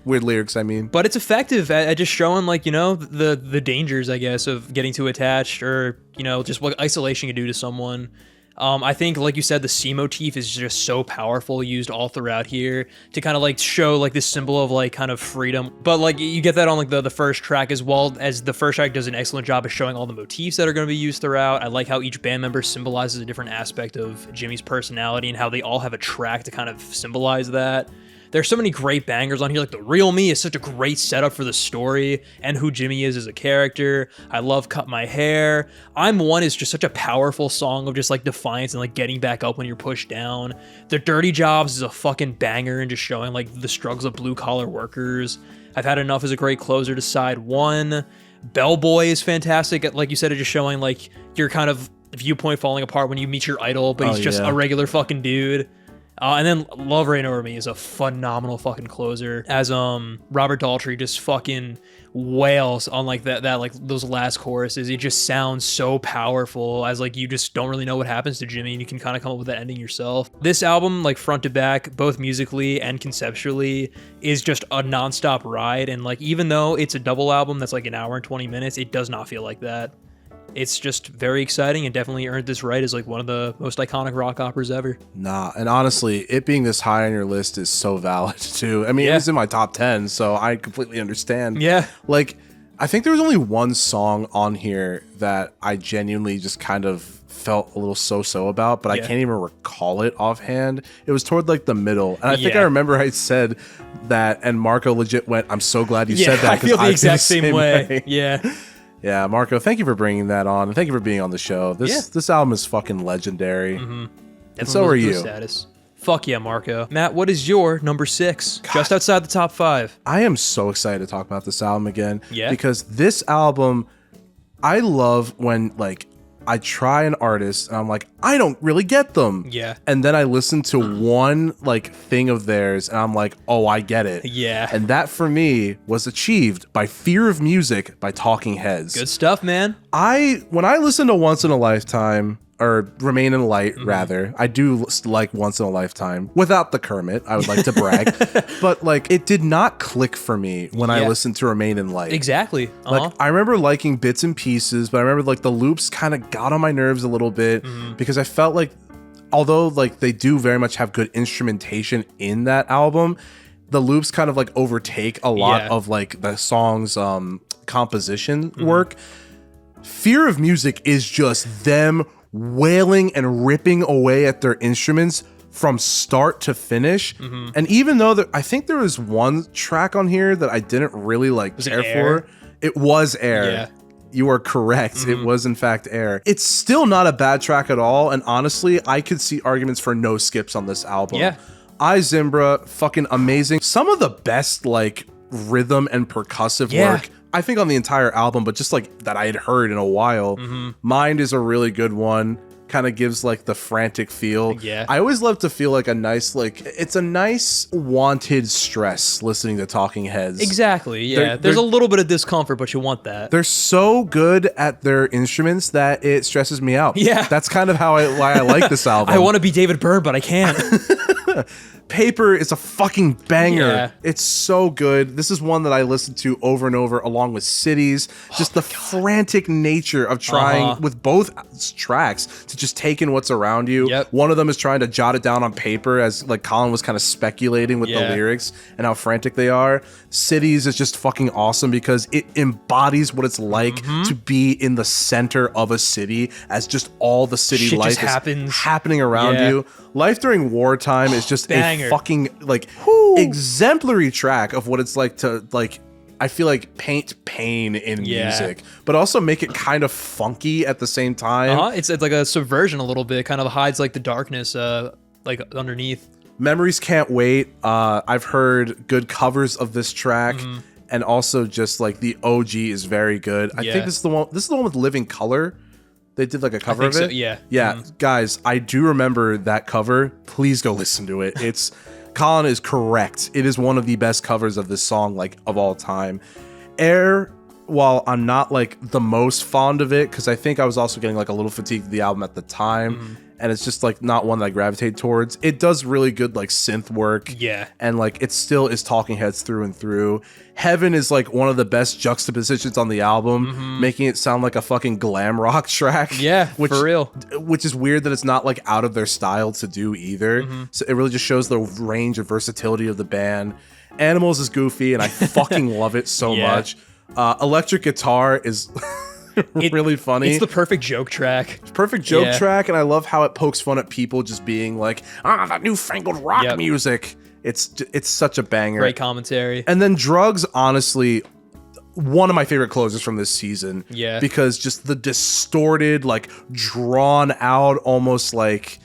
Speaker 1: Weird lyrics, I mean.
Speaker 3: But it's effective at just showing like, the dangers, I guess, of getting too attached, or, just what isolation can do to someone. I think, like you said, the C motif is just so powerful, used all throughout here to kind of like show like this symbol of like kind of freedom. But like you get that on like the first track, as well as the first track does an excellent job of showing all the motifs that are going to be used throughout. I like how each band member symbolizes a different aspect of Jimmy's personality and how they all have a track to kind of symbolize that. There's so many great bangers on here. Like The Real Me is such a great setup for the story and who Jimmy is as a character. I love Cut My Hair. I'm One is just such a powerful song of just like defiance and like getting back up when you're pushed down. The Dirty Jobs is a fucking banger and just showing like the struggles of blue collar workers. I've Had Enough is a great closer to side 1. Bellboy is fantastic. Like you said, it's just showing like your kind of viewpoint falling apart when you meet your idol, but he's just a regular fucking dude. And then Love Reign Over Me is a phenomenal fucking closer, as Robert Daltrey just fucking wails on like that like those last choruses. It just sounds so powerful, as like you just don't really know what happens to Jimmy and you can kind of come up with that ending yourself. This album, like front to back, both musically and conceptually, is just a nonstop ride, and like even though it's a double album that's like an hour and 20 minutes, it does not feel like that. It's just very exciting and definitely earned this right as like one of the most iconic rock operas ever.
Speaker 1: Nah, and honestly, it being this high on your list is so valid too. I mean, it was in my top 10, so I completely understand.
Speaker 3: Yeah.
Speaker 1: Like, I think there was only one song on here that I genuinely just kind of felt a little so-so about, but I can't even recall it offhand. It was toward like the middle, and I think I remember I said that, and Marco legit went, "I'm so glad you said that,"
Speaker 3: I feel the exact same way. Yeah.
Speaker 1: Yeah, Marco, thank you for bringing that on, and thank you for being on the show. This album is fucking legendary, and so are you.
Speaker 3: Status. Fuck yeah, Marco. Matt, what is your number 6? God. Just outside the top 5.
Speaker 1: I am so excited to talk about this album again.
Speaker 3: Yeah.
Speaker 1: Because this album, I love when like I try an artist and I'm like, I don't really get them.
Speaker 3: Yeah.
Speaker 1: And then I listen to one like thing of theirs and I'm like, oh, I get it.
Speaker 3: Yeah.
Speaker 1: And that for me was achieved by Fear of Music by Talking Heads.
Speaker 3: Good stuff, man.
Speaker 1: When I listened to Once in a Lifetime, or Remain in Light, rather. I do like Once in a Lifetime without the Kermit. I would like to brag. But like, it did not click for me when I listened to Remain in Light.
Speaker 3: Exactly.
Speaker 1: Like, I remember liking bits and pieces, but I remember like the loops kind of got on my nerves a little bit because I felt like, although like they do very much have good instrumentation in that album, the loops kind of like overtake a lot of like the song's composition work. Fear of Music is just them wailing and ripping away at their instruments from start to finish. And even though I think there was one track on here that I didn't really like care for, it was Air.
Speaker 3: Yeah.
Speaker 1: You are correct. It was in fact Air. It's still not a bad track at all, and honestly, I could see arguments for no skips on this album.
Speaker 3: Yeah.
Speaker 1: I Zimbra, fucking amazing. Some of the best like rhythm and percussive work, I think, on the entire album, but just like that I had heard in a while. Mind is a really good one. Kind of gives like the frantic feel.
Speaker 3: Yeah.
Speaker 1: I always love to feel like a nice, like, it's a nice wanted stress listening to Talking Heads.
Speaker 3: Exactly. Yeah. There's a little bit of discomfort, but you want that.
Speaker 1: They're so good at their instruments that it stresses me out.
Speaker 3: Yeah.
Speaker 1: That's kind of why I like this album.
Speaker 3: I want to be David Byrne, but I can't.
Speaker 1: Paper is a fucking banger.
Speaker 3: Yeah.
Speaker 1: It's so good. This is one that I listened to over and over along with Cities. Just the frantic nature of trying with both tracks to just take in what's around you. One of them is trying to jot it down on paper as like Colin was kind of speculating with the lyrics and how frantic they are. Cities is just fucking awesome because it embodies what it's like to be in the center of a city as just all the city
Speaker 3: Shit
Speaker 1: life
Speaker 3: just
Speaker 1: is happening around you. Life During Wartime is just a fucking like exemplary track of what it's like to like, I feel like, paint pain in music, but also make it kind of funky at the same time.
Speaker 3: It's like a subversion a little bit, kind of hides like the darkness like underneath.
Speaker 1: Memories Can't Wait. I've heard good covers of this track, and also just like the OG is very good. I think this is the one. This is the one with Living Color. They did like a cover of it.
Speaker 3: So, yeah.
Speaker 1: Guys, I do remember that cover. Please go listen to it. It's Colin is correct. It is one of the best covers of this song, like, of all time. Air, while I'm not like the most fond of it, because I think I was also getting like a little fatigued with the album at the time, and it's just like not one that I gravitate towards. It does really good like synth work. And like it still is Talking Heads through and through. Heaven is like one of the best juxtapositions on the album, making it sound like a fucking glam rock track.
Speaker 3: For real.
Speaker 1: Which is weird that it's not like out of their style to do either. So it really just shows the range of versatility of the band. Animals is goofy and I fucking love it so much. Electric Guitar is really funny.
Speaker 3: It's the perfect joke track.
Speaker 1: Perfect joke track, and I love how it pokes fun at people just being like, that newfangled rock music. It's such a banger.
Speaker 3: Great commentary.
Speaker 1: And then Drugs, honestly, one of my favorite closers from this season. Because just the distorted, like drawn out, almost like...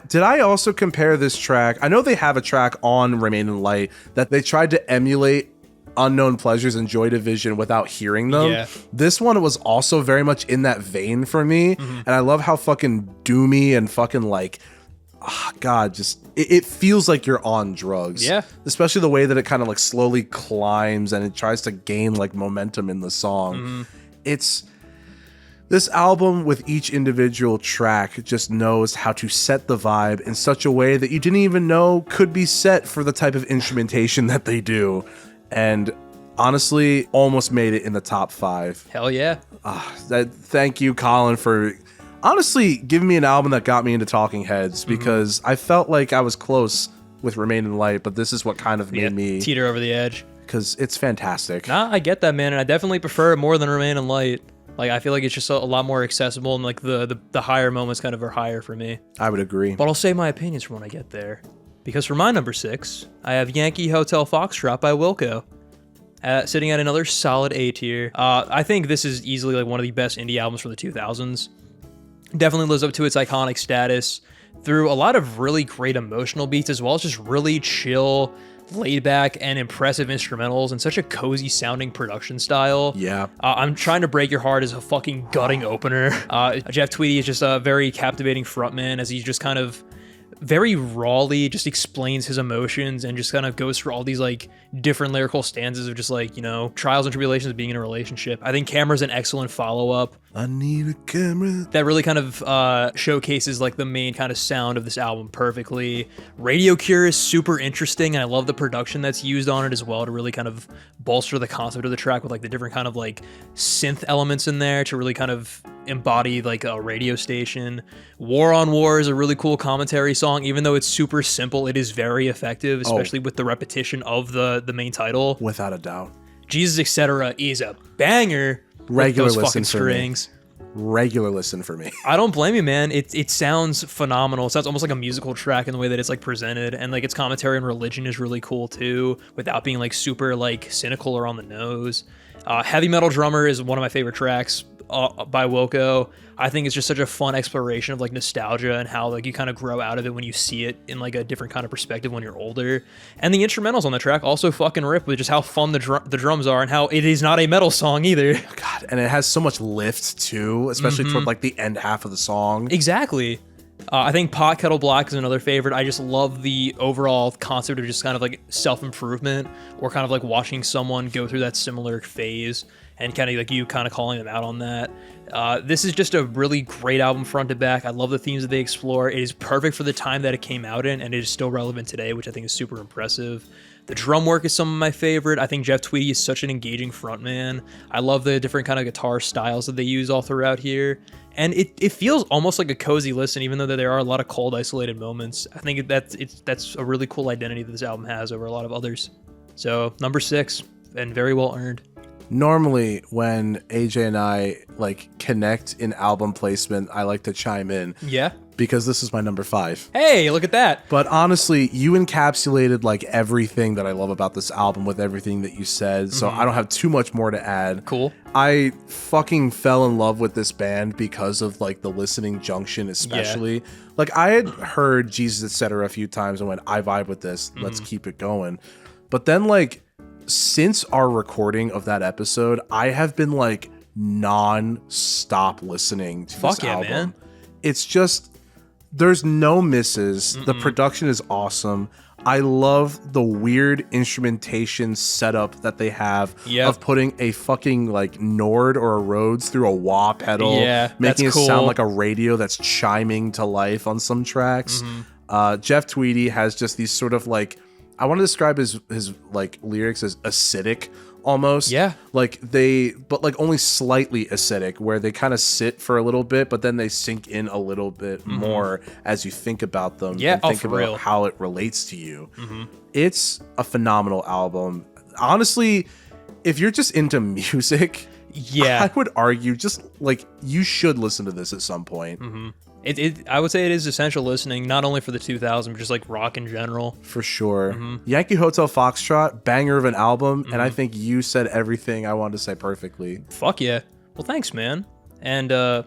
Speaker 1: Did I also compare this track? I know they have a track on Remain in Light that they tried to emulate Unknown Pleasures and Joy Division without hearing them. This one was also very much in that vein for me. And I love how fucking doomy and fucking like, God, just it feels like you're on drugs. Especially the way that it kind of like slowly climbs and it tries to gain like momentum in the song. It's this album with each individual track just knows how to set the vibe in such a way that you didn't even know could be set for the type of instrumentation that they do. And honestly, almost made it in the top 5.
Speaker 3: Hell yeah.
Speaker 1: Thank you, Colin, for honestly giving me an album that got me into Talking Heads, because I felt like I was close with Remain in Light, but this is what kind of made me
Speaker 3: teeter over the edge.
Speaker 1: Because it's fantastic.
Speaker 3: Nah, I get that, man, and I definitely prefer it more than Remain in Light. Like, I feel like it's just a lot more accessible, and like the higher moments kind of are higher for me.
Speaker 1: I would agree.
Speaker 3: But I'll say my opinions for when I get there. Because for my number 6, I have Yankee Hotel Foxtrot by Wilco, sitting at another solid A tier. I think this is easily like one of the best indie albums from the 2000s. Definitely lives up to its iconic status through a lot of really great emotional beats, as well as just really chill, laid back, and impressive instrumentals and such a cozy sounding production style. I'm Trying to Break Your Heart is a fucking gutting opener. Jeff Tweedy is just a very captivating frontman as he just kind of very rawly just explains his emotions and just kind of goes through all these like different lyrical stanzas of just like, you know, trials and tribulations of being in a relationship. I think Camera's an excellent follow-up.
Speaker 1: I need a camera.
Speaker 3: That really kind of showcases like the main kind of sound of this album perfectly. Radio Cure is super interesting, and I love the production that's used on it as well to really kind of bolster the concept of the track with like the different kind of like synth elements in there to really kind of embody like a radio station. War on War is a really cool commentary song. Even though it's super simple, it is very effective, especially with the repetition of the main title.
Speaker 1: Without a doubt.
Speaker 3: Jesus Etc. is a banger.
Speaker 1: Regular
Speaker 3: those
Speaker 1: listen
Speaker 3: fucking
Speaker 1: for
Speaker 3: strings.
Speaker 1: me. Regular listen for me.
Speaker 3: I don't blame you, man. It sounds phenomenal. It sounds almost like a musical track in the way that it's like presented, and like its commentary on religion is really cool too, without being like super like cynical or on the nose. Heavy Metal Drummer is one of my favorite tracks by Wilco. I think it's just such a fun exploration of like nostalgia and how like you kind of grow out of it when you see it in like a different kind of perspective when you're older. And the instrumentals on the track also fucking rip with just how fun the drums are and how it is not a metal song either.
Speaker 1: God, and it has so much lift too, especially toward like the end half of the song.
Speaker 3: Exactly. I think Pot Kettle Black is another favorite. I just love the overall concept of just kind of like self-improvement, or kind of like watching someone go through that similar phase and kind of like you kind of calling them out on that. This is just a really great album front to back. I love the themes that they explore. It is perfect for the time that it came out in, and it is still relevant today, which I think is super impressive. The drum work is some of my favorite. I think Jeff Tweedy is such an engaging frontman. I love the different kind of guitar styles that they use all throughout here. And it feels almost like a cozy listen, even though there are a lot of cold, isolated moments. I think that's a really cool identity that this album has over a lot of others. So number 6, and very well earned.
Speaker 1: Normally, when AJ and I like connect in album placement, I like to chime in.
Speaker 3: Yeah.
Speaker 1: Because this is my number 5.
Speaker 3: Hey, look at that.
Speaker 1: But honestly, you encapsulated like everything that I love about this album with everything that you said. So I don't have too much more to add.
Speaker 3: Cool.
Speaker 1: I fucking fell in love with this band because of like the listening junction, especially. Yeah. Like I had heard Jesus Etc. a few times and went, I vibe with this. Let's keep it going. But then like since our recording of that episode, I have been like non-stop listening to this album. Man. It's just, there's no misses. The production is awesome. I love the weird instrumentation setup that they have of putting a fucking like Nord or a Rhodes through a wah pedal, making it sound like a radio that's chiming to life on some tracks. Jeff Tweedy has just these sort of like, I want to describe his like lyrics as acidic almost. Yeah. Like but like only slightly acidic, where they kind of sit for a little bit, but then they sink in a little bit more as you think about them and think about how it relates to you. It's a phenomenal album. Honestly, if you're just into music, I would argue just like you should listen to this at some point. I would say it is essential listening, not only for the 2000s, but just like rock in general. For sure. Yankee Hotel Foxtrot, banger of an album, and I think you said everything I wanted to say perfectly. Fuck yeah. Well, thanks, man. And if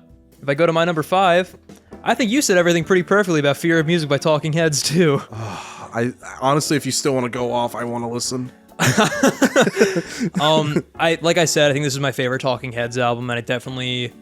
Speaker 1: I go to my number 5, I think you said everything pretty perfectly about Fear of Music by Talking Heads, too. I honestly, if you still want to go off, I want to listen. Like I said, I think this is my favorite Talking Heads album, and I definitely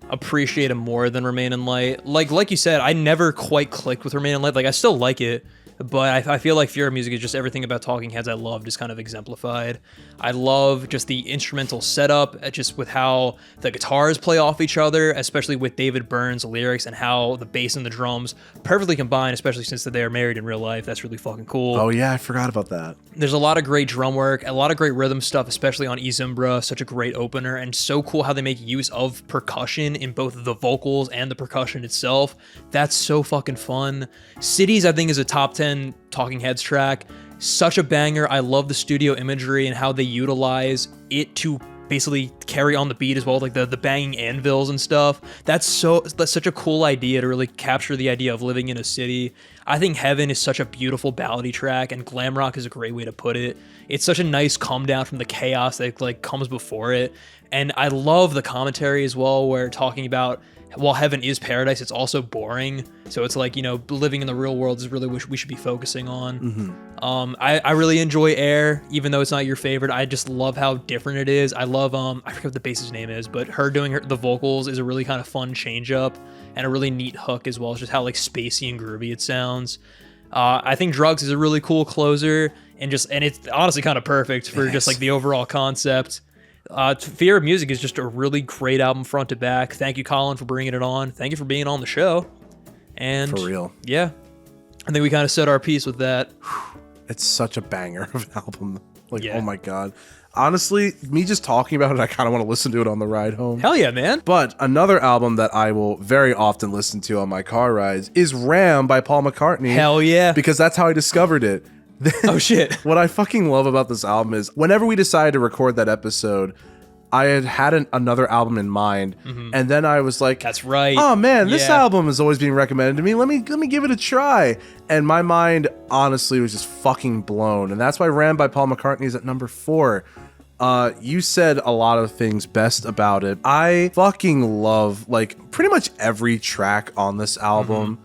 Speaker 1: appreciate it more than Remain in Light. Like you said, I never quite clicked with Remain in Light. Like I still like it, but I feel like Fear of Music is just everything about Talking Heads I love just kind of exemplified. I love just the instrumental setup, just with how the guitars play off each other, especially with David Byrne's lyrics, and how the bass and the drums perfectly combine, especially since they are married in real life. That's really fucking cool. Oh yeah, I forgot about that. There's a lot of great drum work, a lot of great rhythm stuff, especially on Izumbra, such a great opener, and so cool how they make use of percussion in both the vocals and the percussion itself. That's so fucking fun. Cities, I think, is a top 10 Talking Heads track. Such a banger. I love the studio imagery and how they utilize it to basically carry on the beat as well, like the banging anvils and stuff. That's such a cool idea to really capture the idea of living in a city. I think Heaven is such a beautiful ballady track, and glam rock is a great way to put it. It's such a nice calm down from the chaos that like comes before it. And I love the commentary as well, where talking about
Speaker 3: while heaven is paradise, it's also boring. So it's like, living in the real world is really what we should be focusing on. I really enjoy Air, even though it's not your favorite. I just love how different it is. I love I forget what the bass's name is, but her doing the vocals is a really kind of fun change up and a really neat hook, as well as just how like spacey and groovy it sounds. I think Drugs is a really cool closer, and it's honestly kind of perfect for just like the overall concept. Fear of Music is just a really great album front to back. Thank you, Colin, for bringing it on. Thank you for being on the show. And
Speaker 1: for real.
Speaker 3: Yeah. I think we kind of said our piece with that.
Speaker 1: It's such a banger of an album. Oh my God. Honestly, me just talking about it, I kind of want to listen to it on the ride home.
Speaker 3: Hell yeah, man.
Speaker 1: But another album that I will very often listen to on my car rides is Ram by Paul McCartney.
Speaker 3: Hell yeah.
Speaker 1: Because that's how I discovered it.
Speaker 3: Oh shit.
Speaker 1: What I fucking love about this album is whenever we decided to record that episode, I had another album in mind, and then I was like,
Speaker 3: "That's right.
Speaker 1: Oh man, this album is always being recommended to me. Let me give it a try." And my mind honestly was just fucking blown, and that's why Ram by Paul McCartney is at number 4. You said a lot of things best about it. I fucking love pretty much every track on this album.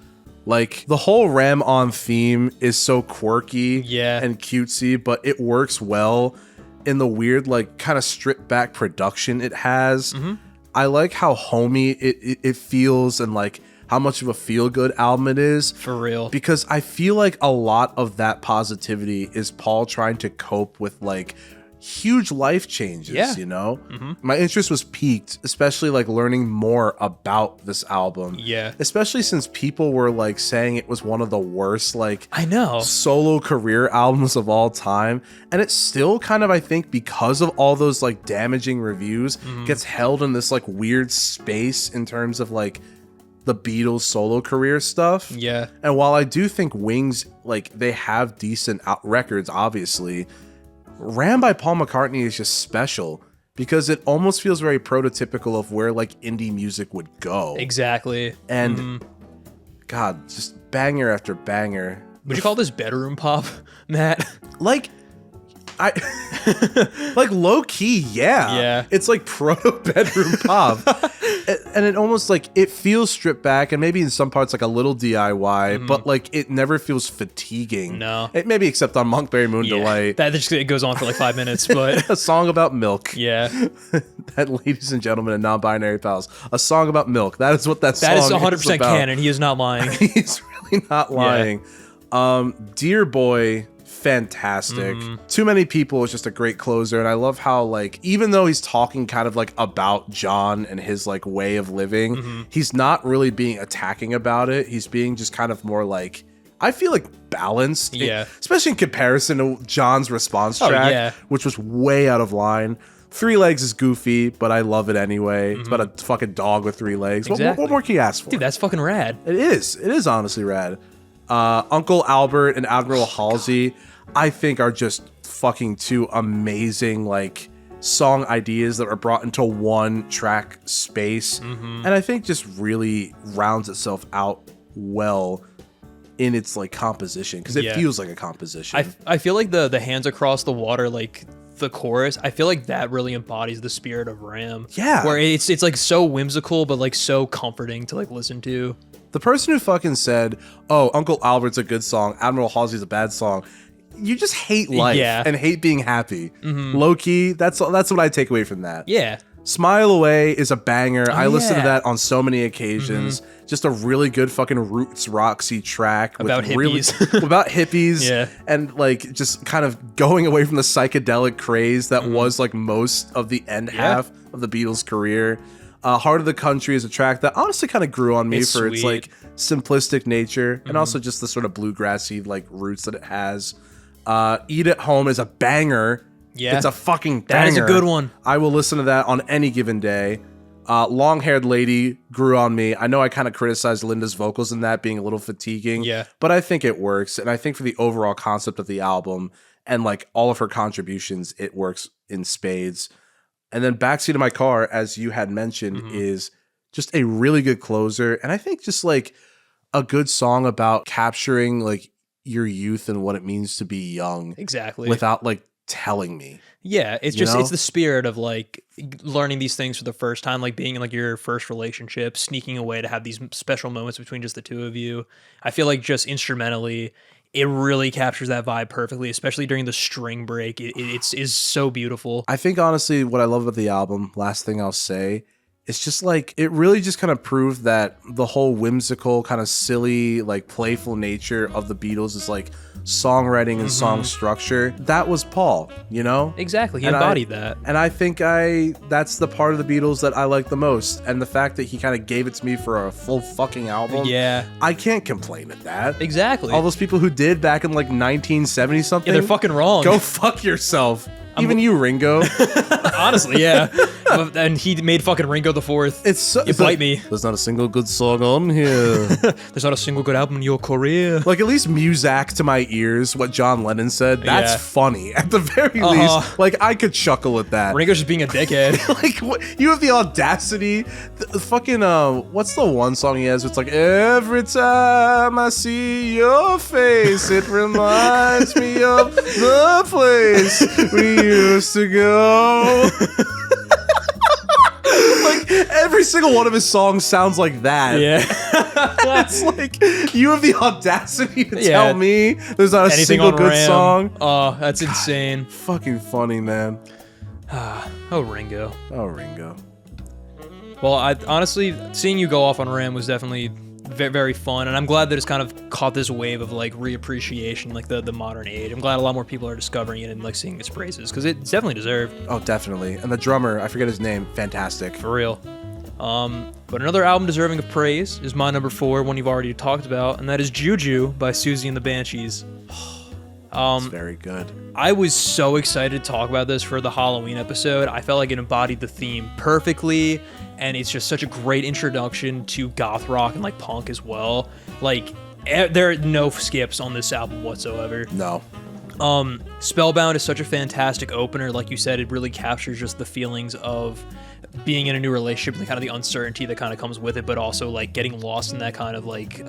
Speaker 1: The whole Ram on theme is so quirky and cutesy, but it works well in the weird, kind of stripped back production it has. I like how homey it feels, and how much of a feel good album it is.
Speaker 3: For real.
Speaker 1: Because I feel like a lot of that positivity is Paul trying to cope with huge life changes, My interest was piqued, especially learning more about this album.
Speaker 3: Yeah.
Speaker 1: Especially since people were saying it was one of the worst
Speaker 3: I know
Speaker 1: solo career albums of all time. And it's still kind of, I think, because of all those damaging reviews, gets held in this weird space in terms of the Beatles solo career stuff.
Speaker 3: Yeah.
Speaker 1: And while I do think Wings, they have decent records, obviously, Ram by Paul McCartney is just special because it almost feels very prototypical of where indie music would go.
Speaker 3: Exactly.
Speaker 1: And God, just banger after banger.
Speaker 3: Would you call this bedroom pop, Matt?
Speaker 1: Low key, yeah.
Speaker 3: Yeah.
Speaker 1: It's proto bedroom pop. And it almost it feels stripped back, and maybe in some parts a little DIY, but it never feels fatiguing.
Speaker 3: No.
Speaker 1: Maybe except on Monkberry Moon Delight.
Speaker 3: That just it goes on for 5 minutes, but
Speaker 1: a song about milk.
Speaker 3: Yeah.
Speaker 1: That, ladies and gentlemen and non-binary pals, a song about milk. That is what that song is about.
Speaker 3: That is 100% canon. He is not lying.
Speaker 1: He's really not lying. Yeah. Dear Boy, fantastic. Too Many People is just a great closer, and I love how even though he's talking kind of about John and his way of living, he's not really being attacking about it. He's being just kind of more I feel balanced, especially in comparison to John's response track, which was way out of line. 3 Legs is goofy, but I love it anyway. It's about a fucking dog with 3 legs.
Speaker 3: Exactly.
Speaker 1: What more can you ask for?
Speaker 3: Dude, that's fucking rad.
Speaker 1: It is honestly rad. Uncle Albert and Admiral Halsey, I think, are just fucking 2 amazing song ideas that are brought into one track space, and I think just really rounds itself out well in its composition, because it feels like a composition.
Speaker 3: I feel the Hands Across the Water, the chorus, I feel that really embodies the spirit of Ram.
Speaker 1: Yeah,
Speaker 3: where it's so whimsical but so comforting to listen to.
Speaker 1: The person who fucking said, "Oh, Uncle Albert's a good song, Admiral Halsey's a bad song," you just hate life and hate being happy. Low key, that's what I take away from that.
Speaker 3: Yeah.
Speaker 1: Smile Away is a banger. I listen to that on so many occasions. Just a really good fucking roots Roxy track
Speaker 3: about
Speaker 1: with
Speaker 3: hippies.
Speaker 1: About hippies.
Speaker 3: Yeah.
Speaker 1: And just kind of going away from the psychedelic craze that was most of the end half of the Beatles' career. Heart of the Country is a track that honestly kind of grew on me its simplistic nature and also just the sort of bluegrassy roots that it has. Eat at Home is a banger.
Speaker 3: Yeah.
Speaker 1: It's a fucking banger.
Speaker 3: That is a good one.
Speaker 1: I will listen to that on any given day. Long-Haired Lady grew on me. I know I kind of criticized Linda's vocals in that being a little fatiguing.
Speaker 3: Yeah.
Speaker 1: But I think it works. And I think for the overall concept of the album and all of her contributions, it works in spades. And then Backseat of My Car, as you had mentioned, is just a really good closer. And I think just a good song about capturing your youth and what it means to be young.
Speaker 3: Exactly.
Speaker 1: Without telling me.
Speaker 3: Yeah, it's just it's the spirit of like learning these things for the first time, like being in like your first relationship, sneaking away to have these special moments between just the two of you. I feel like just instrumentally, it really captures that vibe perfectly, especially during the string break. It's so beautiful.
Speaker 1: I think honestly, what I love about the album, last thing I'll say, it's just like it really just kind of proved that the whole whimsical, kind of silly, like playful nature of the Beatles is like songwriting and song structure. That was Paul, you know?
Speaker 3: Exactly. He embodied that.
Speaker 1: And I think that's the part of the Beatles that I like the most. And the fact that he kind of gave it to me for a full fucking album.
Speaker 3: Yeah.
Speaker 1: I can't complain at that.
Speaker 3: Exactly.
Speaker 1: All those people who did back in like 1970 something.
Speaker 3: Yeah, they're fucking wrong.
Speaker 1: Go fuck yourself. Even you, Ringo.
Speaker 3: Honestly, yeah. And he made fucking Ringo the Fourth. You bite me.
Speaker 1: There's not a single good song on here.
Speaker 3: There's not a single good album in your career.
Speaker 1: Like, at least Muzak to my ears, what John Lennon said, that's funny. At the very least, like, I could chuckle at that.
Speaker 3: Ringo's just being a dickhead.
Speaker 1: Like, what, you have the audacity. The fucking, what's the one song he has? It's like, every time I see your face, it reminds me of the place we used to go. Like, every single one of his songs sounds like that.
Speaker 3: Yeah.
Speaker 1: It's like, you have the audacity to tell me there's not a single good song.
Speaker 3: Oh, that's insane.
Speaker 1: Fucking funny, man.
Speaker 3: Oh, Ringo.
Speaker 1: Oh, Ringo.
Speaker 3: Well, honestly, seeing you go off on Ram was definitely very fun, and I'm glad that it's kind of caught this wave of like reappreciation, like the modern age. I'm glad a lot more people are discovering it and like singing its praises, because it's definitely deserved.
Speaker 1: Oh, definitely. And the drummer, I forget his name, fantastic.
Speaker 3: For real. But another album deserving of praise is my number 4, one you've already talked about, and that is Juju by Susie and the Banshees.
Speaker 1: It's very good.
Speaker 3: I was so excited to talk about this for the Halloween episode. I felt like it embodied the theme perfectly, and it's just such a great introduction to goth rock and like punk as well. Like, there are no skips on this album whatsoever.
Speaker 1: No.
Speaker 3: Spellbound is such a fantastic opener. Like you said, it really captures just the feelings of being in a new relationship and kind of the uncertainty that kind of comes with it, but also like getting lost in that kind of like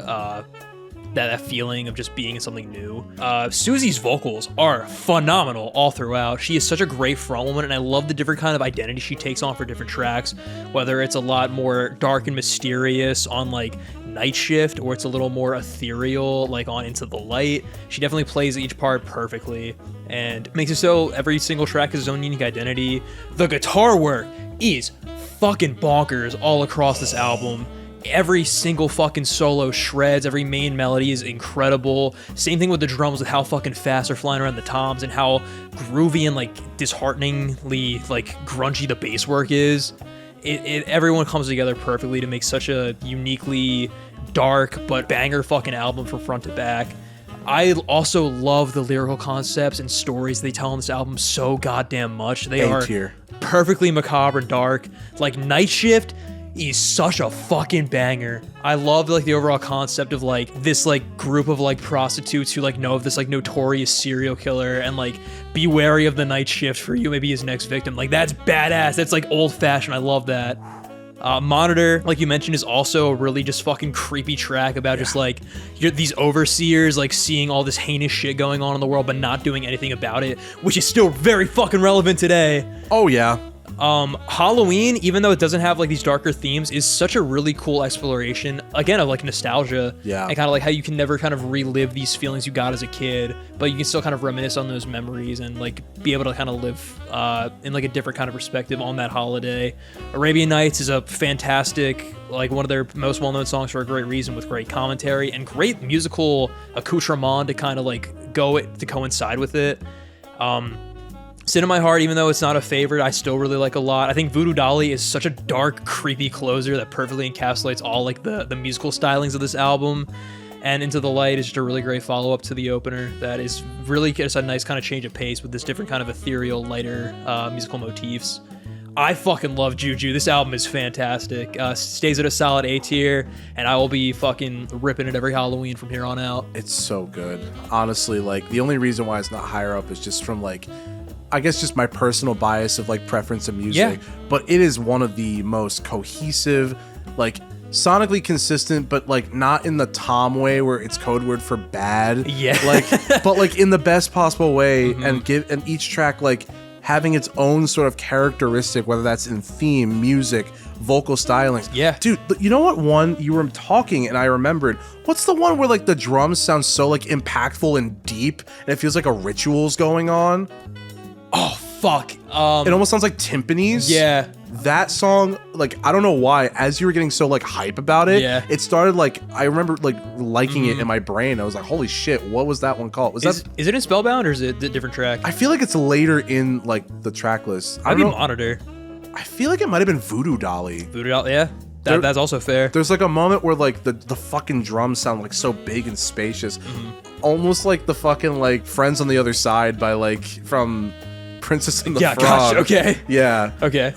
Speaker 3: that feeling of just being in something new. Susie's vocals are phenomenal all throughout. She is such a great frontwoman, and I love the different kind of identity she takes on for different tracks, whether it's a lot more dark and mysterious on like Night Shift, or it's a little more ethereal like on Into the Light. She definitely plays each part perfectly and makes it so every single track has its own unique identity. The guitar work is fucking bonkers all across this album. Every single fucking solo shreds, every main melody is incredible. Same thing with the drums, with how fucking fast they're flying around the toms and how groovy and like dishearteningly like grungy the bass work is. Everyone comes together perfectly to make such a uniquely dark but banger fucking album from front to back. I also love the lyrical concepts and stories they tell on this album so goddamn much. They are perfectly macabre and dark. Like Night Shift is such a fucking banger. I love like the overall concept of like this like group of like prostitutes who like know of this like notorious serial killer and like be wary of the night shift for you maybe his next victim. Like that's badass. That's like old fashioned. I love that. Monitor, like you mentioned, is also a really just fucking creepy track about just like these overseers like seeing all this heinous shit going on in the world but not doing anything about it, which is still very fucking relevant today.
Speaker 1: Oh yeah.
Speaker 3: Halloween, even though it doesn't have like these darker themes, is such a really cool exploration, again, of like nostalgia.
Speaker 1: Yeah.
Speaker 3: And kind of like how you can never kind of relive these feelings you got as a kid, but you can still kind of reminisce on those memories and like be able to kind of live in like a different kind of perspective on that holiday. Arabian Nights is a fantastic, like one of their most well-known songs for a great reason, with great commentary and great musical accoutrement to kind of like to coincide with it. Sit in My Heart, even though it's not a favorite, I still really like a lot. I think Voodoo Dolly is such a dark, creepy closer that perfectly encapsulates all like the musical stylings of this album. And Into the Light is just a really great follow-up to the opener that is really just a nice kind of change of pace with this different kind of ethereal, lighter musical motifs. I fucking love Juju. This album is fantastic. Stays at a solid A tier, and I will be fucking ripping it every Halloween from here on out.
Speaker 1: It's so good. Honestly, like the only reason why it's not higher up is just from like, I guess just my personal bias of like preference of music, but it is one of the most cohesive, like sonically consistent, but like not in the Tom way where it's code word for bad.
Speaker 3: Yeah.
Speaker 1: Like, but like in the best possible way, and each track like having its own sort of characteristic, whether that's in theme, music, vocal stylings.
Speaker 3: Yeah.
Speaker 1: Dude, you know what one you were talking and I remembered? What's the one where like the drums sound so like impactful and deep and it feels like a ritual's going on?
Speaker 3: Oh, fuck.
Speaker 1: It almost sounds like timpanis.
Speaker 3: Yeah.
Speaker 1: That song, like, I don't know why, as you were getting so like hype about it, it started like, I remember like liking it in my brain. I was like, holy shit, what was that one called?
Speaker 3: Is it in Spellbound or is it a different track?
Speaker 1: I feel like it's later in like the track list. I
Speaker 3: Might be
Speaker 1: don't know.
Speaker 3: Monitor.
Speaker 1: I feel like it might have been Voodoo Dolly.
Speaker 3: Voodoo Dolly, yeah. That's also fair.
Speaker 1: There's like a moment where like the fucking drums sound like so big and spacious. Almost like the fucking like Friends on the Other Side by like from Princess and the Frog.
Speaker 3: Gosh, okay.
Speaker 1: Yeah.
Speaker 3: Okay.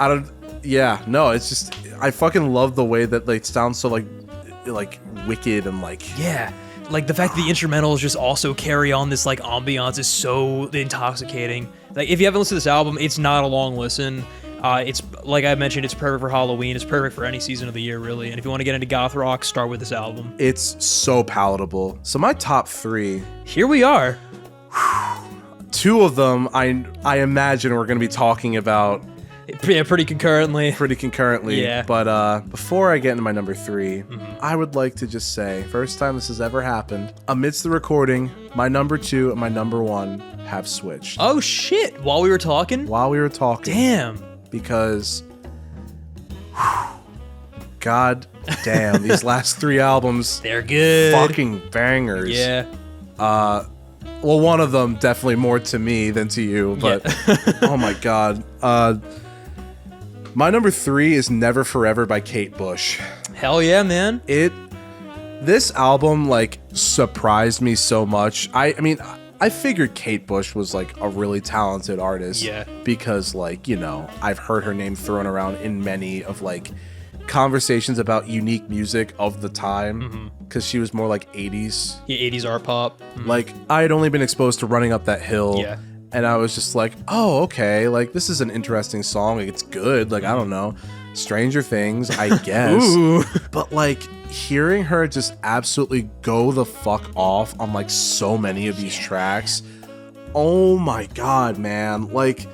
Speaker 1: No, it's just, I fucking love the way that like it sounds so like wicked and like.
Speaker 3: Yeah. Like the fact that the instrumentals just also carry on this like ambiance is so intoxicating. Like if you haven't listened to this album, it's not a long listen. It's like I mentioned, it's perfect for Halloween. It's perfect for any season of the year, really. And if you want to get into goth rock, start with this album.
Speaker 1: It's so palatable. So my top 3.
Speaker 3: Here we are.
Speaker 1: 2 of them, I imagine we're going to be talking about.
Speaker 3: Yeah, pretty concurrently.
Speaker 1: Yeah. But before I get into my number 3, I would like to just say, first time this has ever happened, amidst the recording, my number 2 and my number 1 have switched.
Speaker 3: Oh shit! While we were talking?
Speaker 1: Damn. Because, god damn, these last 3 albums,
Speaker 3: they're good.
Speaker 1: Fucking bangers.
Speaker 3: Yeah.
Speaker 1: Well, one of them definitely more to me than to you, but oh my god. My number 3 is Never Forever by Kate Bush.
Speaker 3: Hell yeah, man.
Speaker 1: This album like surprised me so much. I mean, I figured Kate Bush was like a really talented artist.
Speaker 3: Yeah.
Speaker 1: Because like, you know, I've heard her name thrown around in many of like conversations about unique music of the time. Because she was more like 80s.
Speaker 3: Yeah, 80s art pop.
Speaker 1: Like, I had only been exposed to Running Up That Hill.
Speaker 3: Yeah.
Speaker 1: And I was just like, oh, okay. Like, this is an interesting song. Like, it's good. Like, I don't know. Stranger Things, I guess.
Speaker 3: Ooh.
Speaker 1: But like, hearing her just absolutely go the fuck off on like so many of these tracks. Oh my god, man. Like,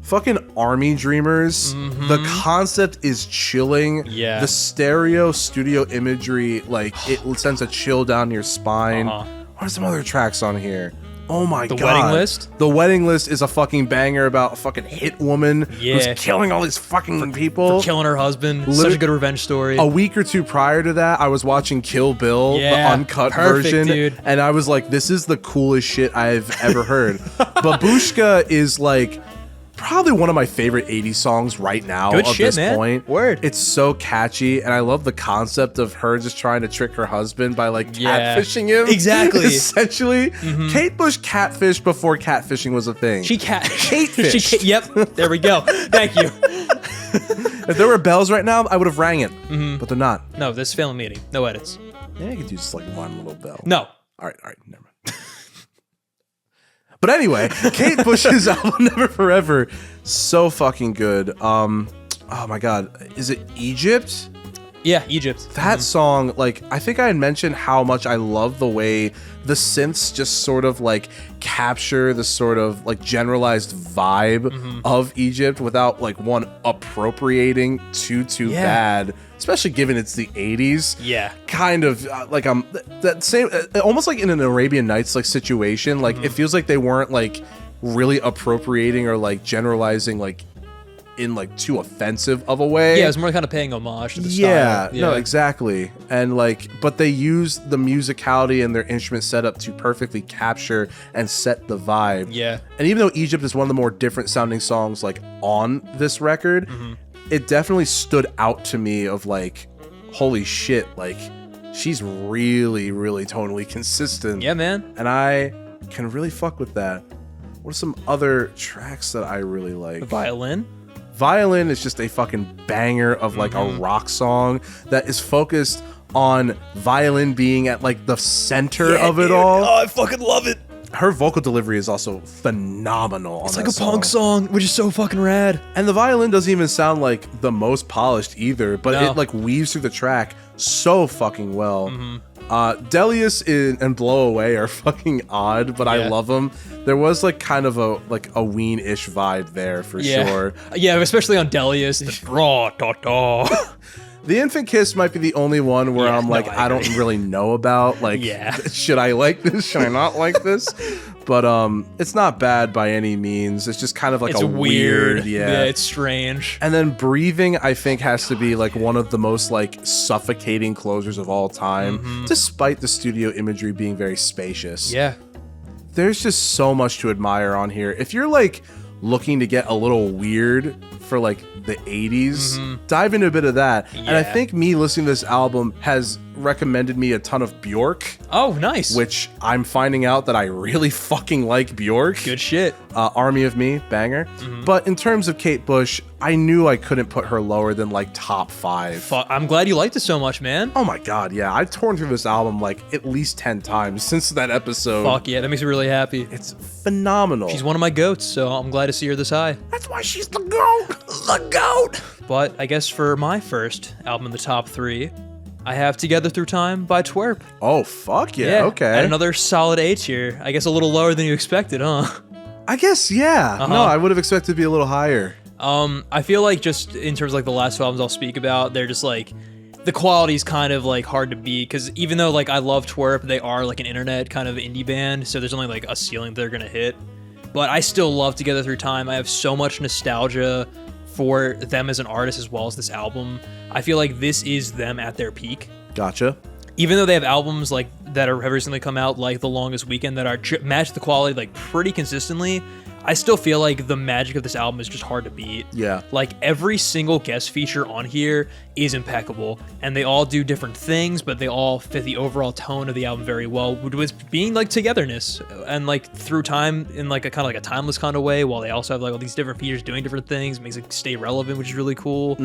Speaker 1: fucking Army Dreamers. The concept is chilling.
Speaker 3: Yeah.
Speaker 1: The stereo studio imagery, like, it sends a chill down your spine. What are some other tracks on here? Oh my god.
Speaker 3: The Wedding List?
Speaker 1: The Wedding List is a fucking banger about a fucking hit woman who's killing all these fucking people.
Speaker 3: For killing her husband. Such a good revenge story.
Speaker 1: A week or 2 prior to that, I was watching Kill Bill, the uncut version,
Speaker 3: dude.
Speaker 1: and I was like, this is the coolest shit I've ever heard. Babushka is like probably one of my favorite 80s songs right now.
Speaker 3: Good
Speaker 1: of
Speaker 3: shit,
Speaker 1: this
Speaker 3: man.
Speaker 1: point.
Speaker 3: Word.
Speaker 1: It's so catchy, and I love the concept of her just trying to trick her husband by like catfishing him.
Speaker 3: Exactly.
Speaker 1: Essentially, Kate Bush catfished before catfishing was a thing.
Speaker 3: Catfish. Yep. There we go. Thank you.
Speaker 1: If there were bells right now, I would have rang it, but they're not.
Speaker 3: No, this is family meeting. No edits.
Speaker 1: Yeah, you could do just like one little bell.
Speaker 3: No.
Speaker 1: All right, never mind. But anyway, Kate Bush's album Never Forever, so fucking good. Oh my god, is it Egypt?
Speaker 3: Yeah, Egypt.
Speaker 1: That song, like, I think I had mentioned how much I love the way the synths just sort of like capture the sort of like generalized vibe of Egypt without like one appropriating too bad, especially given it's the 80s.
Speaker 3: Yeah.
Speaker 1: Kind of like that same, almost like in an Arabian Nights like situation, like it feels like they weren't like really appropriating or like generalizing like in like too offensive of a way.
Speaker 3: Yeah, it was more kind of paying homage to the style.
Speaker 1: No, exactly. And like, but they use the musicality and their instrument setup to perfectly capture and set the vibe.
Speaker 3: Yeah.
Speaker 1: And even though Egypt is one of the more different sounding songs like on this record, it definitely stood out to me of like, holy shit, like she's really, really tonally consistent.
Speaker 3: Yeah, man.
Speaker 1: And I can really fuck with that. What are some other tracks that I really like?
Speaker 3: The Violin.
Speaker 1: Violin is just a fucking banger of like a rock song that is focused on violin being at like the center of it all.
Speaker 3: Oh, I fucking love it.
Speaker 1: her vocal delivery is also phenomenal.
Speaker 3: It's like a punk song, which is so fucking rad.
Speaker 1: And the violin doesn't even sound like the most polished either, but
Speaker 3: No.
Speaker 1: it like weaves through the track so fucking well. Delius and Blow Away are fucking odd, but I love them. There was like kind of a Ween-ish vibe there for sure.
Speaker 3: Yeah, especially on Delius. The raw da da.
Speaker 1: The Infant Kiss might be the only one where I'm like, I don't really know about. Like, should I like this? Should I not like this? But it's not bad by any means. It's just kind of like
Speaker 3: it's
Speaker 1: a weird,
Speaker 3: yeah, it's strange.
Speaker 1: And then Breathing, I think, has to be like one of the most like suffocating closers of all time, despite the studio imagery being very spacious.
Speaker 3: Yeah.
Speaker 1: There's just so much to admire on here. If you're like looking to get a little weird for like the 80s, dive into a bit of that. And I think me listening to this album has recommended me a ton of Bjork.
Speaker 3: Oh, nice.
Speaker 1: Which I'm finding out that I really fucking like Bjork.
Speaker 3: Good shit.
Speaker 1: Army of Me, banger. But in terms of Kate Bush, I knew I couldn't put her lower than like top 5.
Speaker 3: I'm glad you liked it so much, man.
Speaker 1: Oh my god, yeah. I've torn through this album like at least 10 times since that episode.
Speaker 3: Fuck yeah, that makes me really happy.
Speaker 1: It's phenomenal.
Speaker 3: She's one of my goats, so I'm glad to see her this high.
Speaker 1: That's why she's the GOAT! The GOAT!
Speaker 3: But I guess for my first album in the top 3, I have Together Through Time by Twerp.
Speaker 1: Oh, fuck yeah, okay.
Speaker 3: At another solid A tier. I guess a little lower than you expected, huh?
Speaker 1: I guess, yeah. No, I would have expected to be a little higher.
Speaker 3: I feel like just in terms of like the last 2 albums I'll speak about, they're just like, the quality's kind of like hard to beat, because even though like I love Twerp, they are like an internet kind of indie band, so there's only like a ceiling they're gonna hit. But I still love Together Through Time. I have so much nostalgia for them as an artist as well as this album. I feel like this is them at their peak.
Speaker 1: Gotcha.
Speaker 3: Even though they have albums like that have recently come out, like The Longest Weekend, that are match the quality like pretty consistently, I still feel like the magic of this album is just hard to beat. Yeah. Like every single guest feature on here is impeccable, and they all do different things, but they all fit the overall tone of the album very well, with being like togetherness and like through time in like a kind of like a timeless kind of way, while they also have like all these different features doing different things, makes it stay relevant, which is really cool.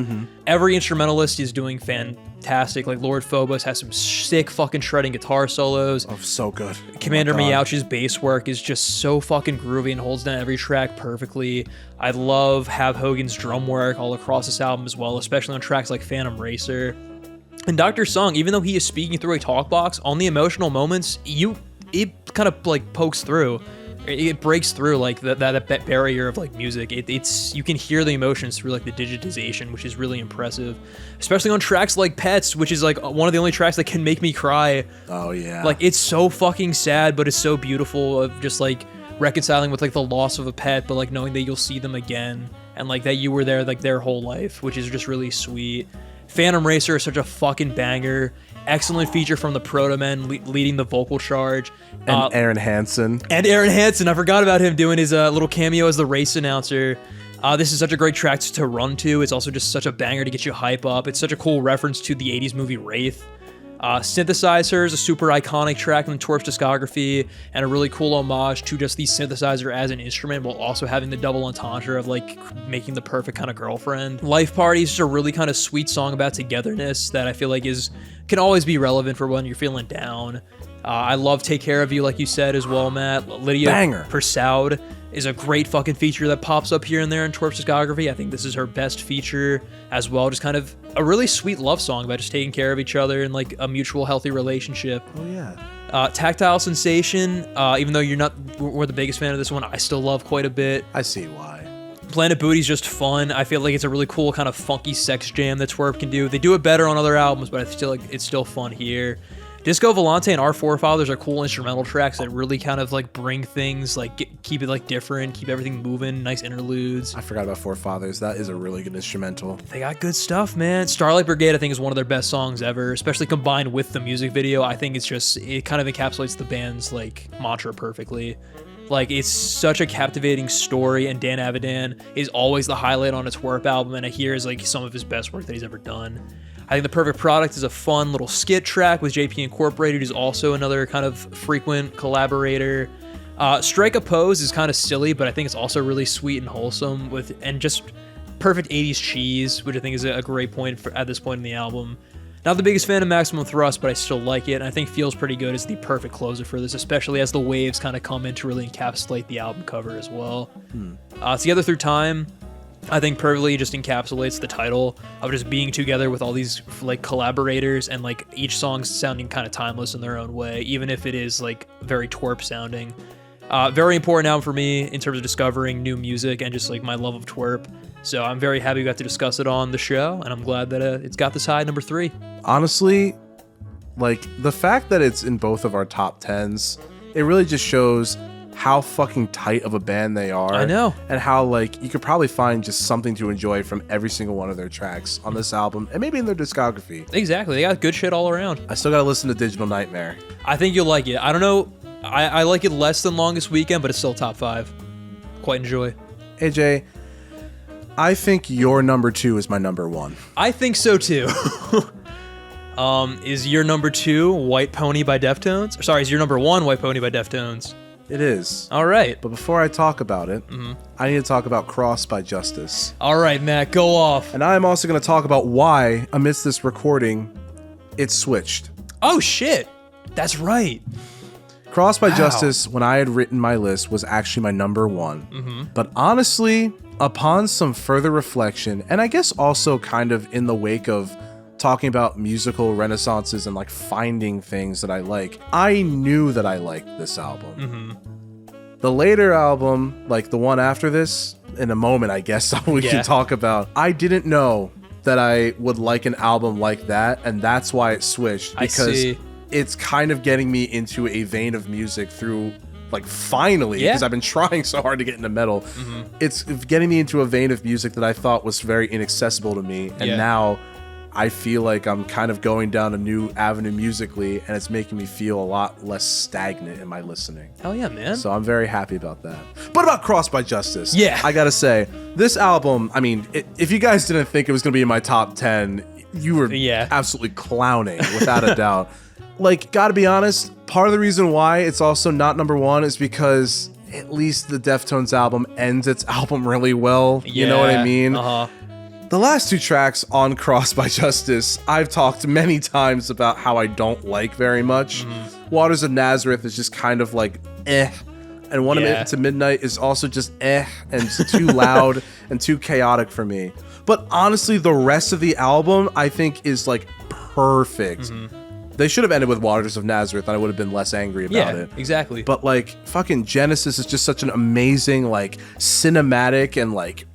Speaker 3: Every instrumentalist is doing fantastic. Like Lord Phobos has some sick fucking shredding guitar solos.
Speaker 1: Oh, so good.
Speaker 3: Commander Miyauchi's bass work is just so fucking groovy and holds down every track perfectly. I love Hav Hogan's drum work all across this album as well, especially on tracks like Phantom Racer. And Dr. Sung, even though he is speaking through a talk box, on the emotional moments, it kind of like pokes through. It breaks through like that barrier of like music. It's you can hear the emotions through like the digitization, which is really impressive, especially on tracks like Pets, which is like one of the only tracks that can make me cry.
Speaker 1: Oh yeah.
Speaker 3: Like it's so fucking sad, but it's so beautiful of just like reconciling with like the loss of a pet, but like knowing that you'll see them again and like that you were there like their whole life, which is just really sweet. Phantom Racer is such a fucking banger. Excellent feature from the Proto Men leading the vocal charge.
Speaker 1: And Aaron Hansen.
Speaker 3: I forgot about him doing his little cameo as the race announcer. This is such a great track to run to. It's also just such a banger to get you hype up. It's such a cool reference to the 80s movie Wraith. Synthesizer is a super iconic track in the Twerp's discography, and a really cool homage to just the synthesizer as an instrument, while also having the double entendre of like making the perfect kind of girlfriend. Life Party is just a really kind of sweet song about togetherness that I feel like can always be relevant for when you're feeling down. I love Take Care of You, like you said as well, Matt. Lydia Persaud is a great fucking feature that pops up here and there in Twerp's discography. I think this is her best feature as well. Just kind of a really sweet love song about just taking care of each other and like a mutual healthy relationship.
Speaker 1: Oh yeah.
Speaker 3: Tactile Sensation, even though we're the biggest fan of this one, I still love quite a bit.
Speaker 1: I see why.
Speaker 3: Planet Booty's just fun. I feel like it's a really cool kind of funky sex jam that Twerp can do. They do it better on other albums, but I feel like it's still fun here. Disco Volante and Our Forefathers are cool instrumental tracks that really kind of like bring things, like keep it like different, keep everything moving, nice interludes.
Speaker 1: I forgot about Forefathers. That is a really good instrumental.
Speaker 3: They got good stuff, man. Starlight Brigade, I think, is one of their best songs ever, especially combined with the music video. I think it kind of encapsulates the band's like mantra perfectly. Like, it's such a captivating story, and Dan Avidan is always the highlight on a Twerp album, and here is like some of his best work that he's ever done. I think The Perfect Product is a fun little skit track with JP Incorporated, who's also another kind of frequent collaborator. Strike a Pose is kind of silly, but I think it's also really sweet and wholesome and just perfect 80s cheese, which I think is a great point at this point in the album. Not the biggest fan of Maximum Thrust, but I still like it, and I think Feels Pretty Good is the perfect closer for this, especially as the waves kind of come in to really encapsulate the album cover as well. Together Through Time, I think perfectly just encapsulates the title of just being together with all these like collaborators and like each song sounding kind of timeless in their own way, even if it is like very twerp sounding. Very important album for me in terms of discovering new music and just like my love of twerp. So I'm very happy we got to discuss it on the show, and I'm glad that it's got this high at number 3.
Speaker 1: Honestly, like the fact that it's in both of our top 10s, it really just shows how fucking tight of a band they are.
Speaker 3: I know.
Speaker 1: And how like you could probably find just something to enjoy from every single one of their tracks on this album and maybe in their discography.
Speaker 3: Exactly. They got good shit all around.
Speaker 1: I still gotta listen to Digital Nightmare.
Speaker 3: I think you'll like it. I don't know. I like it less than Longest Weekend, but it's still top 5. Quite enjoy.
Speaker 1: AJ, I think your number 2 is my number 1.
Speaker 3: I think so too. Is your number 2 White Pony by Deftones? Or, sorry, is your number 1 White Pony by Deftones?
Speaker 1: It is.
Speaker 3: All right.
Speaker 1: But before I talk about it, I need to talk about Cross by Justice.
Speaker 3: All right, Matt, go off.
Speaker 1: And I am also going to talk about why, amidst this recording, it switched.
Speaker 3: Oh, shit. That's right.
Speaker 1: Cross by Justice, when I had written my list, was actually my number 1. But honestly, upon some further reflection, and I guess also kind of in the wake of talking about musical renaissances and like finding things that I like, I knew that I liked this album. The later album, like the one after this, in a moment I guess we can talk about, I didn't know that I would like an album like that, and that's why it switched, because it's kind of getting me into a vein of music through, like, finally, because I've been trying so hard to get into metal. It's getting me into a vein of music that I thought was very inaccessible to me, and now I feel like I'm kind of going down a new avenue musically, and it's making me feel a lot less stagnant in my listening.
Speaker 3: Hell yeah, man.
Speaker 1: So I'm very happy about that. But about Cross by Justice, I gotta say, this album, I mean, if you guys didn't think it was gonna be in my top 10, you were absolutely clowning, without a doubt. Like, gotta be honest, part of the reason why it's also not number 1 is because at least the Deftones album ends its album really well. You know what I mean? The last 2 tracks on Cross by Justice, I've talked many times about how I don't like very much. Waters of Nazareth is just kind of like, And 1 Minute to Midnight is also just and too loud and too chaotic for me. But honestly, the rest of the album, I think, is like perfect. They should have ended with Waters of Nazareth, and I would have been less angry about it.
Speaker 3: Exactly.
Speaker 1: But like, fucking Genesis is just such an amazing, like, cinematic and like,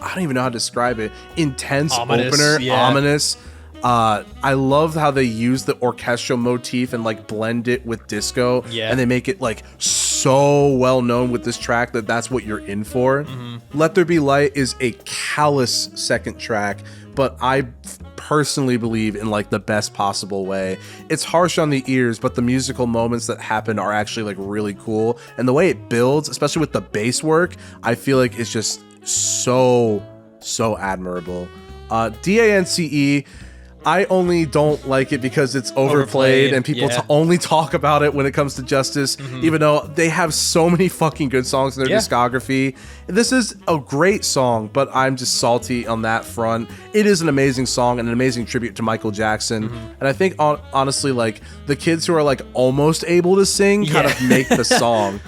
Speaker 1: I don't even know how to describe it, intense opener, ominous. I love how they use the orchestral motif and like blend it with disco, and they make it like so well known with this track that that's what you're in for. Let There Be Light is a callous second track, but I personally believe in like the best possible way. It's harsh on the ears, but the musical moments that happen are actually like really cool, and the way it builds, especially with the bass work, I feel like it's just so admirable. DANCE, I only don't like it because it's overplayed and people only talk about it when it comes to Justice, even though they have so many fucking good songs in their discography. This is a great song, but I'm just salty on that front. It is an amazing song and an amazing tribute to Michael Jackson. And I think, honestly, like, the kids who are, like, almost able to sing kind of make the song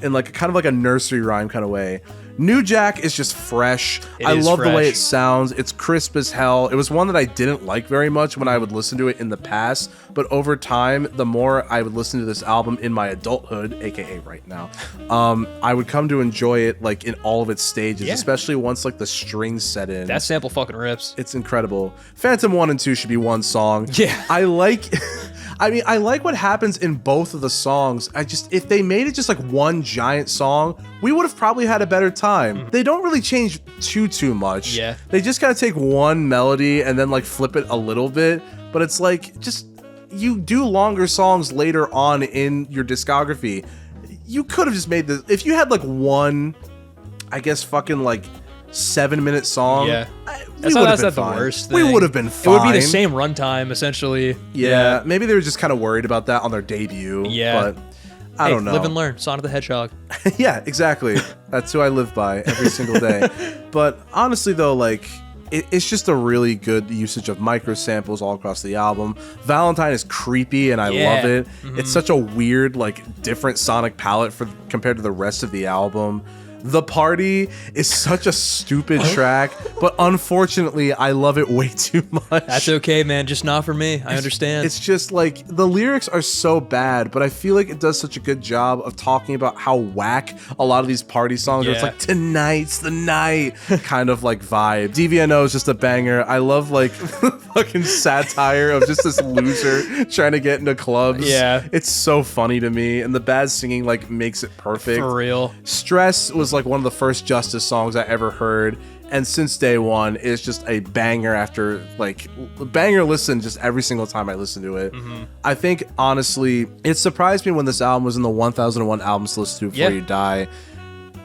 Speaker 1: in, like, kind of like a nursery rhyme kind of way. New Jack is just fresh. I love the way it sounds. It's crisp as hell. It was one that I didn't like very much when I would listen to it in the past, but over time, the more I would listen to this album in my adulthood, aka right now, I would come to enjoy it like in all of its stages, especially once like the strings set in.
Speaker 3: That sample fucking rips.
Speaker 1: It's incredible. Phantom 1 and 2 should be one song. I like what happens in both of the songs. If they made it just like one giant song, we would have probably had a better time. They don't really change too much. They just gotta take one melody and then like flip it a little bit. But it's like, just, you do longer songs later on in your discography. You could have just made this, if you had like one, I guess fucking like 7-minute song.
Speaker 3: That's not the worst thing.
Speaker 1: We would have been fine.
Speaker 3: It would be the same runtime, essentially.
Speaker 1: Maybe they were just kind of worried about that on their debut. But I don't know.
Speaker 3: Live and learn. Sonic the Hedgehog.
Speaker 1: Yeah, exactly. That's who I live by every single day. But honestly, though, like, it's just a really good usage of micro samples all across the album. Valentine is creepy and I love it. It's such a weird, like, different sonic palette compared to the rest of the album. The Party is such a stupid track, but unfortunately, I love it way too much.
Speaker 3: That's okay, man. Just not for me. I understand.
Speaker 1: It's just like the lyrics are so bad, but I feel like it does such a good job of talking about how whack a lot of these party songs are. It's like, tonight's the night kind of like vibe. DVNO is just a banger. I love like fucking satire of just this loser trying to get into clubs.
Speaker 3: Yeah.
Speaker 1: It's so funny to me, and the bad singing like makes it perfect.
Speaker 3: For real.
Speaker 1: Stress was like one of the first Justice songs I ever heard, and since day one it's just a banger after like banger listen just every single time I listen to it. I think honestly it surprised me when this album was in the 1001 albums to listen to before you die,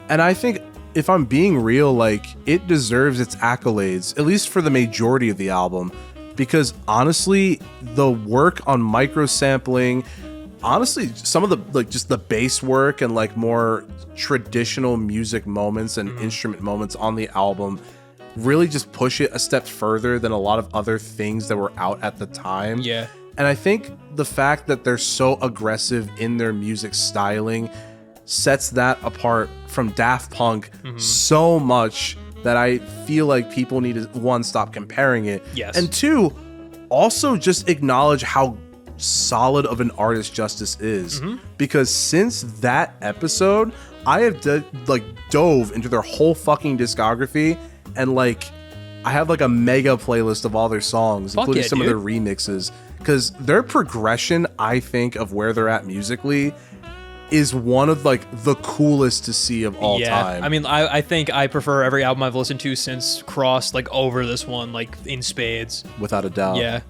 Speaker 1: and I think if I'm being real, like it deserves its accolades, at least for the majority of the album, because honestly the work on micro sampling, honestly some of the like just the bass work and like more traditional music moments and instrument moments on the album really just push it a step further than a lot of other things that were out at the time.
Speaker 3: Yeah.
Speaker 1: And I think the fact that they're so aggressive in their music styling sets that apart from Daft Punk so much that I feel like people need to, one, stop comparing it, and two, also just acknowledge how solid of an artist Justice is, because since that episode I have dove into their whole fucking discography, and like I have like a mega playlist of all their songs, including some of their remixes, because their progression, I think, of where they're at musically is one of like the coolest to see of all time.
Speaker 3: I mean, I think I prefer every album I've listened to since Cross like over this one, like in spades,
Speaker 1: without a doubt.
Speaker 3: Yeah.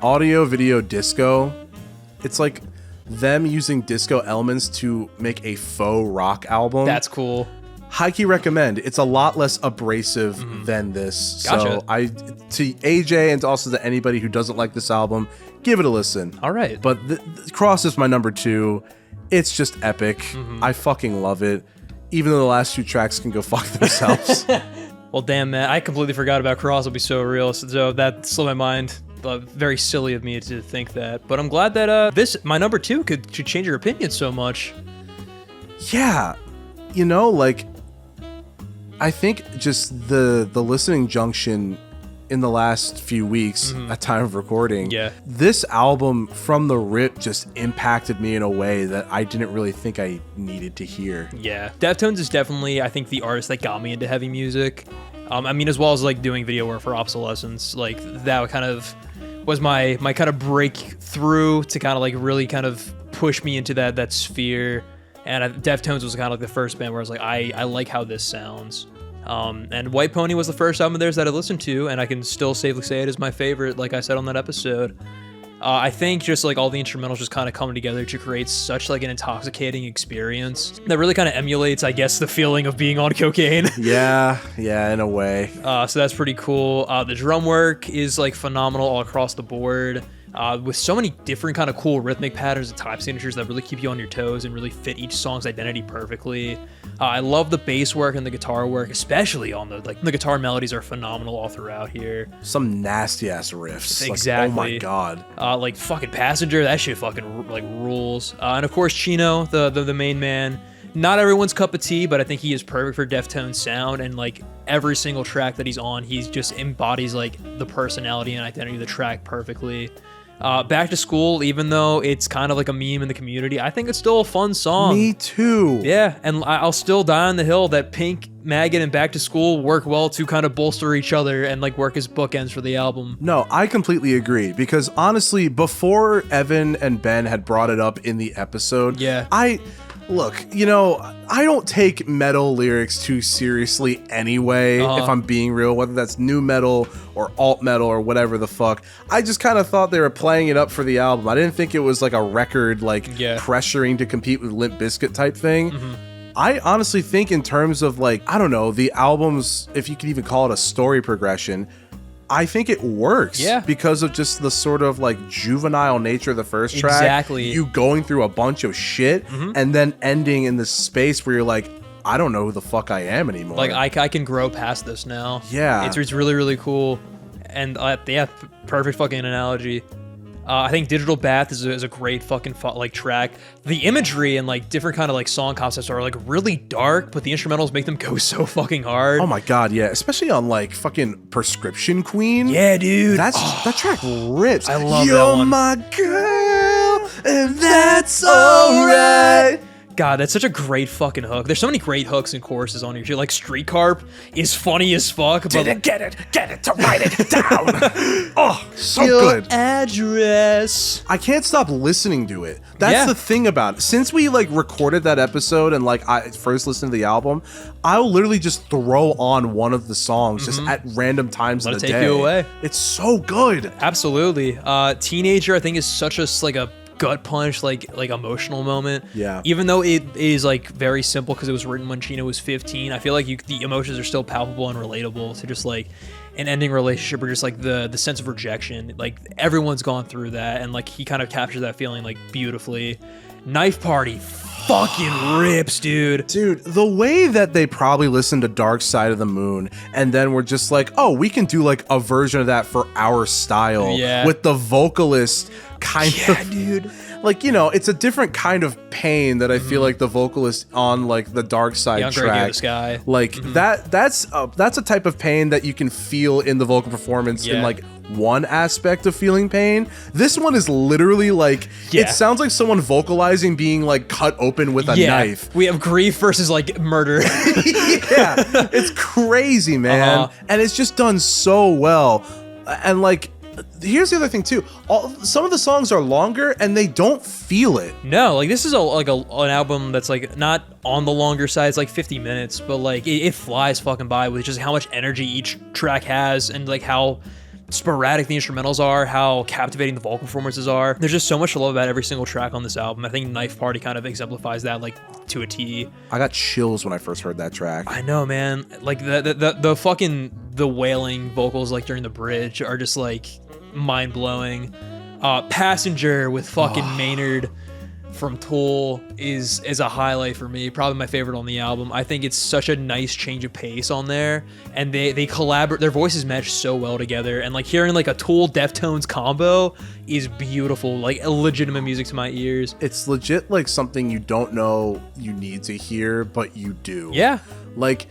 Speaker 1: Audio, video, disco, it's like them using disco elements to make a faux rock album.
Speaker 3: That's cool.
Speaker 1: High key recommend. It's a lot less abrasive than this.
Speaker 3: Gotcha.
Speaker 1: So to AJ and also to anybody who doesn't like this album, give it a listen.
Speaker 3: All right.
Speaker 1: But Cross is my number 2. It's just epic. I fucking love it. Even though the last 2 tracks can go fuck themselves.
Speaker 3: Well, damn, man. I completely forgot about Cross Will Be So Real. So that slipped my mind. Very silly of me to think that. But I'm glad that my number 2 could change your opinion so much.
Speaker 1: Yeah. You know, like, I think just the listening junction in the last few weeks at time of recording, this album from the rip just impacted me in a way that I didn't really think I needed to hear.
Speaker 3: Yeah. Deftones is definitely, I think, the artist that got me into heavy music. I mean, as well as like doing video work for Obsolescence, like that kind of was my kind of breakthrough to kind of like really kind of push me into that sphere. And Deftones was kind of like the first band where I was like, I like how this sounds. And White Pony was the first album of theirs that I listened to, and I can still safely say it is my favorite, like I said on that episode. I think just like all the instrumentals just kind of come together to create such like an intoxicating experience that really kind of emulates, I guess, the feeling of being on cocaine.
Speaker 1: Yeah, in a way.
Speaker 3: So that's pretty cool. The drum work is like phenomenal all across the board. With so many different kind of cool rhythmic patterns and type signatures that really keep you on your toes and really fit each song's identity perfectly. I love the bass work and the guitar work, especially on the guitar melodies are phenomenal all throughout here.
Speaker 1: Some nasty ass riffs.
Speaker 3: Exactly.
Speaker 1: Like, oh my god.
Speaker 3: Like fucking Passenger, that shit fucking like rules. And of course Chino, the main man. Not everyone's cup of tea, but I think he is perfect for Deftones sound, and like every single track that he's on, he just embodies like the personality and identity of the track perfectly. Back to School, even though it's kind of like a meme in the community, I think it's still a fun song.
Speaker 1: Me too.
Speaker 3: Yeah, and I'll still die on the hill that Pink, Maggot, and Back to School work well to kind of bolster each other and like work as bookends for the album.
Speaker 1: No, I completely agree, because honestly, before Evan and Ben had brought it up in the episode, look, you know, I don't take metal lyrics too seriously anyway, if I'm being real, whether that's new metal or alt metal or whatever the fuck. I just kind of thought they were playing it up for the album. I didn't think it was like a record, like pressuring to compete with Limp Bizkit type thing. I honestly think in terms of like, I don't know, the album's, if you could even call it a story progression, I think it works because of just the sort of like juvenile nature of the first track.
Speaker 3: Exactly.
Speaker 1: You going through a bunch of shit and then ending in this space where you're like, I don't know who the fuck I am anymore.
Speaker 3: Like I can grow past this now.
Speaker 1: Yeah.
Speaker 3: It's really, really cool. And yeah, perfect fucking analogy. I think Digital Bath is a great fucking like track. The imagery and like different kind of like song concepts are like really dark, but the instrumentals make them go so fucking hard.
Speaker 1: Oh my god, yeah, especially on like fucking Prescription Queen.
Speaker 3: Yeah, dude.
Speaker 1: That track rips.
Speaker 3: I love that
Speaker 1: You're
Speaker 3: one.
Speaker 1: my girl, and that's alright.
Speaker 3: God, that's such a great fucking hook. There's so many great hooks and choruses on here too. Like Streetcar is funny as fuck. But
Speaker 1: Didn't get it to write it down. Oh, so
Speaker 3: your
Speaker 1: good.
Speaker 3: address.
Speaker 1: I can't stop listening to it. That's the thing about it. Since we like recorded that episode and like I first listened to the album, I'll literally just throw on one of the songs just at random times in the day.
Speaker 3: Let it take you away.
Speaker 1: It's so good.
Speaker 3: Absolutely. Teenager, I think, is such a gut punch, like emotional moment.
Speaker 1: Yeah.
Speaker 3: Even though it is like very simple because it was written when Chino was 15, I feel like the emotions are still palpable and relatable to just like an ending relationship or just like the sense of rejection. Like everyone's gone through that, and like he kind of captures that feeling like beautifully. Knife Party fucking rips, dude.
Speaker 1: Dude, the way that they probably listened to Dark Side of the Moon and then were just like, oh, we can do like a version of that for our style.
Speaker 3: Yeah.
Speaker 1: With the vocalist kind of.
Speaker 3: Dude.
Speaker 1: Like, you know, it's a different kind of pain that I feel like the vocalist on like the Dark Side
Speaker 3: Young
Speaker 1: track.
Speaker 3: the Sky.
Speaker 1: Like that's a type of pain that you can feel in the vocal performance in like one aspect of feeling pain. This one is literally like it sounds like someone vocalizing being like cut open with a knife.
Speaker 3: We have grief versus like murder.
Speaker 1: Yeah, it's crazy, man. And it's just done so well. And like here's the other thing too. Some of the songs are longer and they don't feel it.
Speaker 3: No, like this is an album that's like not on the longer side. It's like 50 minutes, but like it flies fucking by with just how much energy each track has and like how sporadic the instrumentals are, how captivating the vocal performances are. There's just so much to love about every single track on this album. I think Knife Party kind of exemplifies that like to a T.
Speaker 1: I got chills when I first heard that track.
Speaker 3: I know, man. Like the fucking the wailing vocals like during the bridge are just like mind-blowing. Passenger with fucking Maynard from Tool is a highlight for me, probably my favorite on the album. I think it's such a nice change of pace on there, and they collaborate, their voices mesh so well together, and like hearing like a Tool Deftones combo is beautiful, like legitimate music to my ears.
Speaker 1: It's legit like something you don't know you need to hear, but you do.
Speaker 3: Yeah.
Speaker 1: Like,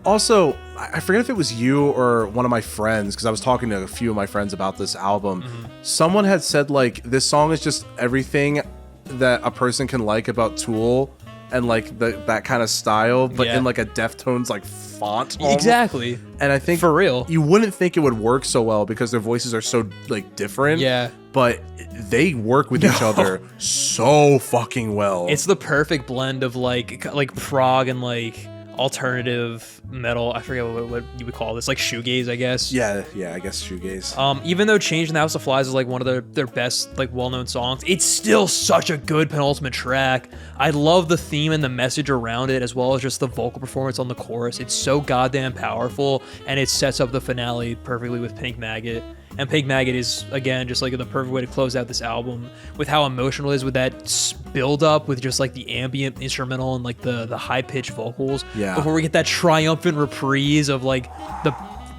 Speaker 1: also, I forget if it was you or one of my friends, because I was talking to a few of my friends about this album. Someone had said like this song is just everything that a person can like about Tool and like that kind of style, but in like a Deftones like font almost.
Speaker 3: Exactly.
Speaker 1: And I think
Speaker 3: for real,
Speaker 1: you wouldn't think it would work so well because their voices are so like different.
Speaker 3: Yeah.
Speaker 1: But they work with each other so fucking well.
Speaker 3: It's the perfect blend of like prog and like alternative metal. I forget what you would call this, like shoegaze, I guess.
Speaker 1: Yeah, I guess shoegaze.
Speaker 3: Even though Change in the House of Flies is like one of their best like well-known songs, it's still such a good penultimate track. I love the theme and the message around it, as well as just the vocal performance on the chorus. It's so goddamn powerful, and it sets up the finale perfectly with Pink Maggot. And Pink Maggot is, again, just like the perfect way to close out this album with how emotional it is, with that build up with just like the ambient instrumental and like the high pitched vocals.
Speaker 1: Yeah.
Speaker 3: Before we get that triumphant reprise of like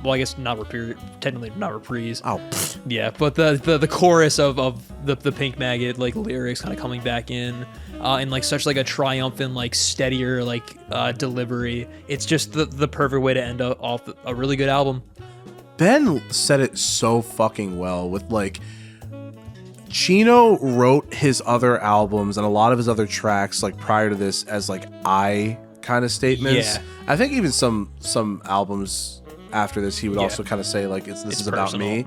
Speaker 3: well, I guess technically not reprise.
Speaker 1: Oh.
Speaker 3: Yeah, but the chorus of the Pink Maggot like lyrics kind of coming back in like such like a triumphant, like steadier like delivery. It's just the perfect way to end off a really good album.
Speaker 1: Ben said it so fucking well with like Chino wrote his other albums and a lot of his other tracks like prior to this as like I kind of statements.
Speaker 3: Yeah.
Speaker 1: I think even some albums after this he would also kind of say like this is about me.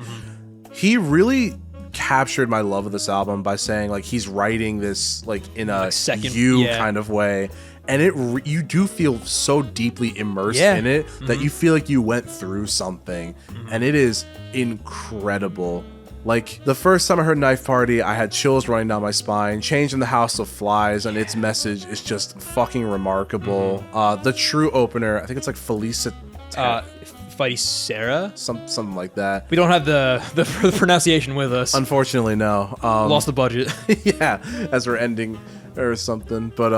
Speaker 1: He really captured my love of this album by saying like he's writing this like in a like second kind of way. And you do feel so deeply immersed in it that you feel like you went through something. And it is incredible. Like, the first time I heard Knife Party, I had chills running down my spine. Change in the House of Flies, and its message is just fucking remarkable. The true opener, I think it's like Felicita.
Speaker 3: Sarah?
Speaker 1: Something like that.
Speaker 3: We don't have the pronunciation with us.
Speaker 1: Unfortunately, no.
Speaker 3: Lost the budget.
Speaker 1: Yeah, as we're ending or something. But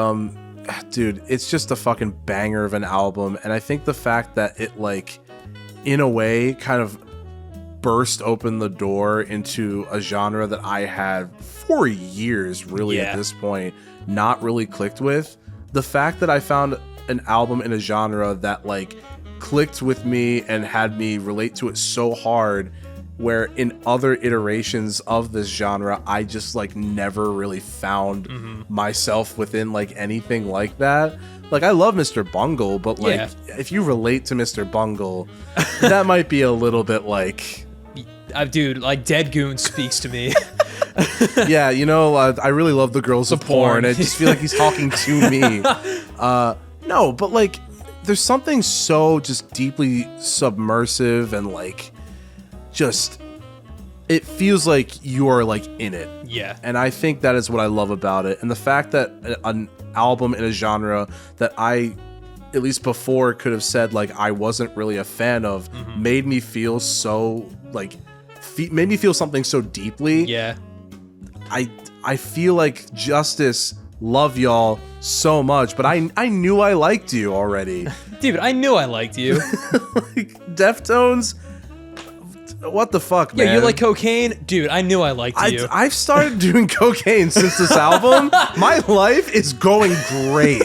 Speaker 1: dude, it's just a fucking banger of an album. And I think the fact that it, like, in a way, kind of burst open the door into a genre that I had for years, really, at this point, not really clicked with. The fact that I found an album in a genre that, like, clicked with me and had me relate to it so hard, where in other iterations of this genre, I just, like, never really found myself within, like, anything like that. Like, I love Mr. Bungle, but, like, if you relate to Mr. Bungle, that might be a little bit, like...
Speaker 3: Dude, like, Dead Goon speaks to me.
Speaker 1: Yeah, you know, I really love the girls of porn. I just feel like he's talking to me. No, but, like, there's something so just deeply submersive and, like, just... It feels like you are, like, in it.
Speaker 3: Yeah.
Speaker 1: And I think that is what I love about it. And the fact that an album in a genre that I... at least before could have said, like, I wasn't really a fan of, made me feel so, like, made me feel something so deeply.
Speaker 3: Yeah.
Speaker 1: I feel like Justice, love y'all so much, but I knew I liked you already.
Speaker 3: Dude, I knew I liked you.
Speaker 1: Like, Deftones, what the fuck, man?
Speaker 3: Yeah, you like cocaine? Dude, I knew I liked you.
Speaker 1: I've started doing cocaine since this album. My life is going great.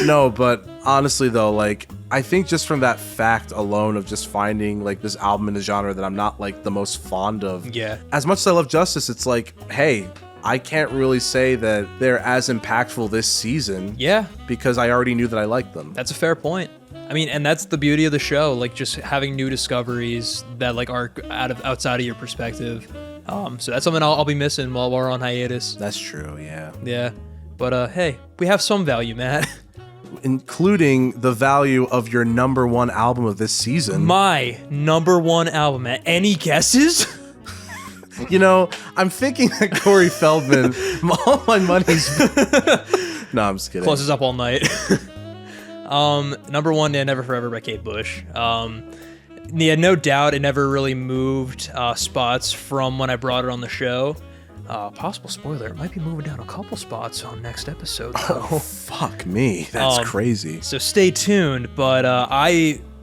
Speaker 1: No, but honestly though, like, I think just from that fact alone of just finding, like, this album in a genre that I'm not, like, the most fond of.
Speaker 3: Yeah.
Speaker 1: As much as I love Justice, it's like, hey, I can't really say that they're as impactful this season.
Speaker 3: Yeah. Because
Speaker 1: I already knew that I liked them.
Speaker 3: That's a fair point. I mean, and that's the beauty of the show, like, just having new discoveries that, like, are outside of your perspective. So that's something I'll be missing while we're on hiatus.
Speaker 1: That's true, yeah.
Speaker 3: Yeah. But hey, we have some value, Matt.
Speaker 1: Including the value of your number one album of this season.
Speaker 3: My number one album, Matt. Any guesses?
Speaker 1: You know, I'm thinking that Corey Feldman, all my money's... No, I'm just kidding.
Speaker 3: Closes up all night. Number one, Never Forever by Kate Bush. Yeah, no doubt it never really moved spots from when I brought it on the show. Possible spoiler, it might be moving down a couple spots on next episode, though.
Speaker 1: Oh, fuck me. That's crazy.
Speaker 3: So stay tuned, but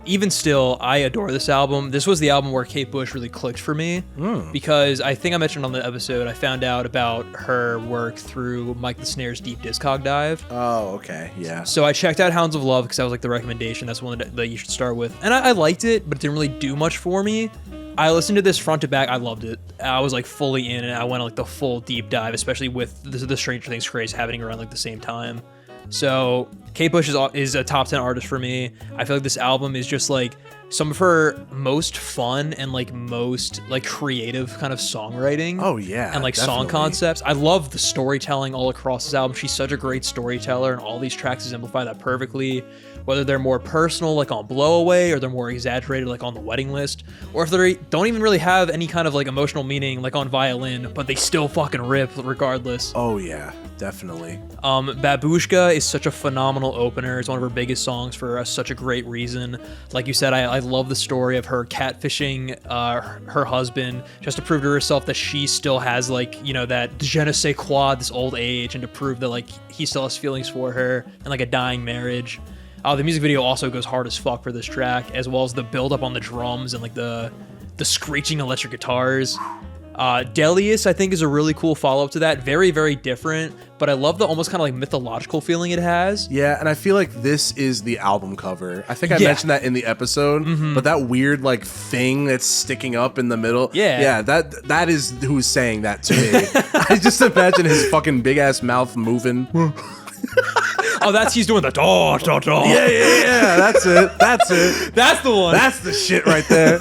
Speaker 3: even still, I adore this album. This was the album where Kate Bush really clicked for me, because I think I mentioned on the episode, I found out about her work through Mike the Snare's Deep Discog Dive.
Speaker 1: Oh, okay, yeah.
Speaker 3: So I checked out Hounds of Love because that was like the recommendation. That's one that you should start with. And I liked it, but it didn't really do much for me. I listened to this front to back. I loved it. I was like fully in it. I went on like the full deep dive, especially with the Stranger Things craze happening around like the same time. So Kate Bush is a top 10 artist for me. I feel like this album is just like some of her most fun and like most like creative kind of songwriting.
Speaker 1: Oh yeah,
Speaker 3: and like
Speaker 1: definitely.
Speaker 3: song concepts. I love the storytelling all across this album. She's such a great storyteller, and all these tracks exemplify that perfectly. Whether they're more personal, like on Blow Away, or they're more exaggerated, like on The Wedding List, or if they don't even really have any kind of like emotional meaning, like on Violin, but they still fucking rip regardless.
Speaker 1: Oh yeah, definitely.
Speaker 3: Babushka is such a phenomenal opener. It's one of her biggest songs for such a great reason. Like you said, I love the story of her catfishing her husband just to prove to herself that she still has like, you know, that je ne sais quoi, this old age, and to prove that like he still has feelings for her and like a dying marriage. The music video also goes hard as fuck for this track, as well as the build up on the drums and like the screeching electric guitars. Delius, I think, is a really cool follow-up to that. Very, very different, but I love the almost kind of like mythological feeling it has.
Speaker 1: Yeah, and I feel like this is the album cover. I think I mentioned that in the episode, but that weird like thing that's sticking up in the middle. Yeah, that is who's saying that to me. I just imagine his fucking big ass mouth moving.
Speaker 3: Oh, he's doing the da da da.
Speaker 1: Yeah. That's it.
Speaker 3: That's the one.
Speaker 1: That's the shit right there.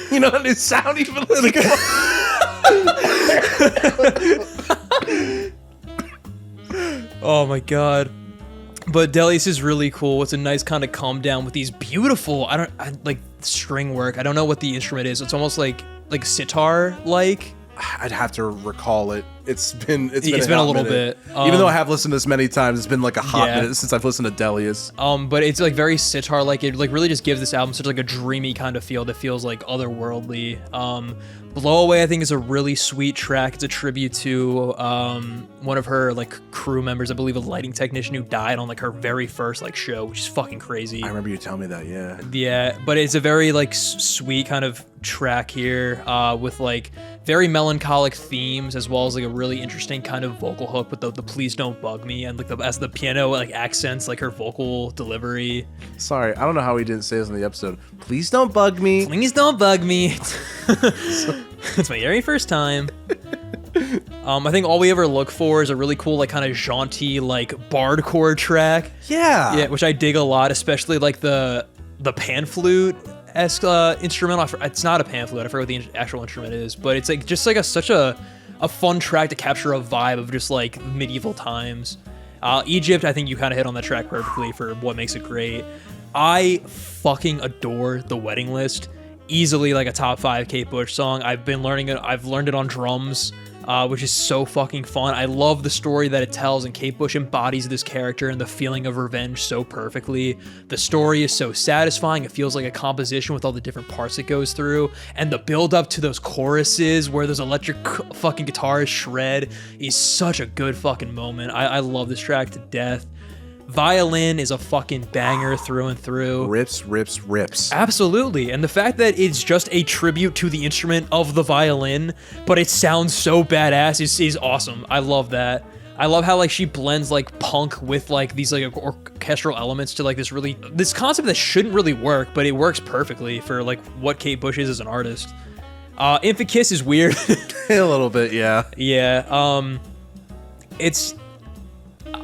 Speaker 1: You know, his sound even like.
Speaker 3: Oh my god. But Delius is really cool. It's a nice kind of calm down with these beautiful, I like string work. I don't know what the instrument is. It's almost like sitar like.
Speaker 1: I'd have to recall it it's been
Speaker 3: been a little
Speaker 1: minute.
Speaker 3: bit.
Speaker 1: Even though I have listened to this many times, it's been like a hot
Speaker 3: Yeah.
Speaker 1: minute since I've listened to Delius.
Speaker 3: But it's like very sitar, like it like really just gives this album such like a dreamy kind of feel that feels like otherworldly. Blow Away, I think, is a really sweet track. It's a tribute to one of her like crew members, I believe a lighting technician who died on like her very first like show, which is fucking crazy.
Speaker 1: I remember you telling me that, yeah.
Speaker 3: Yeah, but it's a very like sweet kind of track here with like very melancholic themes, as well as like a really interesting kind of vocal hook with the please don't bug me, and like as the piano like accents like her vocal delivery.
Speaker 1: Sorry, I don't know how he didn't say this in the episode. Please don't bug me.
Speaker 3: Please don't bug me. It's my very first time. I think All We Ever Look For is a really cool like kind of jaunty like bardcore track.
Speaker 1: Yeah,
Speaker 3: Which I dig a lot, especially like the pan flute esque instrumental. It's not a pan flute. I forget what the actual instrument is, but it's like just like such a fun track to capture a vibe of just like medieval times. Egypt, I think you kind of hit on that track perfectly for what makes it great. I fucking adore The Wedding List. Easily like a top 5 Kate Bush song. I've been learning it. I've learned it on drums, which is so fucking fun. I love the story that it tells, and Kate Bush embodies this character and the feeling of revenge so perfectly. The story is so satisfying. It feels like a composition with all the different parts it goes through, and the build up to those choruses where those electric fucking guitars shred is such a good fucking moment. I love this track to death. Violin is a fucking banger through and through.
Speaker 1: Rips.
Speaker 3: Absolutely. And the fact that it's just a tribute to the instrument of the violin, but it sounds so badass is awesome. I love that. I love how like she blends like punk with like these like orchestral elements to like this concept that shouldn't really work, but it works perfectly for like what Kate Bush is as an artist. Infant Kiss is weird.
Speaker 1: A little bit, yeah.
Speaker 3: Yeah.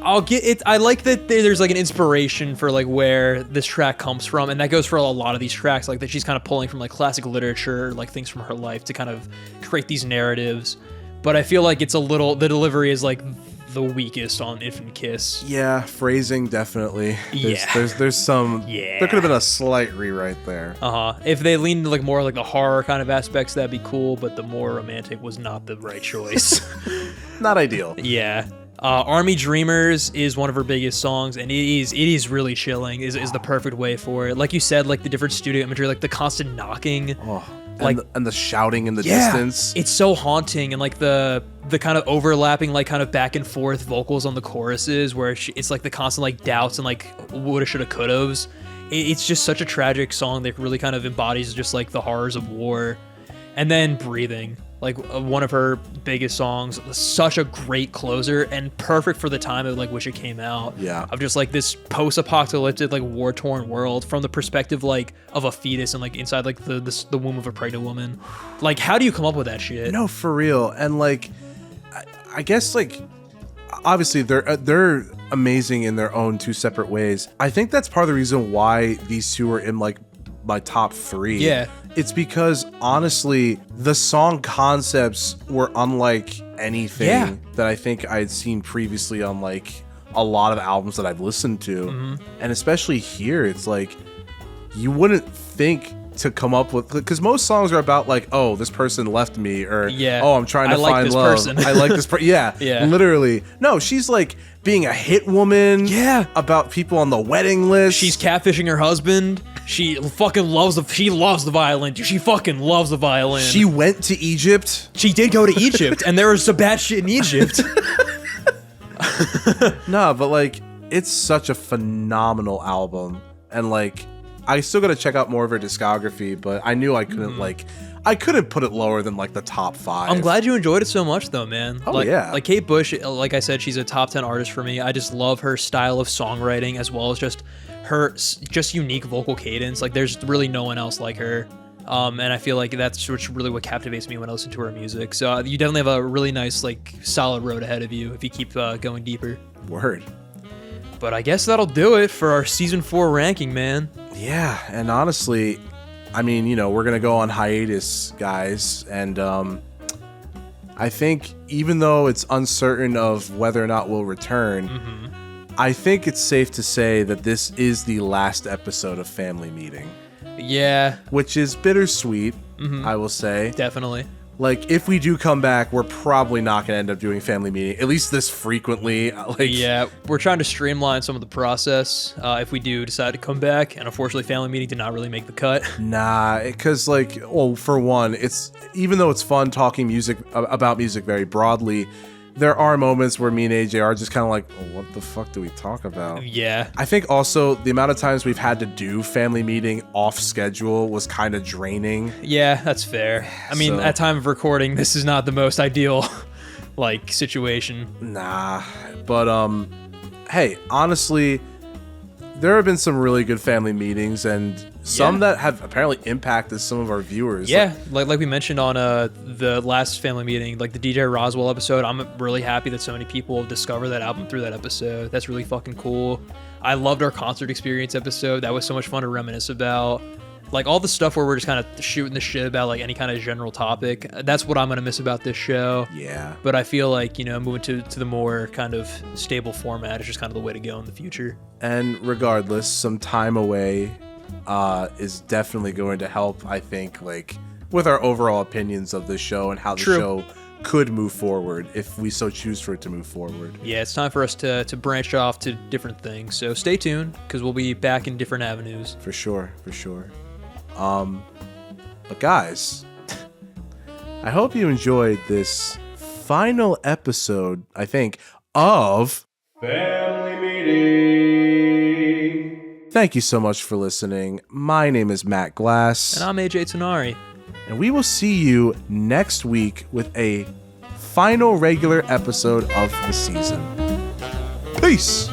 Speaker 3: I'll get it. I like that there's like an inspiration for like where this track comes from, and that goes for a lot of these tracks, like that she's kind of pulling from like classic literature, like things from her life to kind of create these narratives. But I feel like the delivery is like the weakest on Infant Kiss.
Speaker 1: Yeah, phrasing definitely. There's some.
Speaker 3: Yeah.
Speaker 1: There could have been a slight rewrite there.
Speaker 3: If they leaned into like more like the horror kind of aspects, that'd be cool. But the more romantic was not the right choice.
Speaker 1: Not ideal.
Speaker 3: Yeah. Army Dreamers is one of her biggest songs, and it is really chilling. Is the perfect way for it. Like you said, like the different studio imagery, like the constant knocking,
Speaker 1: and the shouting in the distance.
Speaker 3: It's so haunting, and like the kind of overlapping, like kind of back and forth vocals on the choruses, where it's like the constant like doubts and like woulda, shoulda, couldas. It's just such a tragic song that really kind of embodies just like the horrors of war. And then Breathing, like one of her biggest songs, such a great closer and perfect for the time of like which it came out.
Speaker 1: Yeah.
Speaker 3: Of just like this post-apocalyptic like war-torn world from the perspective like of a fetus and like inside like the womb of a pregnant woman. Like, how do you come up with that shit?
Speaker 1: No, for real. And like, I guess like, obviously they're amazing in their own two separate ways. I think that's part of the reason why these two are in like my top 3.
Speaker 3: Yeah.
Speaker 1: It's because honestly, the song concepts were unlike anything that I think I'd seen previously on like a lot of albums that I've listened to. Mm-hmm. And especially here, it's like you wouldn't think to come up with, because most songs are about like, oh, this person left me, or oh, I'm trying to find
Speaker 3: this
Speaker 1: love.
Speaker 3: Person.
Speaker 1: I like this person. Yeah, literally. No, she's like being a hit woman.
Speaker 3: Yeah,
Speaker 1: about people on the wedding list.
Speaker 3: She's catfishing her husband. She fucking loves the violin. She fucking loves the violin.
Speaker 1: She went to Egypt.
Speaker 3: She did go to Egypt, and there was some bad shit in Egypt.
Speaker 1: No, but like, it's such a phenomenal album, and like, I still gotta check out more of her discography, but I knew I couldn't I couldn't put it lower than like the top 5.
Speaker 3: I'm glad you enjoyed it so much though, man.
Speaker 1: Oh, yeah.
Speaker 3: Like Kate Bush, like I said, she's a top 10 artist for me. I just love her style of songwriting, as well as just her just unique vocal cadence. Like there's really no one else like her. And I feel like that's really what captivates me when I listen to her music. So you definitely have a really nice, like, solid road ahead of you if you keep going deeper.
Speaker 1: Word.
Speaker 3: But I guess that'll do it for our season 4 ranking, man.
Speaker 1: Yeah, and honestly, I mean, you know, we're gonna go on hiatus, guys, and I think even though it's uncertain of whether or not we'll return, I think it's safe to say that this is the last episode of Family Meeting.
Speaker 3: Yeah.
Speaker 1: Which is bittersweet, I will say.
Speaker 3: Definitely.
Speaker 1: like, if we do come back, we're probably not going to end up doing family meeting, at least this frequently. Like,
Speaker 3: yeah, we're trying to streamline some of the process if we do decide to come back. And unfortunately, family meeting did not really make the cut.
Speaker 1: Nah, because, like, well, for one, it's even though it's fun talking about music very broadly, there are moments where me and AJ are just kind of like, oh, what the fuck do we talk about?
Speaker 3: Yeah.
Speaker 1: I think also the amount of times we've had to do family meeting off schedule was kind of draining.
Speaker 3: Yeah, that's fair. I mean, at time of recording, this is not the most ideal, like, situation.
Speaker 1: Nah, but hey, honestly, there have been some really good family meetings and some that have apparently impacted some of our viewers.
Speaker 3: Yeah, like we mentioned on the last family meeting, like the DJ Roswell episode, I'm really happy that so many people have discovered that album through that episode. That's really fucking cool. I loved our concert experience episode. That was so much fun to reminisce about. Like all the stuff where we're just kind of shooting the shit about like any kind of general topic. That's what I'm going to miss about this show.
Speaker 1: Yeah.
Speaker 3: But I feel like, you know, moving to the more kind of stable format is just kind of the way to go in the future.
Speaker 1: And regardless, some time away is definitely going to help, I think, like with our overall opinions of the show and how the show could move forward if we so choose for it to move forward.
Speaker 3: Yeah, it's time for us to branch off to different things. So stay tuned because we'll be back in different avenues.
Speaker 1: For sure. But guys, I hope you enjoyed this final episode, I think, of Family Meeting. Thank you so much for listening. My name is Matt Glass.
Speaker 3: And I'm AJ Tanari.
Speaker 1: And we will see you next week with a final regular episode of the season. Peace!